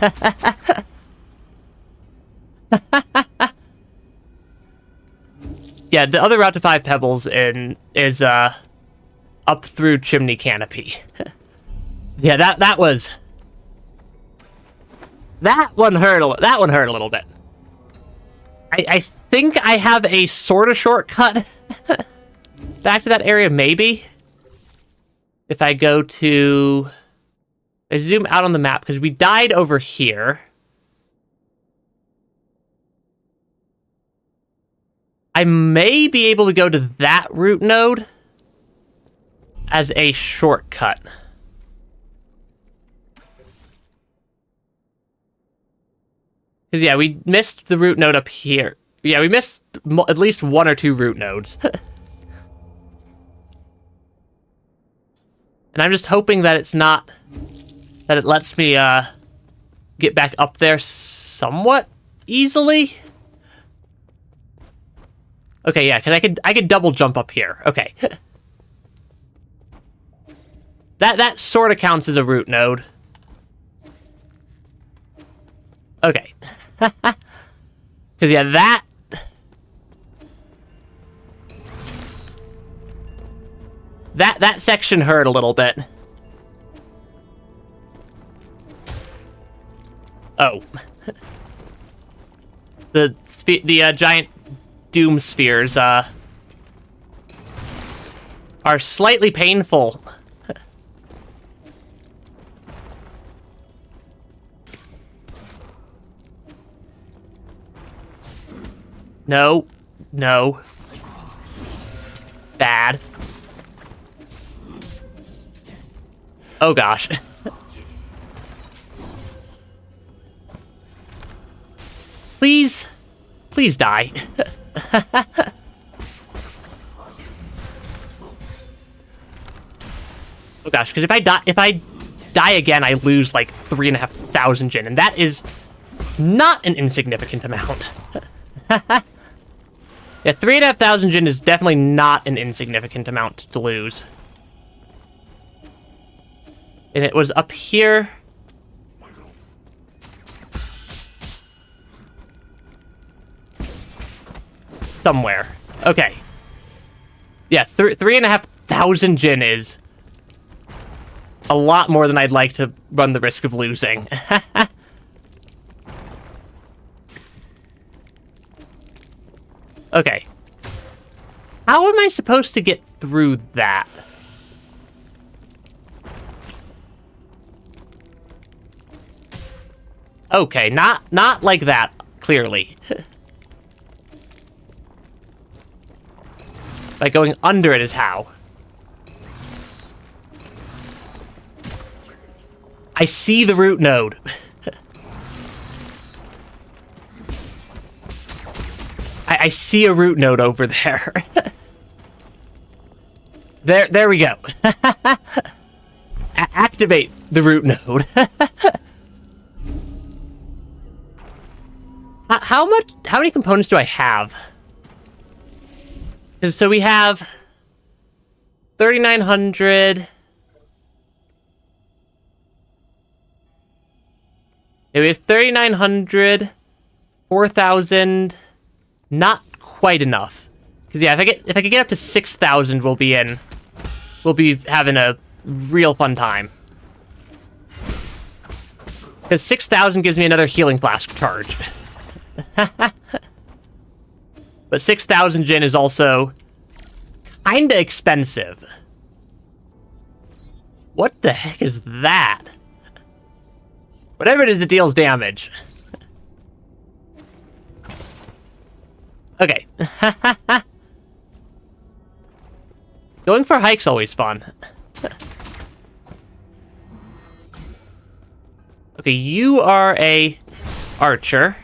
Yeah, the other route to 5 pebbles is up through Chimney Canopy. Yeah, that one hurt a little bit. I think I have a sort of shortcut back to that area, maybe. If I go to... I zoom out on the map, because we died over here. I may be able to go to that root node as a shortcut. Because, yeah, we missed the root node up here. Yeah, we missed at least 1 or 2 root nodes. And I'm just hoping that it's not... that it lets me, get back up there somewhat easily. Okay, yeah, because I could double jump up here. Okay. That sort of counts as a root node. Okay. Because, yeah, that section hurt a little bit. Oh. The giant doom spheres, are slightly painful. No. Bad. Oh gosh. Please die. Oh gosh, because if I die again, I lose like 3,500 Jin, and that is not an insignificant amount. Yeah, 3,500 Jin is definitely not an insignificant amount to lose. And it was up here. Somewhere. Okay. Yeah, 3,500 Jin is a lot more than I'd like to run the risk of losing. Okay. How am I supposed to get through that? Okay, not like that, clearly. By going under it is how. I see the root node. I see a root node over there. There we go. Activate the root node. How many components do I have? So we have 3,900. Okay, we have 3,900, 4,000. Not quite enough. Because yeah, if I could get up to 6,000, we'll be in. We'll be having a real fun time. Because 6,000 gives me another healing flask charge. But 6,000 Jin is also kinda expensive. What the heck is that? Whatever it is, it deals damage. Okay. Going for hike's always fun. Okay, you are a archer.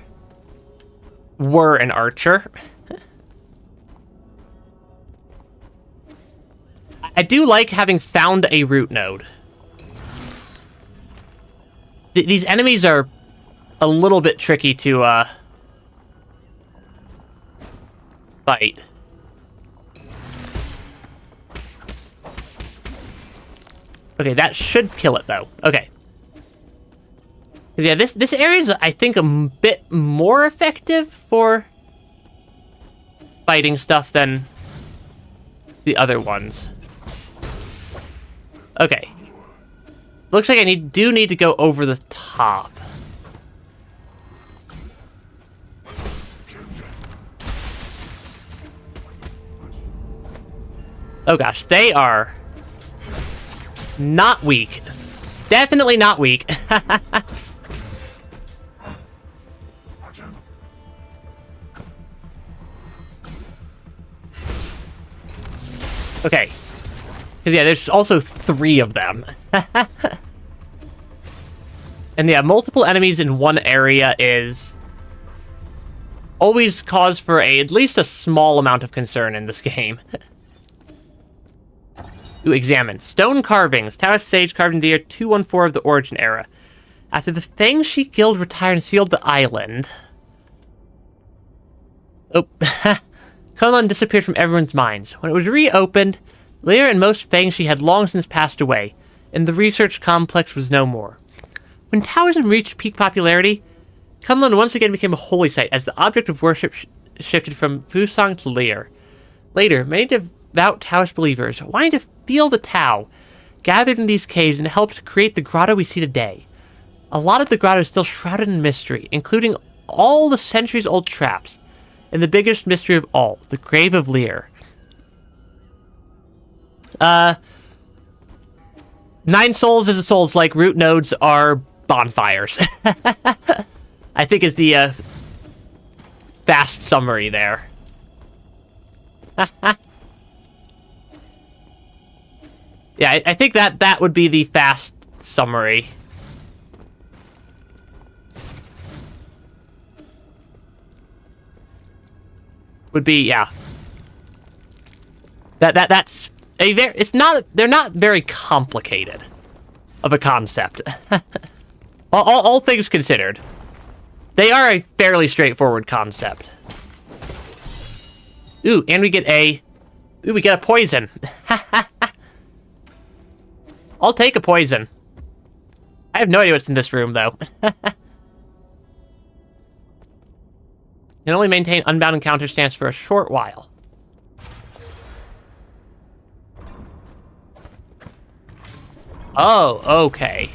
Were an archer. I do like having found a root node. These enemies are a little bit tricky to fight. Okay, that should kill it though. Okay. Yeah, this area is, I think, a bit more effective for fighting stuff than the other ones. Okay. Looks like I do need to go over the top. Oh gosh, they are not weak. Definitely not weak. Okay. Yeah, there's also 3 of them. And yeah, multiple enemies in one area is always cause for at least a small amount of concern in this game. To examine. Stone carvings. Taoist sage carved in the year 214 of the Origin era. After the Fang Shi Guild retired and sealed the island. Oh. Kunlun disappeared from everyone's minds. When it was reopened, Lear and most Fang Shi had long since passed away, and the research complex was no more. When Taoism reached peak popularity, Kunlun once again became a holy site as the object of worship shifted from Fusang to Lear. Later, many devout Taoist believers, wanting to feel the Tao, gathered in these caves and helped create the grotto we see today. A lot of the grotto is still shrouded in mystery, including all the centuries-old traps, and the biggest mystery of all, the grave of Lear. 9 souls is a souls like root nodes are bonfires. I think is the fast summary there. Yeah, I think that would be the fast summary. Would be, yeah. That's a very, they're not very complicated of a concept. all things considered. They are a fairly straightforward concept. Ooh, and we get a poison. I'll take a poison. I have no idea what's in this room, though. Can only maintain unbound encounter stance for a short while. Oh, okay.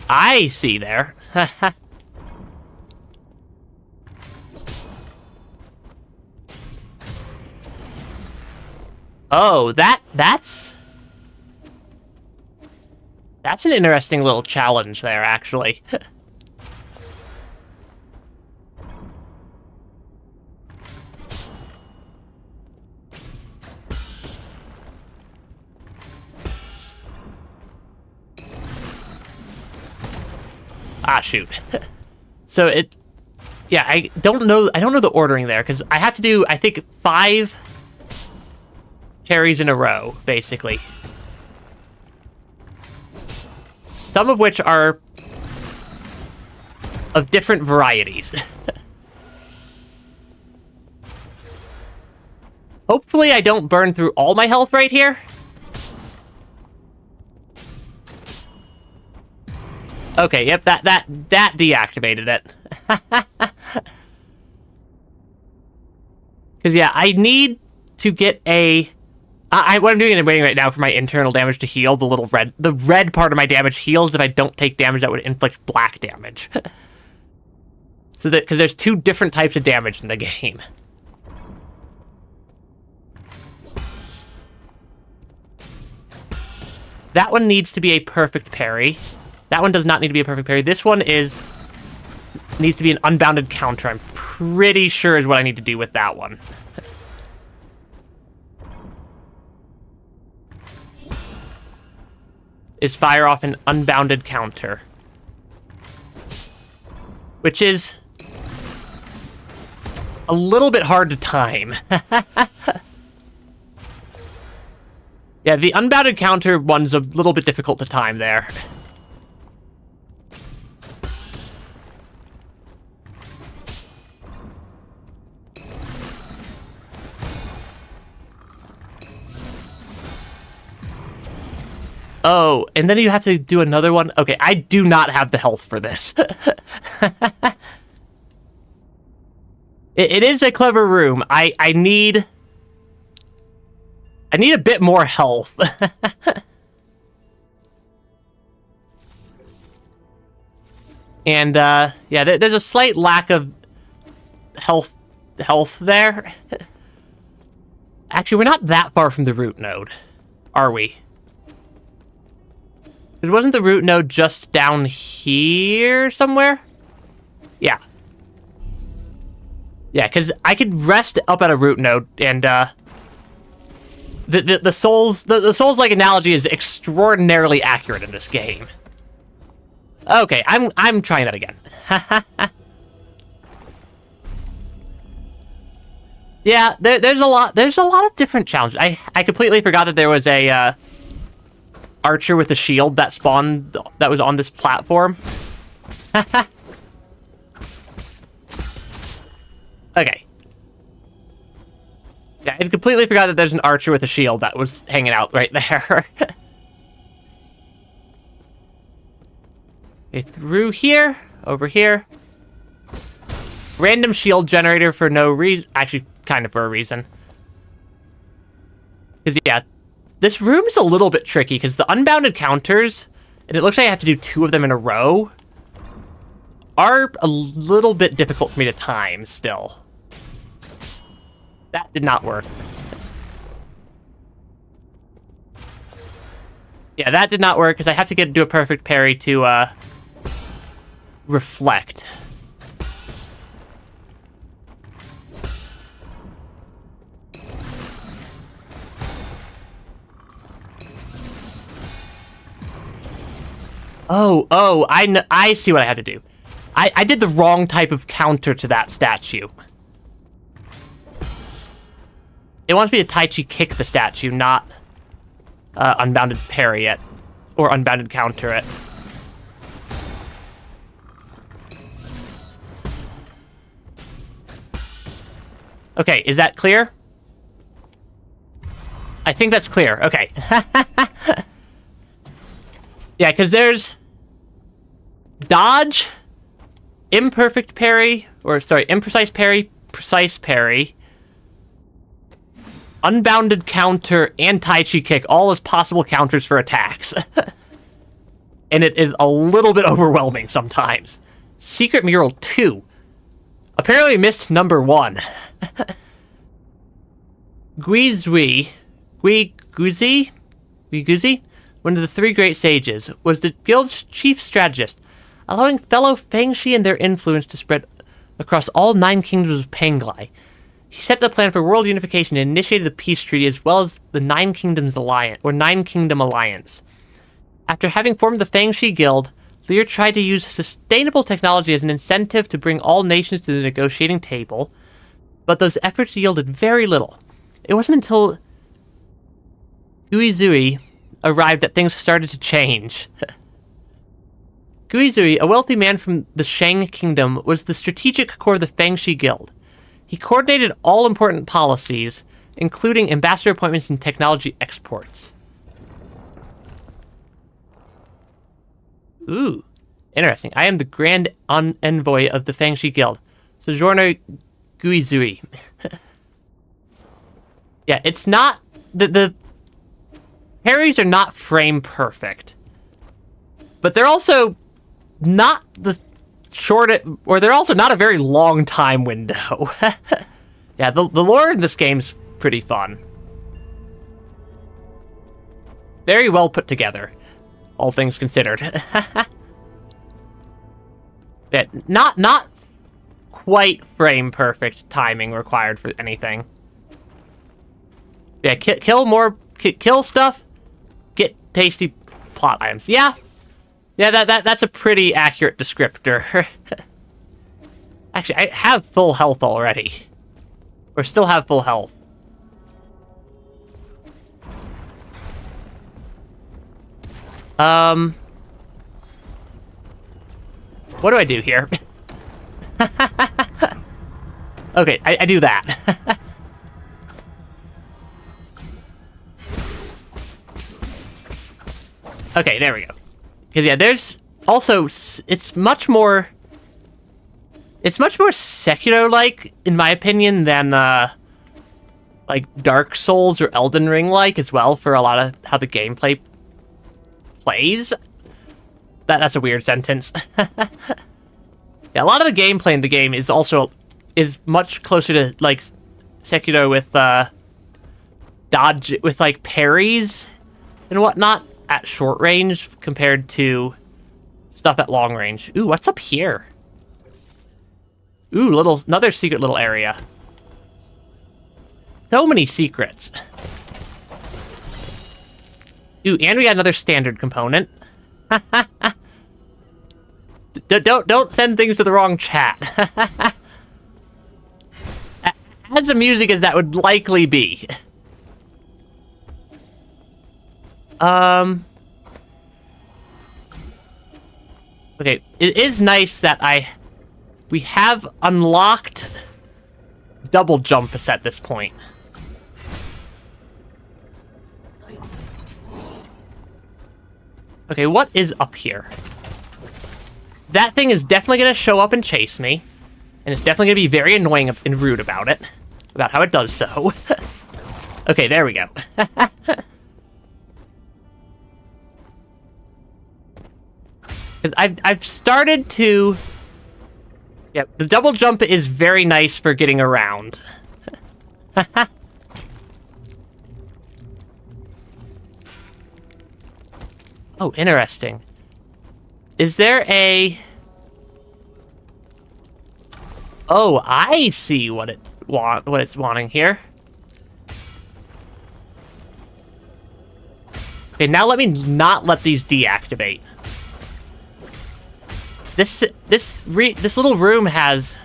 I see there. Oh, that's an interesting little challenge there, actually. Ah, shoot. So yeah, I don't know the ordering there, because I have to do, I think, 5 carries in a row, basically. Some of which are of different varieties. Hopefully I don't burn through all my health right here. Okay, yep, that deactivated it. Because, yeah, I need to get a... what I'm doing is waiting right now for my internal damage to heal. The red part of my damage heals if I don't take damage that would inflict black damage. So that, because there's two different types of damage in the game. That one needs to be a perfect parry. That one does not need to be a perfect parry. This one needs to be an unbounded counter. I'm pretty sure is what I need to do with that one. Is fire off an unbounded counter. Which is a little bit hard to time. Yeah, the unbounded counter one's a little bit difficult to time there. Oh, and then you have to do another one? Okay, I do not have the health for this. It is a clever room. I need a bit more health. And, yeah, there's a slight lack of health there. Actually, we're not that far from the root node, are we? Wasn't the root node just down here somewhere? Yeah. Yeah, because I could rest up at a root node, and the Souls-like analogy is extraordinarily accurate in this game. Okay, I'm trying that again. Yeah, there's a lot of different challenges. I completely forgot that there was a archer with a shield that spawned that was on this platform. Okay. Yeah, I completely forgot that there's an archer with a shield that was hanging out right there. Okay, through here, over here. Random shield generator for no reason. Actually, kind of for a reason. Because, yeah, this room is a little bit tricky because the unbounded counters, and it looks like I have to do 2 of them in a row, are a little bit difficult for me to time still. That did not work. Yeah, that did not work because I have to do a perfect parry to reflect. Oh, I see what I had to do. I did the wrong type of counter to that statue. It wants me to Tai Chi kick the statue, not unbounded parry it, or unbounded counter it. Okay, is that clear? I think that's clear. Okay. Yeah, because there's dodge, imperfect parry, or sorry, imprecise parry, precise parry, unbounded counter, and Tai Chi kick, all as possible counters for attacks. And it is a little bit overwhelming sometimes. Secret Mural 2. Apparently missed number 1. Guizui, one of the 3 great sages, was the guild's chief strategist, allowing fellow Fangshi and their influence to spread across all 9 kingdoms of Panglai. He set the plan for world unification and initiated the peace treaty as well as the 9 Kingdoms Alliance, or 9 Kingdom Alliance. After having formed the Fangshi Guild, Lear tried to use sustainable technology as an incentive to bring all nations to the negotiating table, but those efforts yielded very little. It wasn't until Guizui arrived that things started to change. Guizui, a wealthy man from the Shang Kingdom, was the strategic core of the Fangshi Guild. He coordinated all important policies, including ambassador appointments and technology exports. Ooh. Interesting. I am the Grand Envoy of the Fangshi Guild. Sojourner Guizui. Yeah, it's not... The parries are not frame perfect. But they're also not the short... Or they're also not a very long time window. Yeah, the lore in this game's pretty fun. Very well put together, all things considered. Yeah, not quite frame perfect timing required for anything. Yeah, kill stuff, get tasty plot items. Yeah, that's a pretty accurate descriptor. Actually, I have full health already, or still have full health. What do I do here? Okay, I do that. Okay, there we go. Because yeah, there's also it's much more Sekiro-like, in my opinion, than like Dark Souls or Elden Ring-like as well, for a lot of how the gameplay plays. That's a weird sentence. Yeah, a lot of the gameplay in the game is much closer to like Sekiro with dodge with like parries and whatnot at short range compared to stuff at long range. Ooh, what's up here? Ooh, another secret little area. So many secrets. Ooh, and we got another standard component. Don't send things to the wrong chat. As amusing as that would likely be. Okay, it is nice that we have unlocked double jumps at this point. Okay, what is up here? That thing is definitely going to show up and chase me. And it's definitely going to be very annoying and rude about it. About how it does so. Okay, there we go. Because I've started to... Yeah, the double jump is very nice for getting around. Oh, interesting. Is there a... Oh, I see what it's wanting here. Okay, now let me not let these deactivate. This little room has...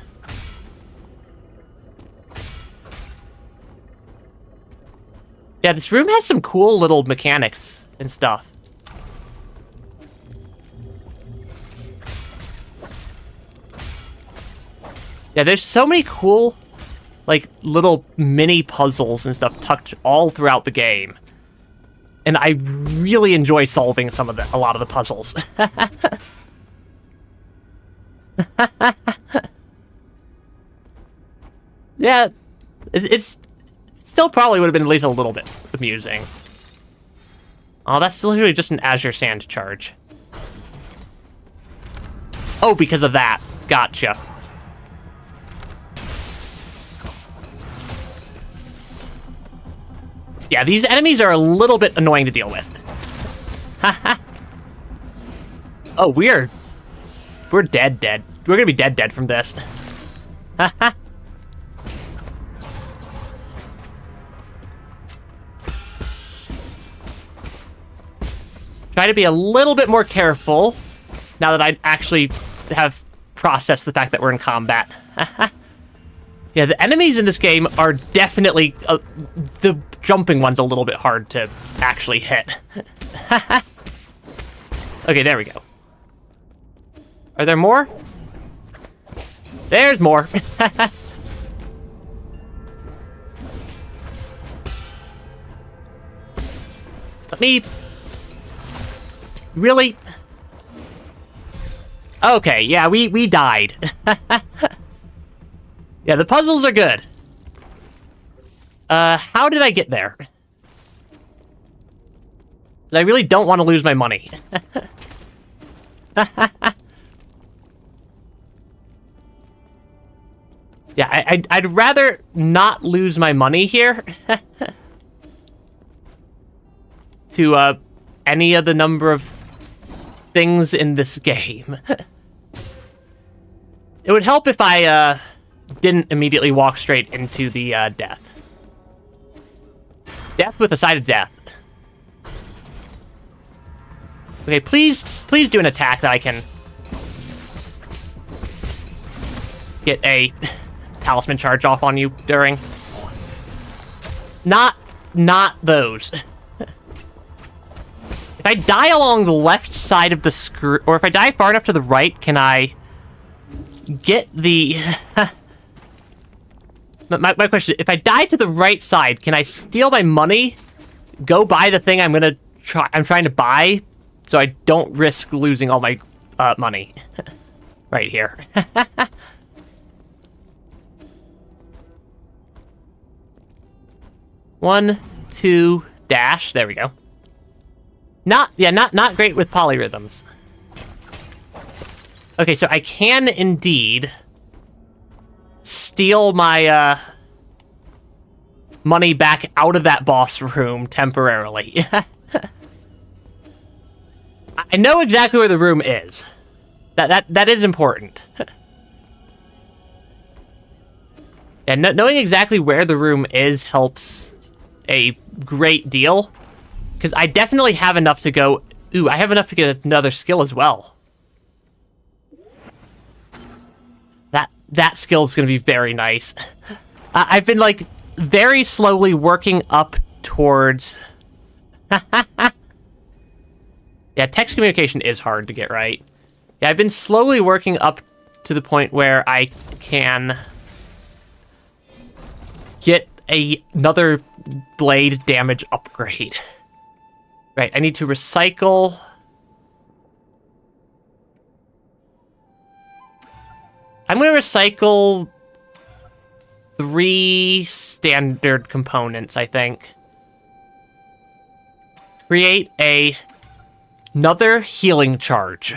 Yeah, this room has some cool little mechanics and stuff. Yeah, there's so many cool, like, little mini puzzles and stuff tucked all throughout the game. And I really enjoy solving a lot of the puzzles. Yeah, it's still probably would have been at least a little bit amusing. Oh, that's literally just an Azure Sand charge. Oh, because of that. Gotcha. Yeah, these enemies are a little bit annoying to deal with. Oh, we're dead. We're gonna be dead from this. Try to be a little bit more careful now that I actually have processed the fact that we're in combat. Yeah, the enemies in this game are definitely... the jumping one's a little bit hard to actually hit. Okay, there we go. Are there more? There's more. Let me... Really? Okay, yeah, we died. Yeah, the puzzles are good. How did I get there? I really don't want to lose my money. Yeah, I'd rather not lose my money here. To, any of the number of things in this game. It would help if I, didn't immediately walk straight into the, death. Death with a side of death. Okay, please do an attack that I can get a talisman charge off on you during. Not those. If I die along the left side of the screen, or if I die far enough to the right, can I get the... my question is, if I die to the right side, can I steal my money, go buy the thing I'm trying to buy, so I don't risk losing all my money? Right here. 1, 2, dash. There we go. Not great with polyrhythms. Okay, so I can indeed steal my money back out of that boss room temporarily. I know exactly where the room is. That is important. And knowing exactly where the room is helps a great deal. Because I definitely have enough to go... Ooh, I have enough to get another skill as well. That skill is going to be very nice. I've been, like, very slowly working up towards... Yeah, text communication is hard to get right. Yeah, I've been slowly working up to the point where I can get another blade damage upgrade. Right, I need to recycle. I'm going to recycle 3 standard components, I think. Create another healing charge.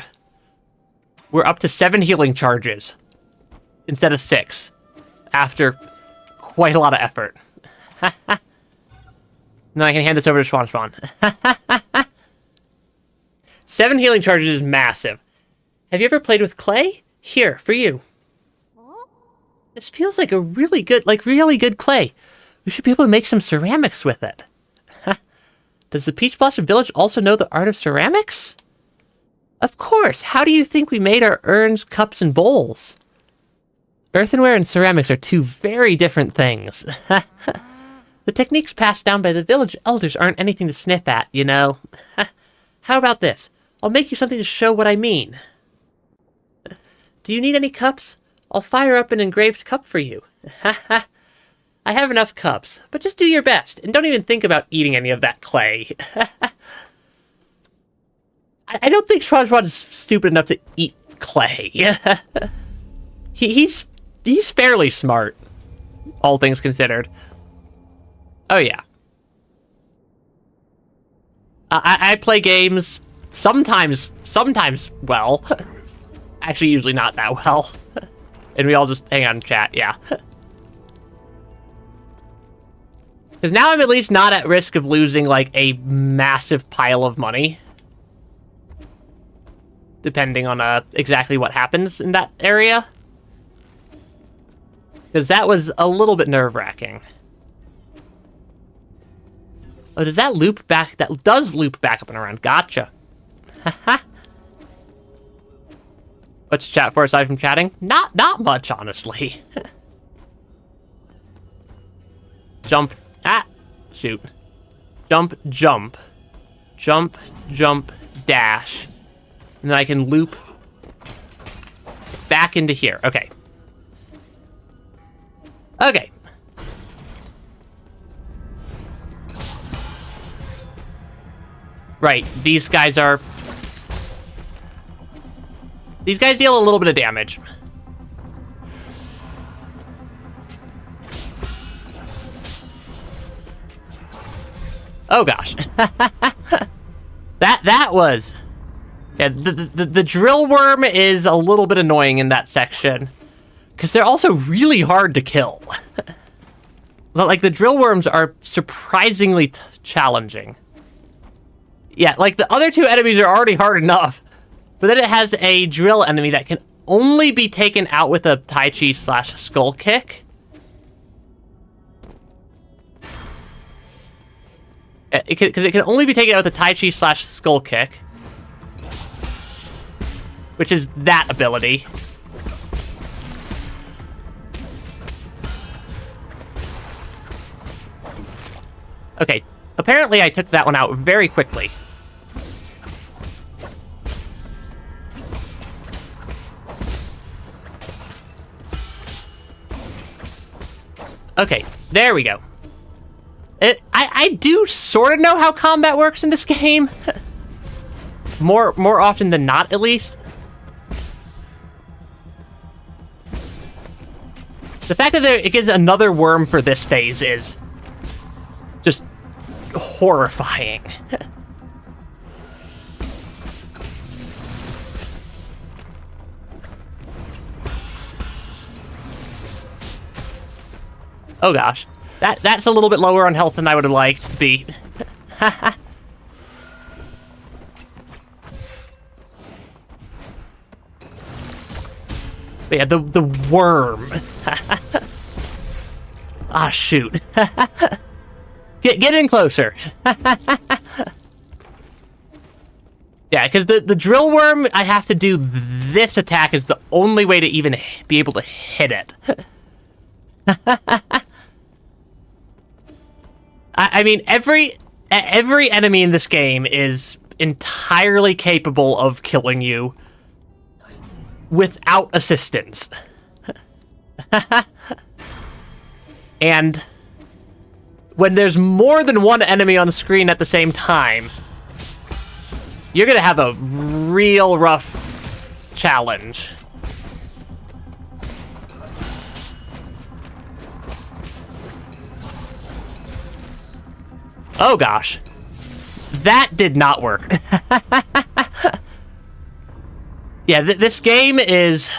We're up to 7 healing charges instead of 6 after quite a lot of effort. Now I can hand this over to Schwan. 7 healing charges is massive. Have you ever played with clay? Here, for you. This feels like a really good clay. We should be able to make some ceramics with it. Does the Peach Blossom Village also know the art of ceramics? Of course! How do you think we made our urns, cups, and bowls? Earthenware and ceramics are 2 very different things. The techniques passed down by the village elders aren't anything to sniff at, you know. How about this? I'll make you something to show what I mean. Do you need any cups? I'll fire up an engraved cup for you. I have enough cups, but just do your best, and don't even think about eating any of that clay. I don't think Schwan is stupid enough to eat clay. He's fairly smart, all things considered. Oh yeah. I play games sometimes well. Actually, usually not that well. And we all just hang out and chat, yeah. Because now I'm at least not at risk of losing, like, a massive pile of money. Depending on exactly what happens in that area. Because that was a little bit nerve-wracking. Oh, does that loop back? That does loop back up and around. Gotcha. Haha. What's chat for aside from chatting? Not much, honestly. Jump. Ah! Shoot. Jump, jump. Jump, jump, dash. And then I can loop back into here. Okay. Okay. Right, these guys are these guys deal a little bit of damage. Oh gosh. that was... Yeah, the drill worm is a little bit annoying in that section. Because they're also really hard to kill. Like, the drill worms are surprisingly challenging. Yeah, like, the other two enemies are already hard enough. But then it has a drill enemy that can only be taken out with a Tai Chi / skull kick. Because it can only be taken out with a Tai Chi / skull kick. Which is that ability. Okay, apparently I took that one out very quickly. Okay, there we go. I do sort of know how combat works in this game. more often than not, at least. The fact that it gives another worm for this phase is just horrifying. Oh gosh. That's a little bit lower on health than I would have liked to be. But yeah, the worm. Ah, shoot. Get in closer. Yeah, because the drill worm, I have to do this attack is the only way to even be able to hit it. I mean, every enemy in this game is entirely capable of killing you without assistance. And when there's more than one enemy on the screen at the same time, you're gonna have a real rough challenge. Oh gosh. That did not work. Yeah, this game is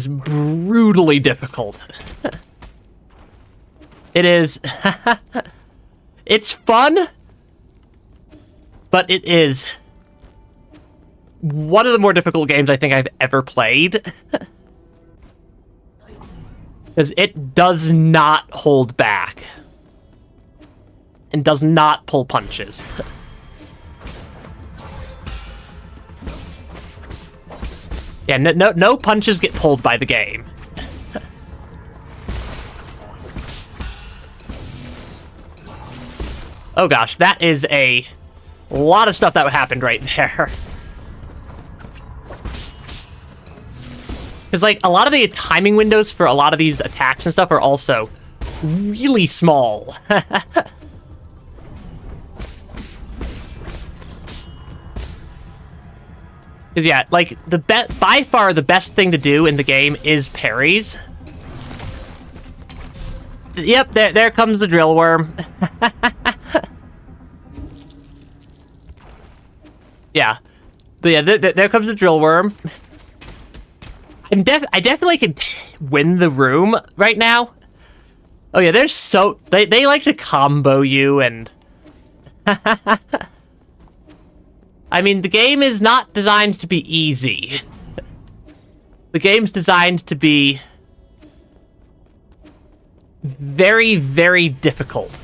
brutally difficult. It is. It's fun, but it is one of the more difficult games I think I've ever played. Because it does not hold back. And does not pull punches. Yeah, no punches get pulled by the game. Oh gosh, that is a lot of stuff that happened right there. Because, like, a lot of the timing windows for a lot of these attacks and stuff are also really small. Yeah, like, by far the best thing to do in the game is parries. Yep, there comes the drill worm. Yeah. But yeah, there comes the drill worm. I definitely can win the room right now. Oh yeah, they like to combo you and... I mean, the game is not designed to be easy. The game's designed to be very, very difficult.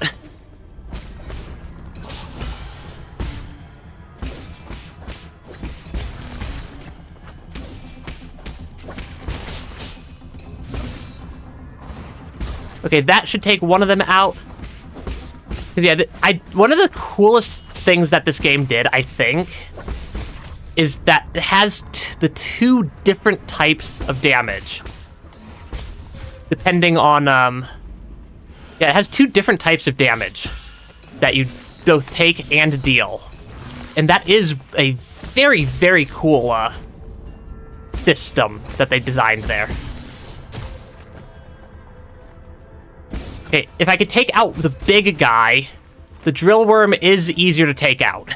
Okay, that should take one of them out. Yeah, one of the coolest things that this game did, I think, is that it has the two different types of damage. Depending on, yeah, it has two different types of damage that you both take and deal. And that is a very, very cool system that they designed there. Okay, if I could take out the big guy, the drill worm is easier to take out.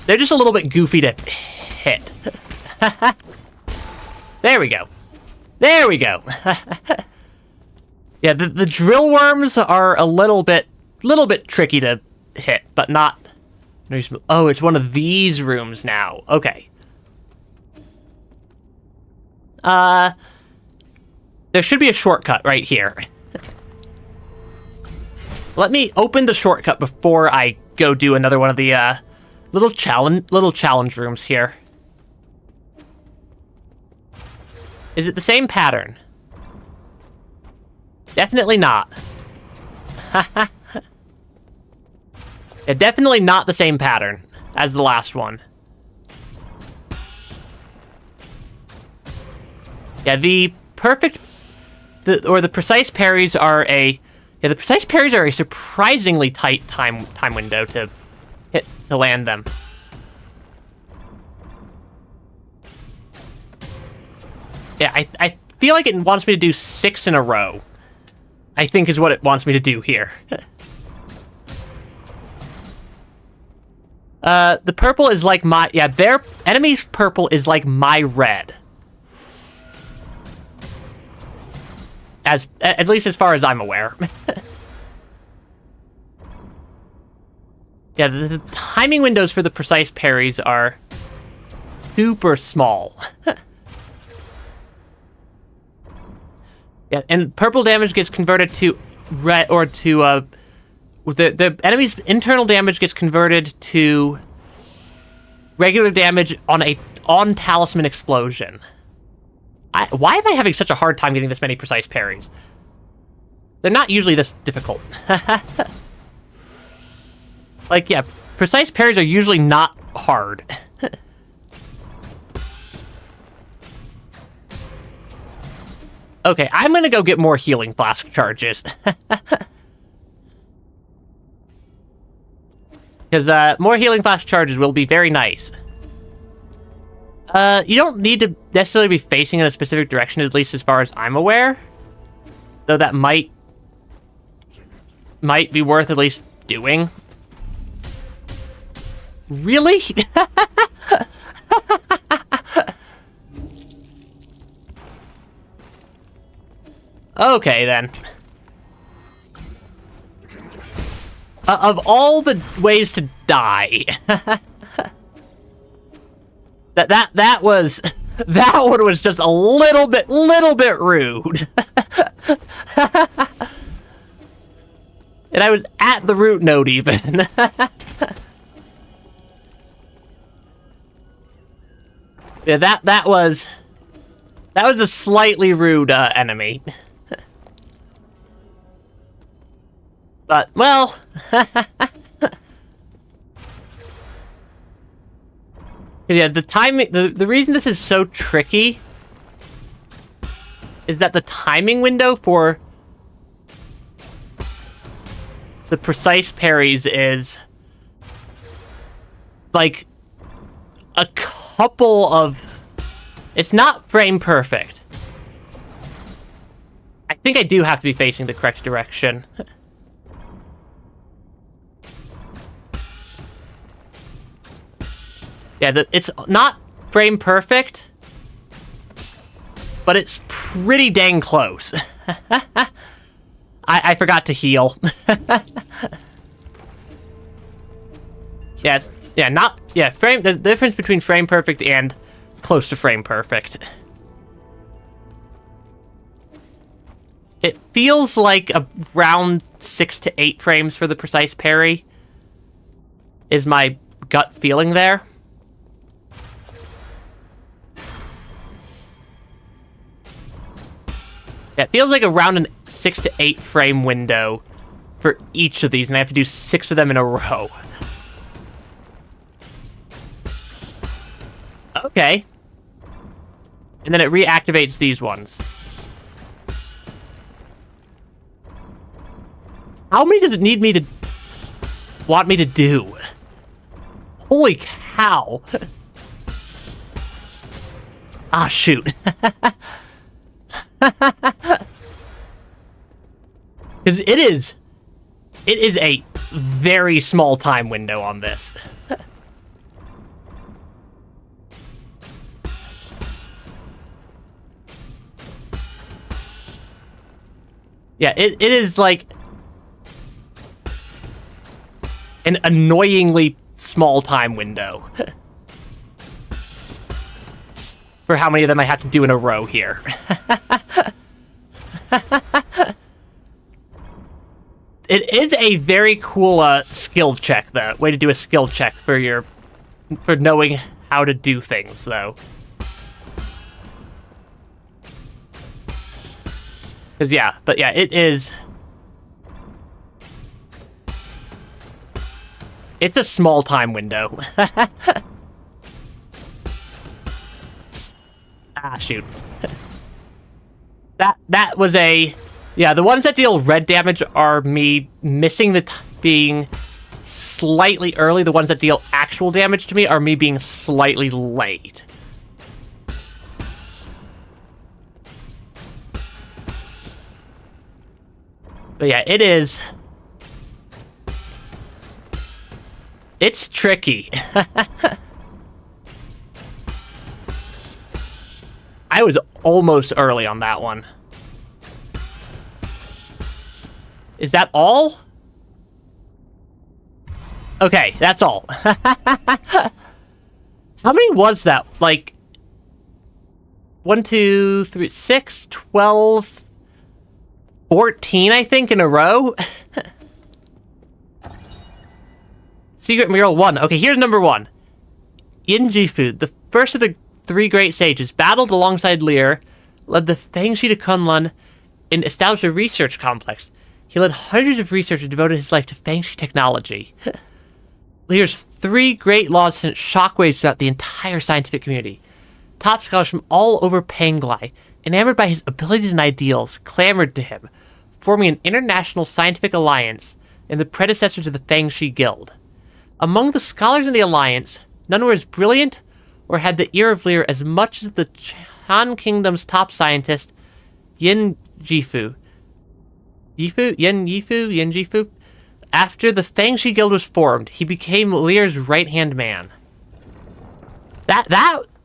They're just a little bit goofy to hit. There we go. There we go. Yeah, the drill worms are a little bit tricky to hit, but not... Oh, it's one of these rooms now. Okay. There should be a shortcut right here. Let me open the shortcut before I go do another one of the little challenge rooms here. Is it the same pattern? Definitely not. Yeah, definitely not the same pattern as the last one. Yeah, the precise parries are a surprisingly tight time window to land them. Yeah, I feel like it wants me to do 6 in a row. I think is what it wants me to do here. The purple is like my... Yeah, their enemy's purple is like my red. At least as far as I'm aware. Yeah, the timing windows for the precise parries are super small. Yeah, and purple damage gets converted to red, or to, the enemy's internal damage gets converted to regular damage on Talisman Explosion. Why am I having such a hard time getting this many precise parries? They're not usually this difficult. Like, yeah, precise parries are usually not hard. Okay, I'm gonna go get more healing flask charges. Because more healing flask charges will be very nice. You don't need to necessarily be facing in a specific direction, at least as far as I'm aware. Though that might be worth at least doing. Really? Okay, then. Of all the ways to die... That one was just a little bit rude. And I was at the root node even. Yeah, that was a slightly rude enemy. But well, yeah, the timing, the reason this is so tricky is that the timing window for the precise parries is like a couple of... It's not frame perfect. I think I do have to be facing the correct direction. Yeah, it's not frame perfect, but it's pretty dang close. I forgot to heal. The difference between frame perfect and close to frame perfect. It feels like around 6 to 8 frames for the precise parry is my gut feeling there. Yeah, it feels like around a 6 to 8 frame window for each of these, and I have to do 6 of them in a row. Okay. And then it reactivates these ones. How many does it want me to do? Holy cow. Ah, shoot. Because it is a very small time window on this. Yeah, it is like an annoyingly small time window for how many of them I have to do in a row here. It is a very cool skill check, though. Way to do a skill check for knowing how to do things, though. But yeah, it is. It's a small time window. Ah, shoot. That was a... Yeah, the ones that deal red damage are me missing being slightly early. The ones that deal actual damage to me are me being slightly late. But yeah, it is... It's tricky. I was almost early on that one. Is that all? Okay, that's all. How many was that? Like, 1, 2, 3, 6, 12, 14, I think, in a row? Secret Mural 1. Okay, here's number 1. ENVTuber, the first of the 3 great sages, battled alongside Lear, led the Fangshi to Kunlun, and established a research complex. He led hundreds of researchers devoted his life to Fangshi technology. Lear's 3 great laws sent shockwaves throughout the entire scientific community. Top scholars from all over Panglai, enamored by his abilities and ideals, clamored to him, forming an international scientific alliance and the predecessor to the Fangshi Guild. Among the scholars in the alliance, none were as brilliant or had the ear of Lear as much as the Han Kingdom's top scientist, ENVTuber. ENVTuber? After the Fangshi Guild was formed, he became Lear's right-hand man. That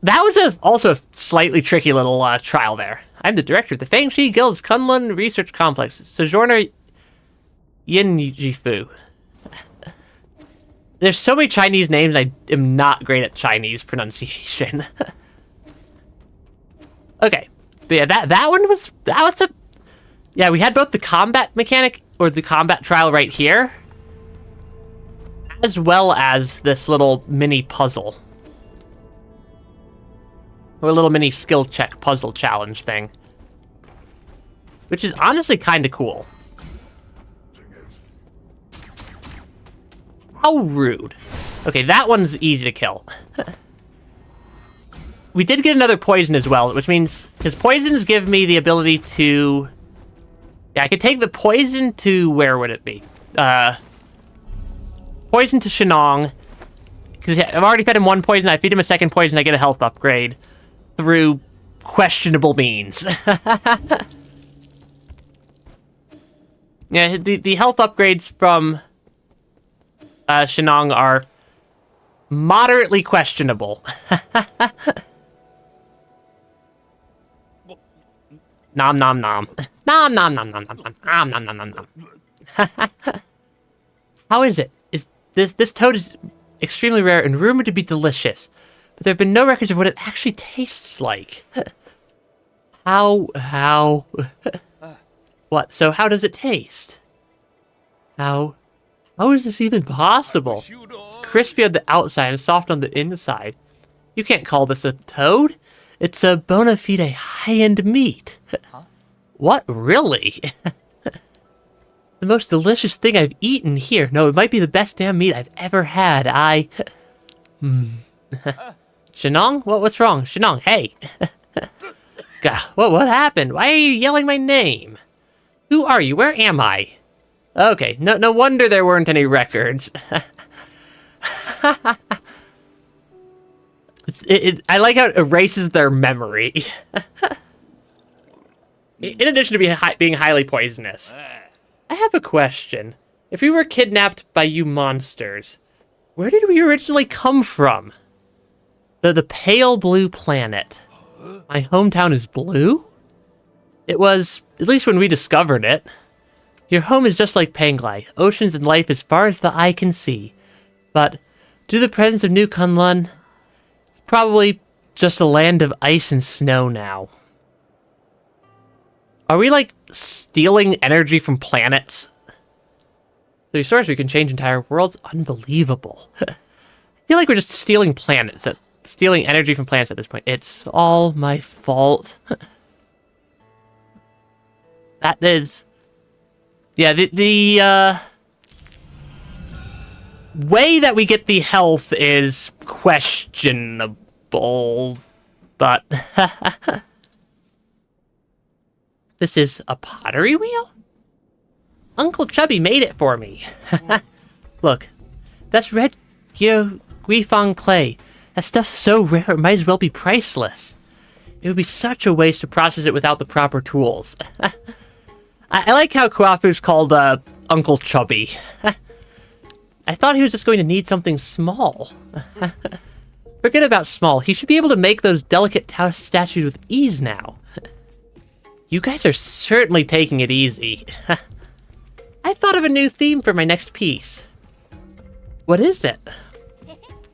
was also a slightly tricky little trial there. I'm the director of the Fangshi Guild's Kunlun Research Complex, Sojourner ENVTuber. There's so many Chinese names, and I am not great at Chinese pronunciation. Okay, but yeah, that was a... Yeah, we had both the combat mechanic, or the combat trial right here, as well as this little mini puzzle. Or a little mini skill check puzzle challenge thing. Which is honestly kind of cool. How rude. Okay, that one's easy to kill. We did get another poison as well, which means... Because poisons give me the ability to... Yeah, I could take the poison to... Where would it be? Poison to Shenong. Because I've already fed him 1 poison. I feed him a 2nd poison, I get a health upgrade. Through questionable means. Yeah, the health upgrades from... Shenong are moderately questionable. Nom nom nom. Nom nom nom nom nom nom nom nom nom nom nom. How is it? Is this toad is extremely rare and rumored to be delicious, but there have been no records of what it actually tastes like. How? What? So how does it taste? How is this even possible? It's crispy on the outside and soft on the inside. You can't call this a toad. It's a bona fide high-end meat. Huh? What, really? The most delicious thing I've eaten here. No, it might be the best damn meat I've ever had. Shenong? What's wrong? Shenong, hey. God, what happened? Why are you yelling my name? Who are you? Where am I? Okay, no wonder there weren't any records. I like how it erases their memory. In addition to being highly poisonous. I have a question. If we were kidnapped by you monsters, where did we originally come from? The pale blue planet. My hometown is blue? It was, at least when we discovered it. Your home is just like Panglai, oceans and life as far as the eye can see. But, due to the presence of New Kunlun, it's probably just a land of ice and snow now. Are we, like, stealing energy from planets? The resource we can change entire worlds? Unbelievable. I feel like we're just stealing planets, stealing energy from planets at this point. It's all my fault. That is... Yeah, the way that we get the health is questionable, but... This is a pottery wheel? Uncle Chubby made it for me. Look, that's red Guifang clay. That stuff's so rare it might as well be priceless. It would be such a waste to process it without the proper tools. I like how Kuafu's called Uncle Chubby. I thought he was just going to need something small. Forget about small. He should be able to make those delicate Tao statues with ease now. You guys are certainly taking it easy. I thought of a new theme for my next piece. What is it?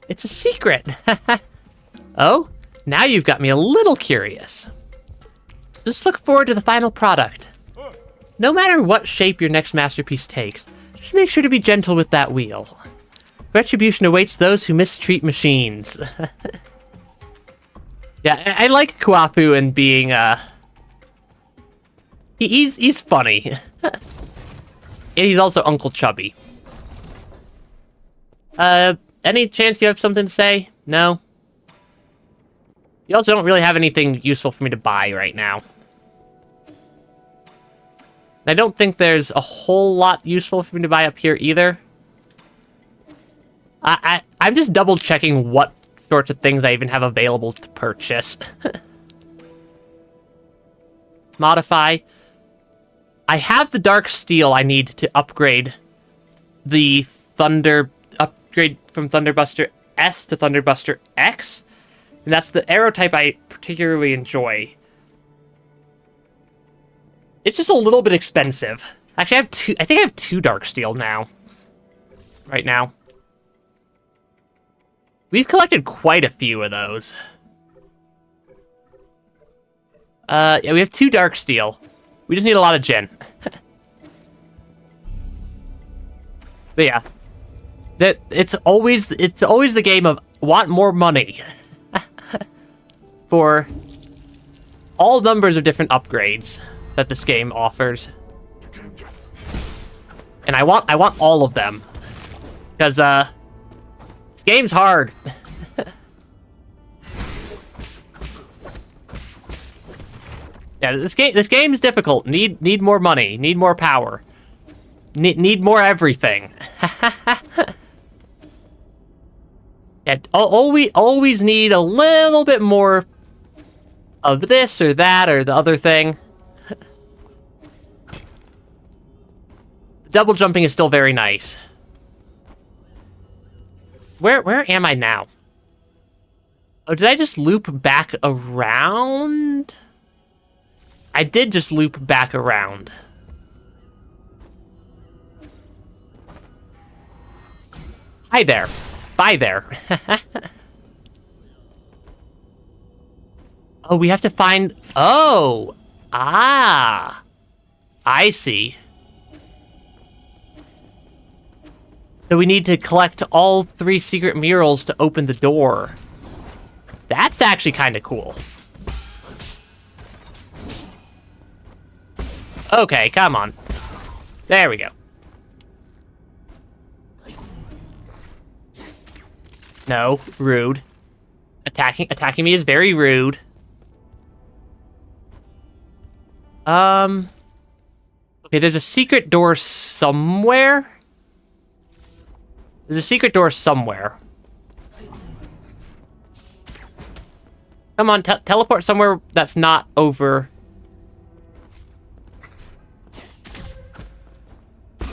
It's a secret. Oh, now you've got me a little curious. Just look forward to the final product. No matter what shape your next masterpiece takes, just make sure to be gentle with that wheel. Retribution awaits those who mistreat machines. Yeah, I like Kuafu and being, He's funny. And he's also Uncle Chubby. Any chance you have something to say? No? You also don't really have anything useful for me to buy right now. I don't think there's a whole lot useful for me to buy up here either. I'm just double checking what sorts of things I even have available to purchase. Modify. I have the dark steel I need to upgrade the upgrade from Thunderbuster S to Thunderbuster X. And that's the arrow type I particularly enjoy. It's just a little bit expensive. Actually, I think I have two dark steel now. Right now. We've collected quite a few of those. Yeah, we have two dark steel. We just need a lot of gen. But yeah. It's always the game of want more money. For all numbers of different upgrades that this game offers. And I want all of them. Because this game's hard. Yeah, this game is difficult. Need more money. Need more power. Need more everything. Yeah, always need a little bit more of this or that or the other thing. Double jumping is still very nice. Where am I now? Oh, did I just loop back around? I did just loop back around. Hi there. Bye there. Oh, we have to find... Oh! Ah! I see. So we need to collect all 3 secret murals to open the door. That's actually kind of cool. Okay, come on. There we go. No, rude. Attacking me is very rude. Okay, there's a secret door somewhere. There's a secret door somewhere. Come on, teleport somewhere that's not over...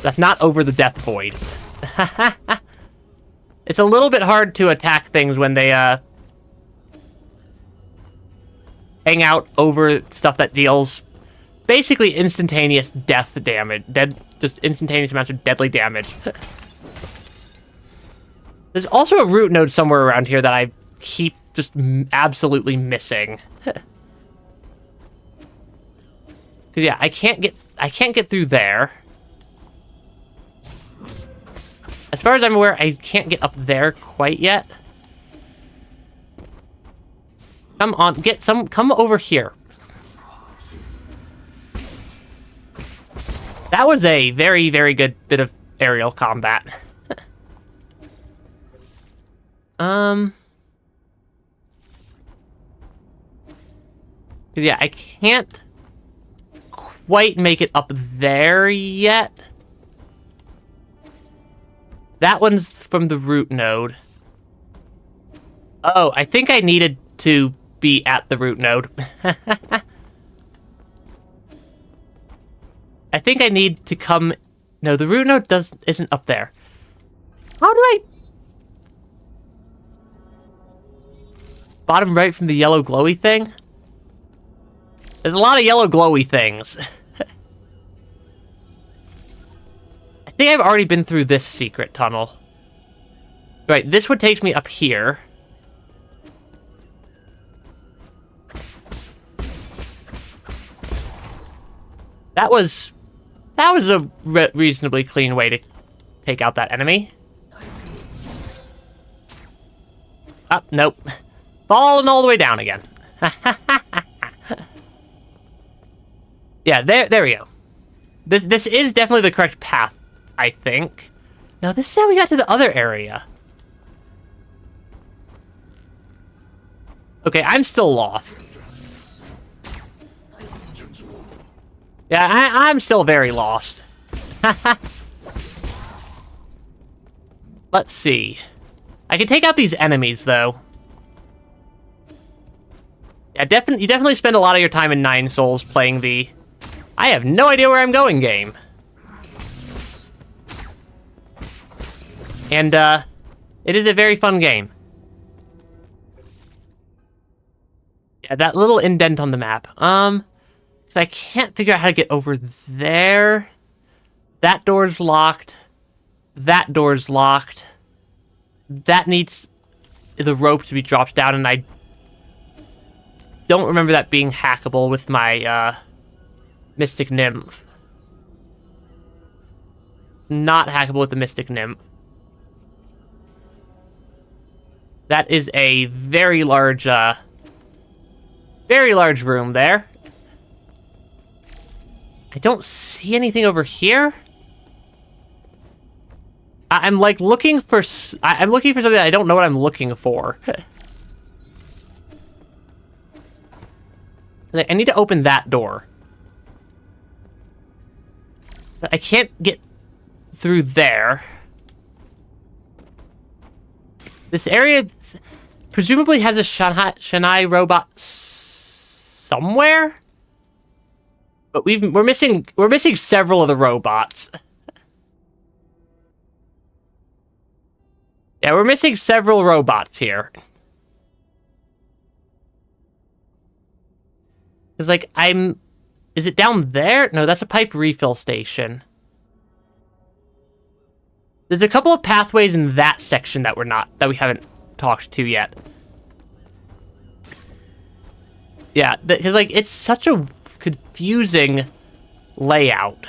That's not over the death void. It's a little bit hard to attack things when they, hang out over stuff that deals basically instantaneous death damage. Just instantaneous amounts of deadly damage. There's also a root node somewhere around here that I keep just absolutely missing. Yeah, I can't get through there. As far as I'm aware, I can't get up there quite yet. Come on, come over here. That was a very, very good bit of aerial combat. Yeah, I can't quite make it up there yet. That one's from the root node. Oh, I think I needed to be at the root node. I think I need to come... No, the root node isn't up there. How do I... Bottom right from the yellow glowy thing? There's a lot of yellow glowy things. I think I've already been through this secret tunnel. Right, this one takes me up here. That was a reasonably clean way to take out that enemy. Oh, nope. Falling all the way down again. Yeah, there we go. This is definitely the correct path, I think. Now, this is how we got to the other area. Okay, I'm still lost. Yeah, I'm still very lost. Let's see. I can take out these enemies, though. Yeah, you definitely spend a lot of your time in Nine Souls playing the I have no idea where I'm going game. And, it is a very fun game. Yeah, that little indent on the map. I can't figure out how to get over there. That door's locked. That door's locked. That needs the rope to be dropped down, and I don't remember that being hackable with my, Mystic Nymph. Not hackable with the Mystic Nymph. That is a very large room there. I don't see anything over here. I'm like looking for... I'm looking for something that I don't know what I'm looking for. I need to open that door. I can't get through there. This area presumably has a Shanai robot somewhere, but we're missing several of the robots. Yeah, we're missing several robots here. It's like is it down there? No, that's a pipe refill station. There's a couple of pathways in that section that we haven't talked to yet. Yeah, because like it's such a confusing layout.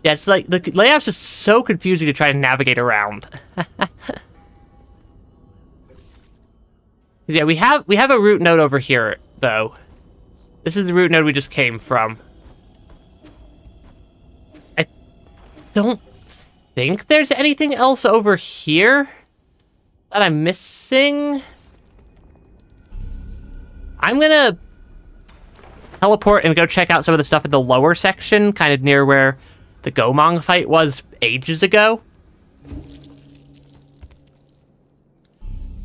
Yeah, it's like the layout's just so confusing to try to navigate around. Yeah, we have a root node over here though. This is the root node we just came from. I don't think there's anything else over here that I'm missing. I'm gonna teleport and go check out some of the stuff in the lower section, kind of near where the Gomong fight was ages ago.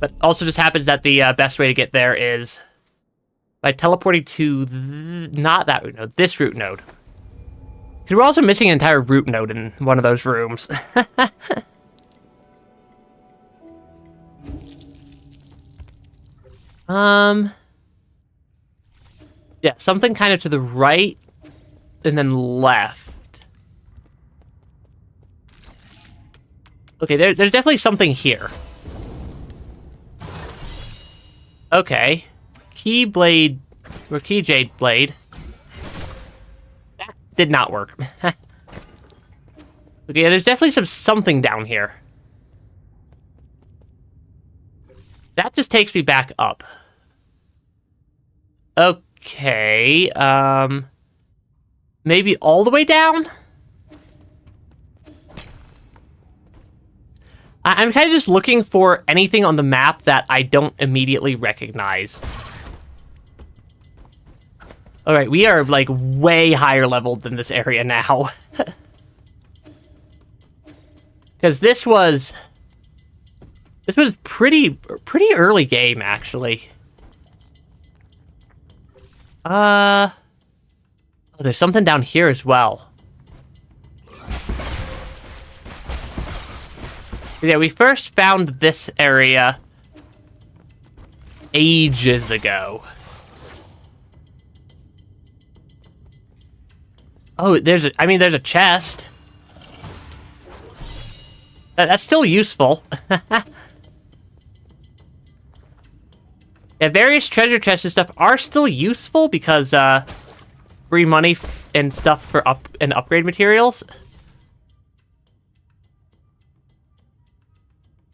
But also just happens that the best way to get there is by teleporting to not that root node, this root node. Because we're also missing an entire root node in one of those rooms. Yeah, something kind of to the right and then left. Okay, there's definitely something here. Okay. Key blade, or key jade blade. That did not work. Okay, yeah, there's definitely something down here. That just takes me back up. Okay, maybe all the way down? I'm kind of just looking for anything on the map that I don't immediately recognize. Alright, we are, like, way higher leveled than this area now. Because this was pretty early game, actually. Oh, there's something down here as well. Yeah, we first found this area ages ago. Oh, there's a chest. That's still useful. Yeah, various treasure chests and stuff are still useful because free money and stuff for upgrade materials.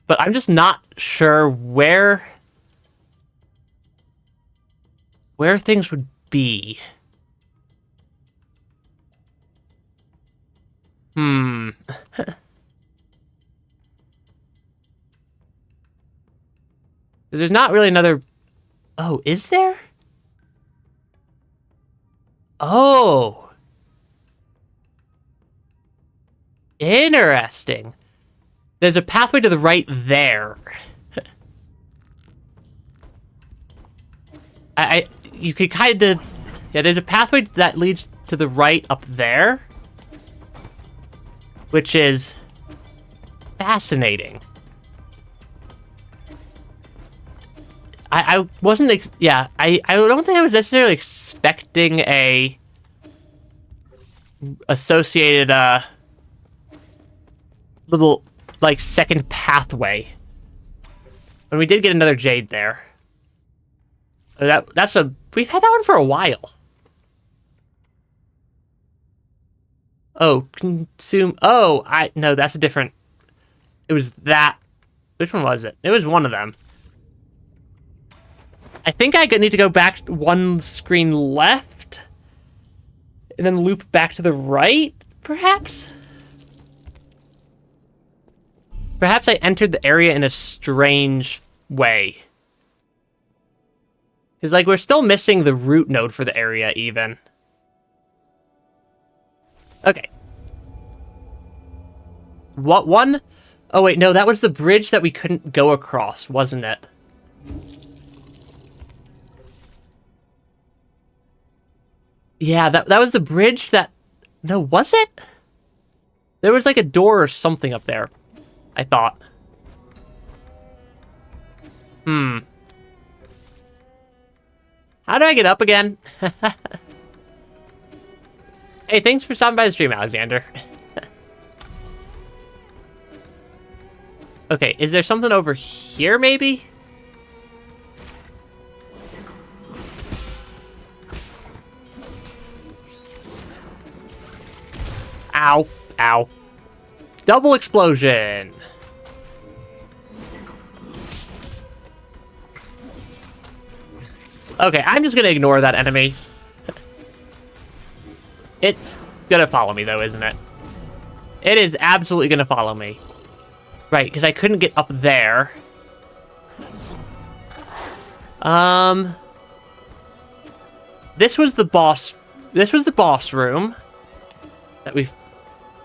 But I'm just not sure where things would be. There's not really another... Oh, is there? Oh. Interesting. There's a pathway to the right there. You could kind of... Yeah, there's a pathway that leads to the right up there. Which is fascinating. I wasn't... Yeah, I don't think I was necessarily expecting a... associated, little... like, second pathway. And we did get another jade there. That's a... We've had that one for a while. Oh, consume... Oh, no, that's a different... It was that... Which one was it? It was one of them. I think I need to go back one screen left. And then loop back to the right, perhaps? Perhaps I entered the area in a strange way. Because, like, we're still missing the root node for the area, even. Okay. What one? Oh, wait, no, that was the bridge that we couldn't go across, wasn't it? Yeah, that was the bridge that... No, was it? There was, like, a door or something up there. I thought. How do I get up again? Hey, thanks for stopping by the stream, Alexander. Okay, is there something over here, maybe? Ow. Ow. Double explosion. Okay, I'm just gonna ignore that enemy. It's gonna follow me, though, isn't it? It is absolutely gonna follow me. Right, because I couldn't get up there. This was the boss... This was the boss room. That we've...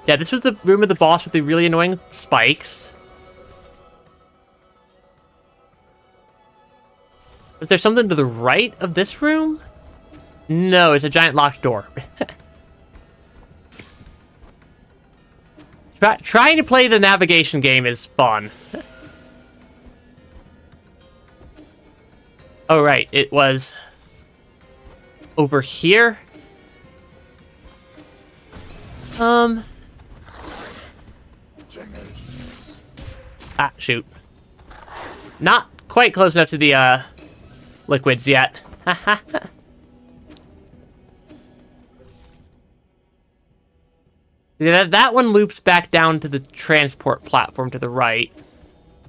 Yeah, this was the room of the boss with the really annoying spikes. Was there something to the right of this room? No, it's a giant locked door. Trying to play the navigation game is fun. Oh, right. It was over here. Ah, shoot. Not quite close enough to the, liquids yet. Yeah, that one loops back down to the transport platform to the right.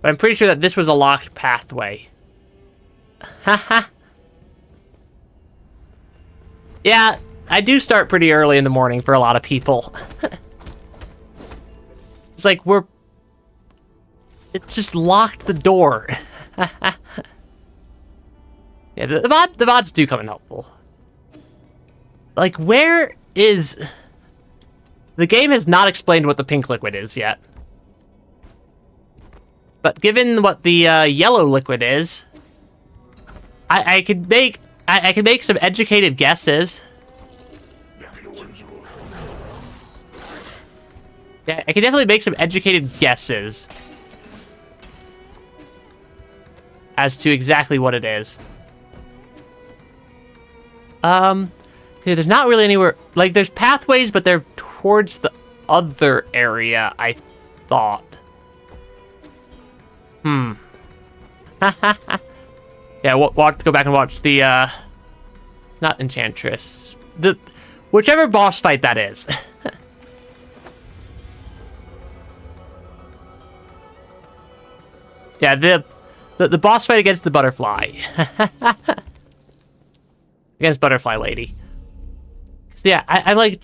But I'm pretty sure that this was a locked pathway. Haha. Yeah, I do start pretty early in the morning for a lot of people. It's like it's just locked the door. Yeah, the mods do come in helpful. Like, where is... The game has not explained what the pink liquid is yet. But given what the yellow liquid is, I could make some educated guesses. Yeah, I can definitely make some educated guesses as to exactly what it is. Okay, there's not really anywhere... Like, there's pathways, but they're towards the other area, I thought. Yeah, we'll have to go back and watch the, not Enchantress. Whichever boss fight that is. Yeah, the boss fight against the butterfly. Against Butterfly Lady. So yeah, I'm like,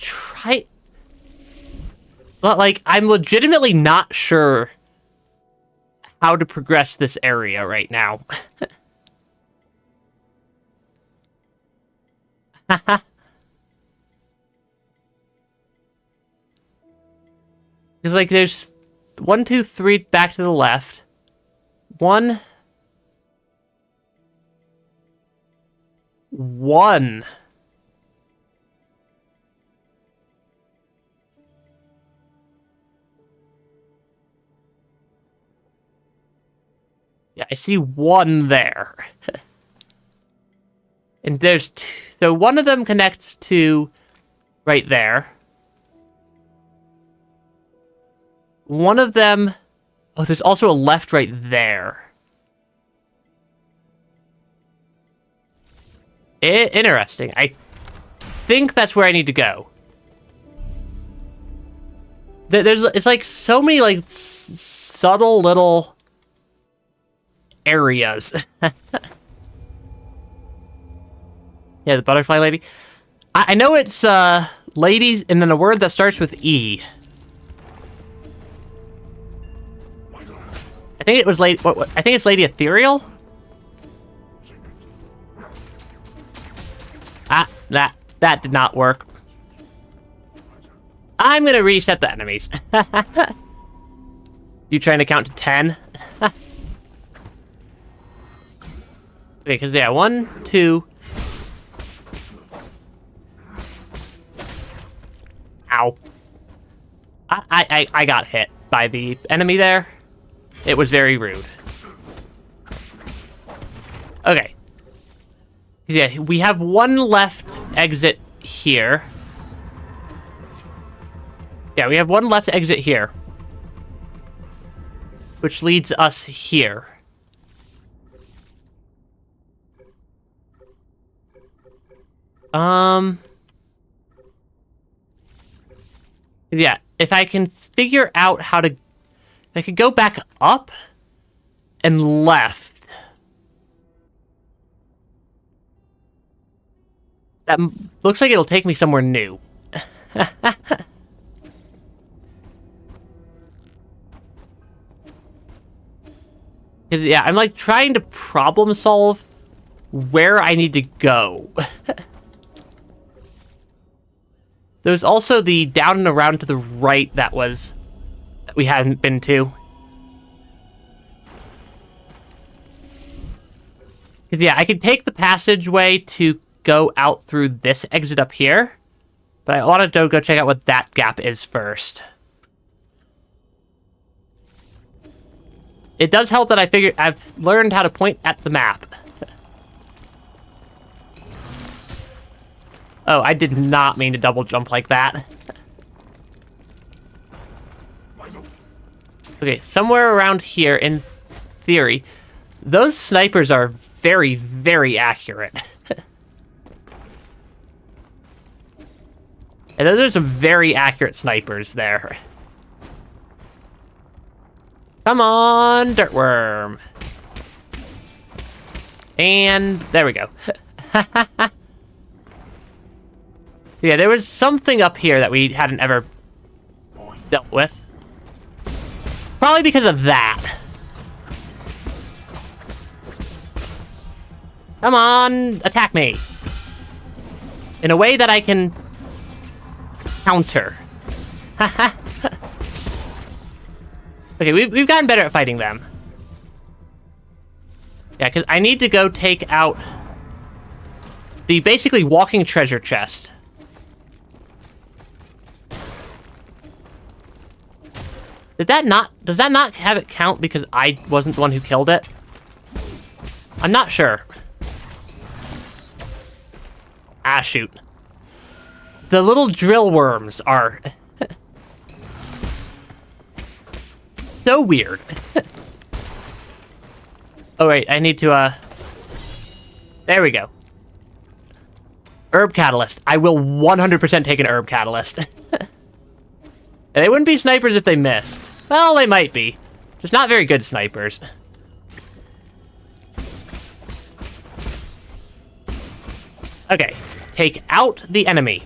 But, like, I'm legitimately not sure how to progress this area right now. Because, like, there's 1, 2, 3 back to the left. 1. Yeah, I see 1 there. And there's 2. So one of them connects to right there. One of them... Oh, there's also a left right there. Interesting. I think that's where I need to go. It's like so many like subtle little areas. Yeah, the butterfly lady. I know it's lady and then a word that starts with E. I think it was lady. I think it's Lady Ethereal. Ah, that did not work. I'm gonna reset the enemies. You trying to count to 10? Okay, because yeah, 1, 2. Ow. I got hit by the enemy there. It was very rude. Okay. Yeah, we have 1 left exit here. Yeah, we have 1 left exit here. Which leads us here. Yeah, if I can figure out how to... I could go back up and left. That looks like it'll take me somewhere new. Yeah, I'm like trying to problem solve where I need to go. There's also the down and around to the right that we hadn't been to. Because, yeah, I can take the passageway to go out through this exit up here. But I want to go check out what that gap is first. It does help that I've learned how to point at the map. Oh, I did not mean to double jump like that. Okay, somewhere around here, in theory, those snipers are very, very accurate. And those are some very accurate snipers there. Come on, Dirtworm. And there we go. Yeah, there was something up here that we hadn't ever dealt with. Probably because of that. Come on, attack me. In a way that I can counter. Okay, we've gotten better at fighting them. Yeah, because I need to go take out the basically walking treasure chest. Does that not have it count because I wasn't the one who killed it? I'm not sure. Ah, shoot. The little drill worms are so weird. Oh, wait, I need to, there we go. Herb Catalyst. I will 100% take an Herb Catalyst. They wouldn't be snipers if they missed. Well, they might be. Just not very good snipers. Okay. Take out the enemy.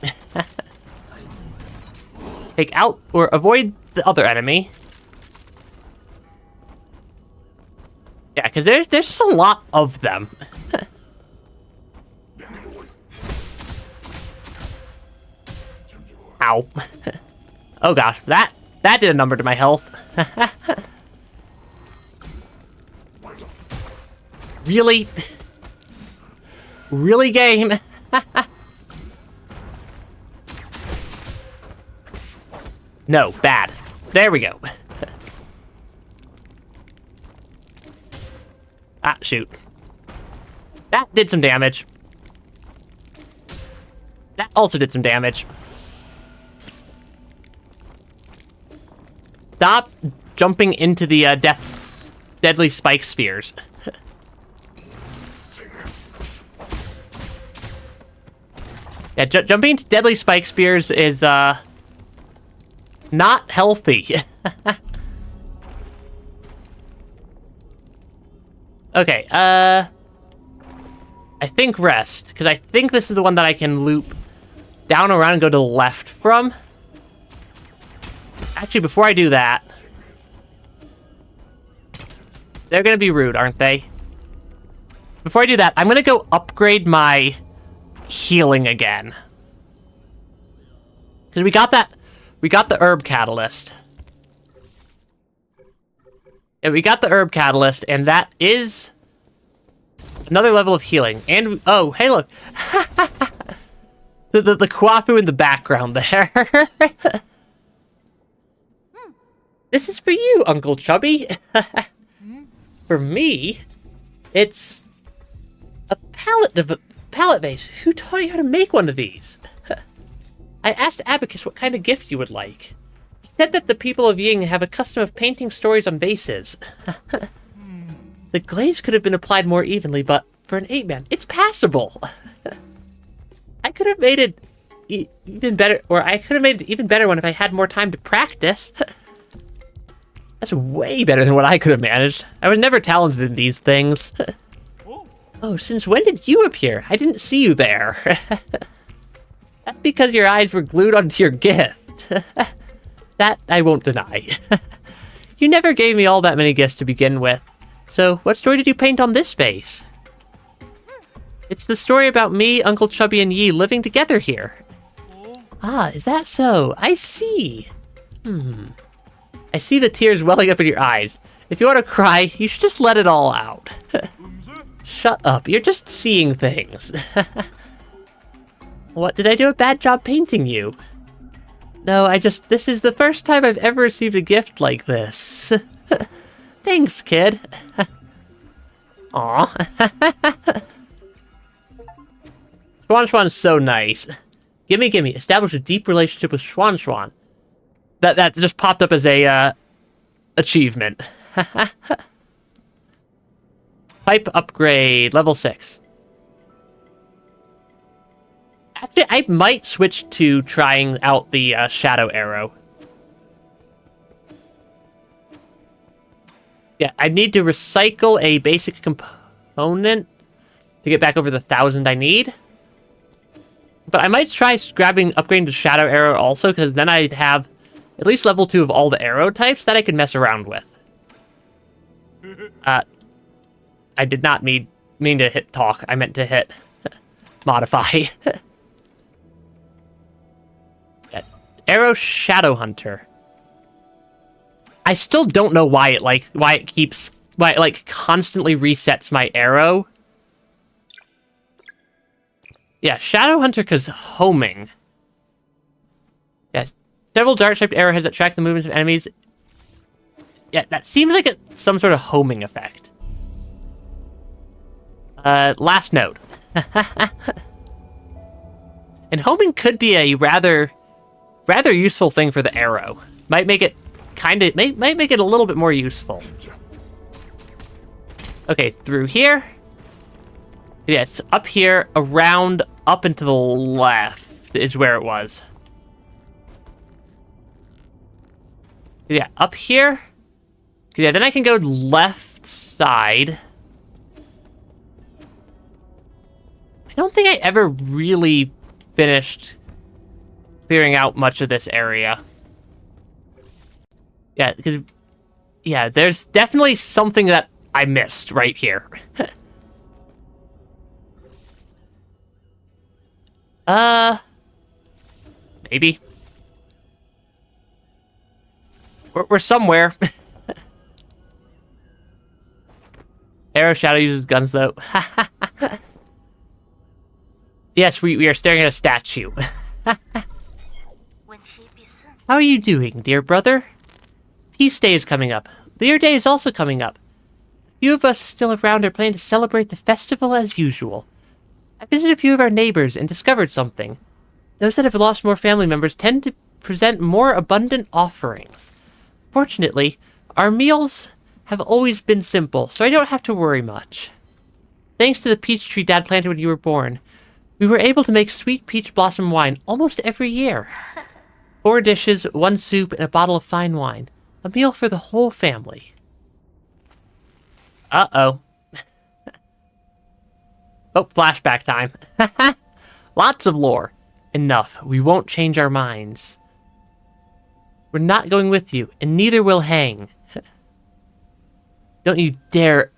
Take out or avoid the other enemy. Yeah, because there's just a lot of them. Ow. Oh gosh, that did a number to my health. Really? Really, game? No, bad. There we go. Ah, shoot. That did some damage. That also did some damage. Stop jumping into the deadly spike spheres. Yeah, jumping into deadly spike spears is, not healthy. Okay, I think rest, because I think this is the one that I can loop down around and go to the left from. Actually, before I do that, they're gonna be rude, aren't they? Before I do that, I'm gonna go upgrade my healing again. Because we got the herb catalyst. Yeah, we got the herb catalyst, and that is another level of healing. And, oh, hey, look. the Kwafu in the background there. This is for you, Uncle Chubby. For me, it's a pallet vase. Who taught you how to make one of these? I asked Abacus what kind of gift you would like. He said that the people of Ying have a custom of painting stories on vases. The glaze could have been applied more evenly, but for an 8-man, it's passable. I could have made it even better, or I could have made it even better one if I had more time to practice. That's way better than what I could have managed. I was never talented in these things. Oh, since when did you appear? I didn't see you there. That's because your eyes were glued onto your gift. That I won't deny. You never gave me all that many gifts to begin with. So, what story did you paint on this vase? It's the story about me, Uncle Chubby, and Yi living together here. Ah, is that so? I see. I see the tears welling up in your eyes. If you want to cry, you should just let it all out. Shut up, you're just seeing things. What, did I do a bad job painting you? No, this is the first time I've ever received a gift like this. Thanks, kid. Aw. Schwan is so nice. Gimme. Establish a deep relationship with Schwan. That just popped up as a, achievement. Pipe upgrade, level 6. Actually, I might switch to trying out the shadow arrow. Yeah, I need to recycle a basic component to get back over the 1,000 I need. But I might try upgrading to shadow arrow also, because then I'd have at least level 2 of all the arrow types that I could mess around with. I did not mean to hit talk. I meant to hit modify. Yeah. Arrow Shadow Hunter. I still don't know why it constantly resets my arrow. Yeah, Shadow Hunter cause homing. Yes. Several dark-shaped arrowheads that track the movements of enemies. Yeah, that seems like some sort of homing effect. Last note. And homing could be a rather useful thing for the arrow. Might make it might make it a little bit more useful. Okay, through here. Yeah, it's up here, around, up and to the left is where it was. Yeah, up here. Yeah, then I can go left side. I don't think I ever really finished clearing out much of this area. Yeah, because... Yeah, there's definitely something that I missed right here. Maybe. We're somewhere. Arrow Shadow uses guns, though. Yes, we are staring at a statue. How are you doing, dear brother? Peace Day is coming up. Lear Day is also coming up. A few of us still around are planning to celebrate the festival as usual. I visited a few of our neighbors and discovered something. Those that have lost more family members tend to present more abundant offerings. Fortunately, our meals have always been simple, so I don't have to worry much. Thanks to the peach tree Dad planted when you were born, we were able to make sweet peach blossom wine almost every year. 4 dishes, 1 soup, and a bottle of fine wine. A meal for the whole family. Uh-oh. Oh, flashback time. Lots of lore. Enough. We won't change our minds. We're not going with you, and neither will Hang. Don't you ever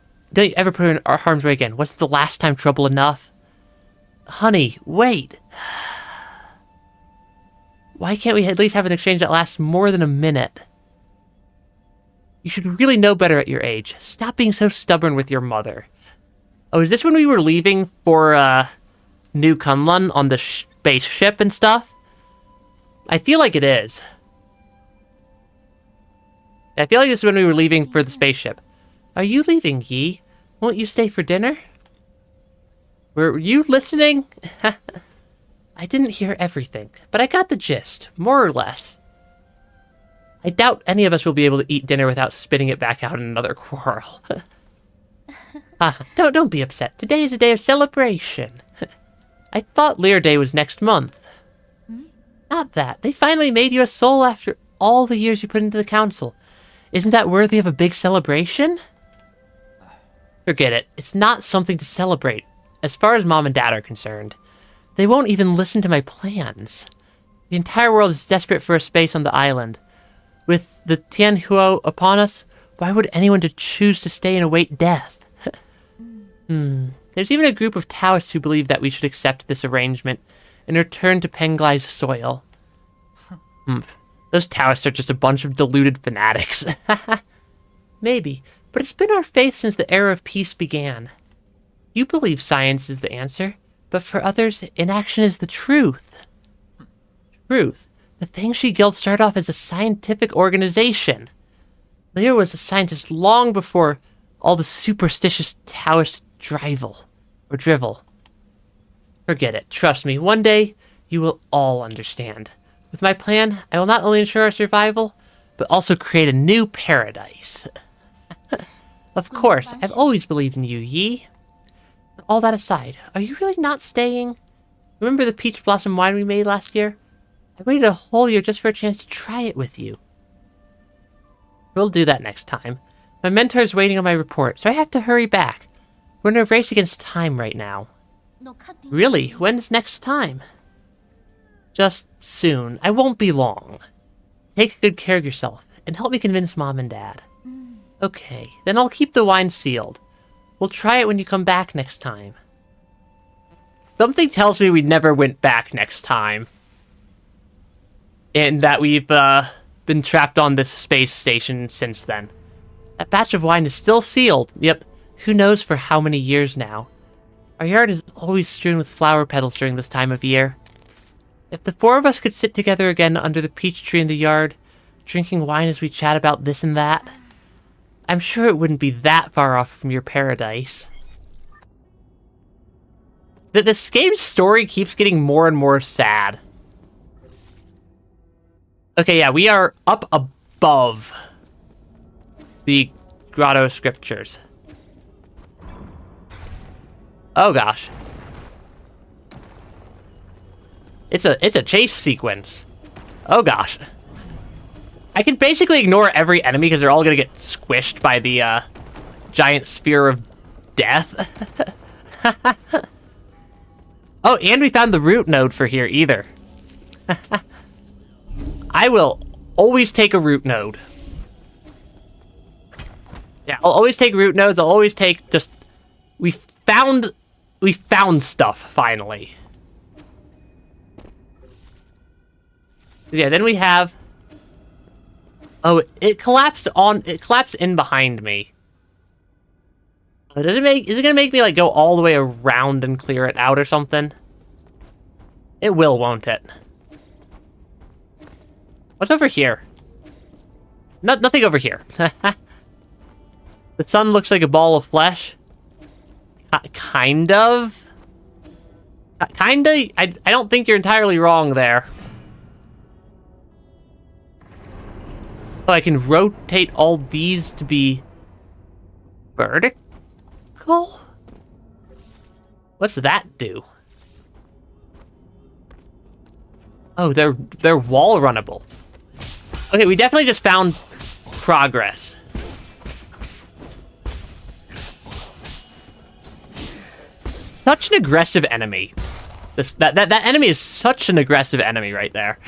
put her in our harm's way again. Wasn't the last time trouble enough? Honey, wait. Why can't we at least have an exchange that lasts more than a minute? You should really know better at your age. Stop being so stubborn with your mother. Oh, is this when we were leaving for, New Kunlun on the spaceship and stuff? I feel like it is. I feel like this is when we were leaving for the spaceship. Are you leaving, Yi? Won't you stay for dinner? Were you listening? I didn't hear everything, but I got the gist, more or less. I doubt any of us will be able to eat dinner without spitting it back out in another quarrel. Don't be upset. Today is a day of celebration. I thought Lear Day was next month. Not that. They finally made you a soul after all the years you put into the council. Isn't that worthy of a big celebration? Forget it. It's not something to celebrate. As far as Mom and Dad are concerned, they won't even listen to my plans. The entire world is desperate for a space on the island. With the Tianhuo upon us, why would anyone choose to stay and await death? There's even a group of Taoists who believe that we should accept this arrangement and return to Penglai's soil. Those Taoists are just a bunch of deluded fanatics. Maybe, but it's been our faith since the era of peace began. You believe science is the answer, but for others, inaction is the truth. Truth. The Fangshi Guild started off as a scientific organization. Lear was a scientist long before all the superstitious Taoist drivel. Forget it. Trust me, one day, you will all understand. With my plan, I will not only ensure our survival, but also create a new paradise. Of course, I've always believed in you, Yi. All that aside, are you really not staying? Remember the peach blossom wine we made last year? I waited a whole year just for a chance to try it with you. We'll do that next time. My mentor is waiting on my report, so I have to hurry back. We're in a race against time right now. Really? When's next time? Just soon. I won't be long. Take good care of yourself, and help me convince Mom and Dad. Okay, then I'll keep the wine sealed. We'll try it when you come back next time. Something tells me we never went back next time. And that we've been trapped on this space station since then. That batch of wine is still sealed. Yep, who knows for how many years now. Our yard is always strewn with flower petals during this time of year. If the four of us could sit together again under the peach tree in the yard, drinking wine as we chat about this and that, I'm sure it wouldn't be that far off from your paradise. This game's story keeps getting more and more sad. Okay, yeah, we are up above the Grotto Scriptures. Oh gosh. It's a chase sequence. Oh gosh. I can basically ignore every enemy because they're all gonna get squished by the giant sphere of death. Oh, and we found the root node for here either. I will always take a root node. Yeah, I'll always take root nodes. I'll always take just... We found stuff, finally. Yeah, then we have... Oh, it collapsed in behind me. Is it gonna make me, like, go all the way around and clear it out or something? It will, won't it? What's over here? Nothing over here. The sun looks like a ball of flesh. Kind of. Kinda? I don't think you're entirely wrong there. Oh, I can rotate all these to be vertical? What's that do? Oh, they're wall runnable. Okay, we definitely just found progress. Such an aggressive enemy. That enemy is such an aggressive enemy right there.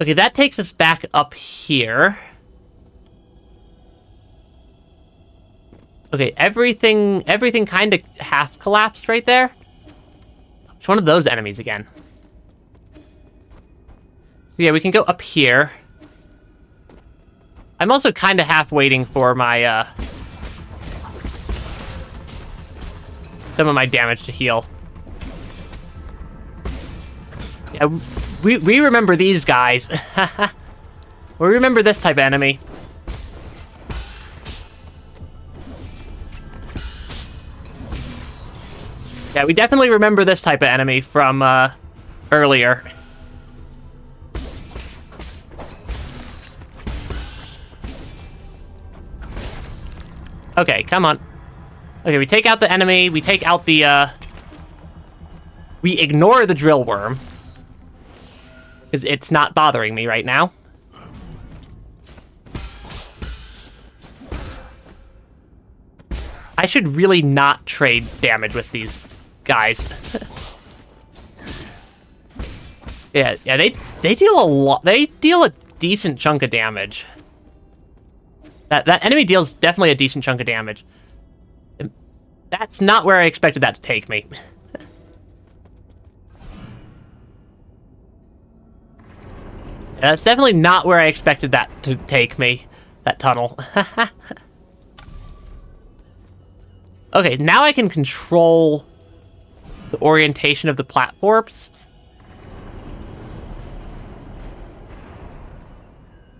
Okay, that takes us back up here. Okay, everything kind of half collapsed right there. It's one of those enemies again. So yeah, we can go up here. I'm also kind of half waiting for my, some of my damage to heal. Yeah, we remember these guys. We remember this type of enemy. Yeah, we definitely remember this type of enemy from, earlier. Okay, come on. Okay, we take out the enemy, we take out the, we ignore the drill worm. Because it's not bothering me right now. I should really not trade damage with these guys. yeah, they deal a lot. They deal a decent chunk of damage. That enemy deals definitely a decent chunk of damage. That's not where I expected that to take me. That's definitely not where I expected that to take me. That tunnel. Okay, now I can control the orientation of the platforms.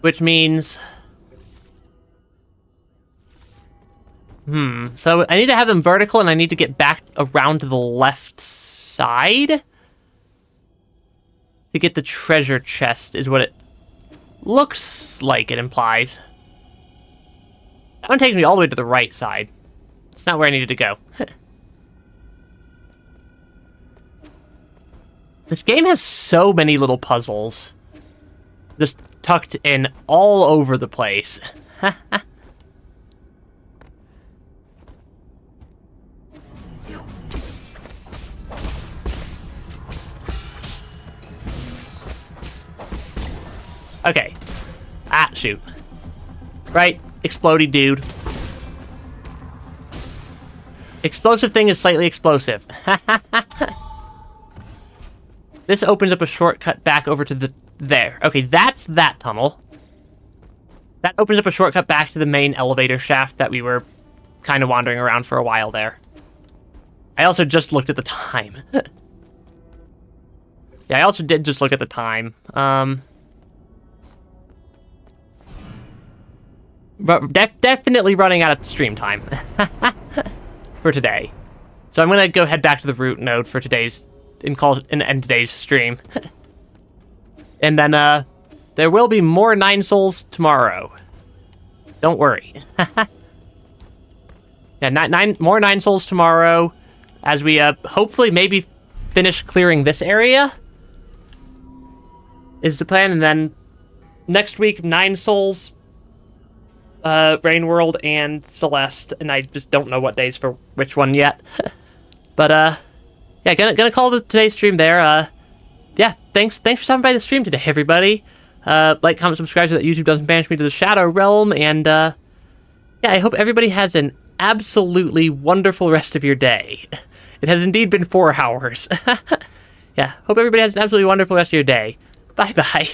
Which means... So I need to have them vertical, and I need to get back around to the left side to get the treasure chest, is what it looks like it implies. That one takes me all the way to the right side. It's not where I needed to go. This game has so many little puzzles. Just tucked in all over the place. Okay. Ah, shoot. Right, explodey dude. Explosive thing is slightly explosive. This opens up a shortcut back over to the... There. Okay, that's that tunnel. That opens up a shortcut back to the main elevator shaft that we were kind of wandering around for a while there. I also just looked at the time. Yeah, I also did just look at the time. But definitely running out of stream time for today. So I'm gonna go head back to the root node for today's end today's stream. And then there will be more 9 souls tomorrow. Don't worry. Yeah, more 9 souls tomorrow as we hopefully maybe finish clearing this area is the plan, and then next week 9 souls, Rain World and Celeste, and I just don't know what days for which one yet. But yeah, gonna call today's stream there. Yeah, thanks for stopping by the stream today, everybody. Like, comment, subscribe so that YouTube doesn't banish me to the Shadow Realm, and yeah, I hope everybody has an absolutely wonderful rest of your day. It has indeed been 4 hours. Yeah, hope everybody has an absolutely wonderful rest of your day. Bye-bye.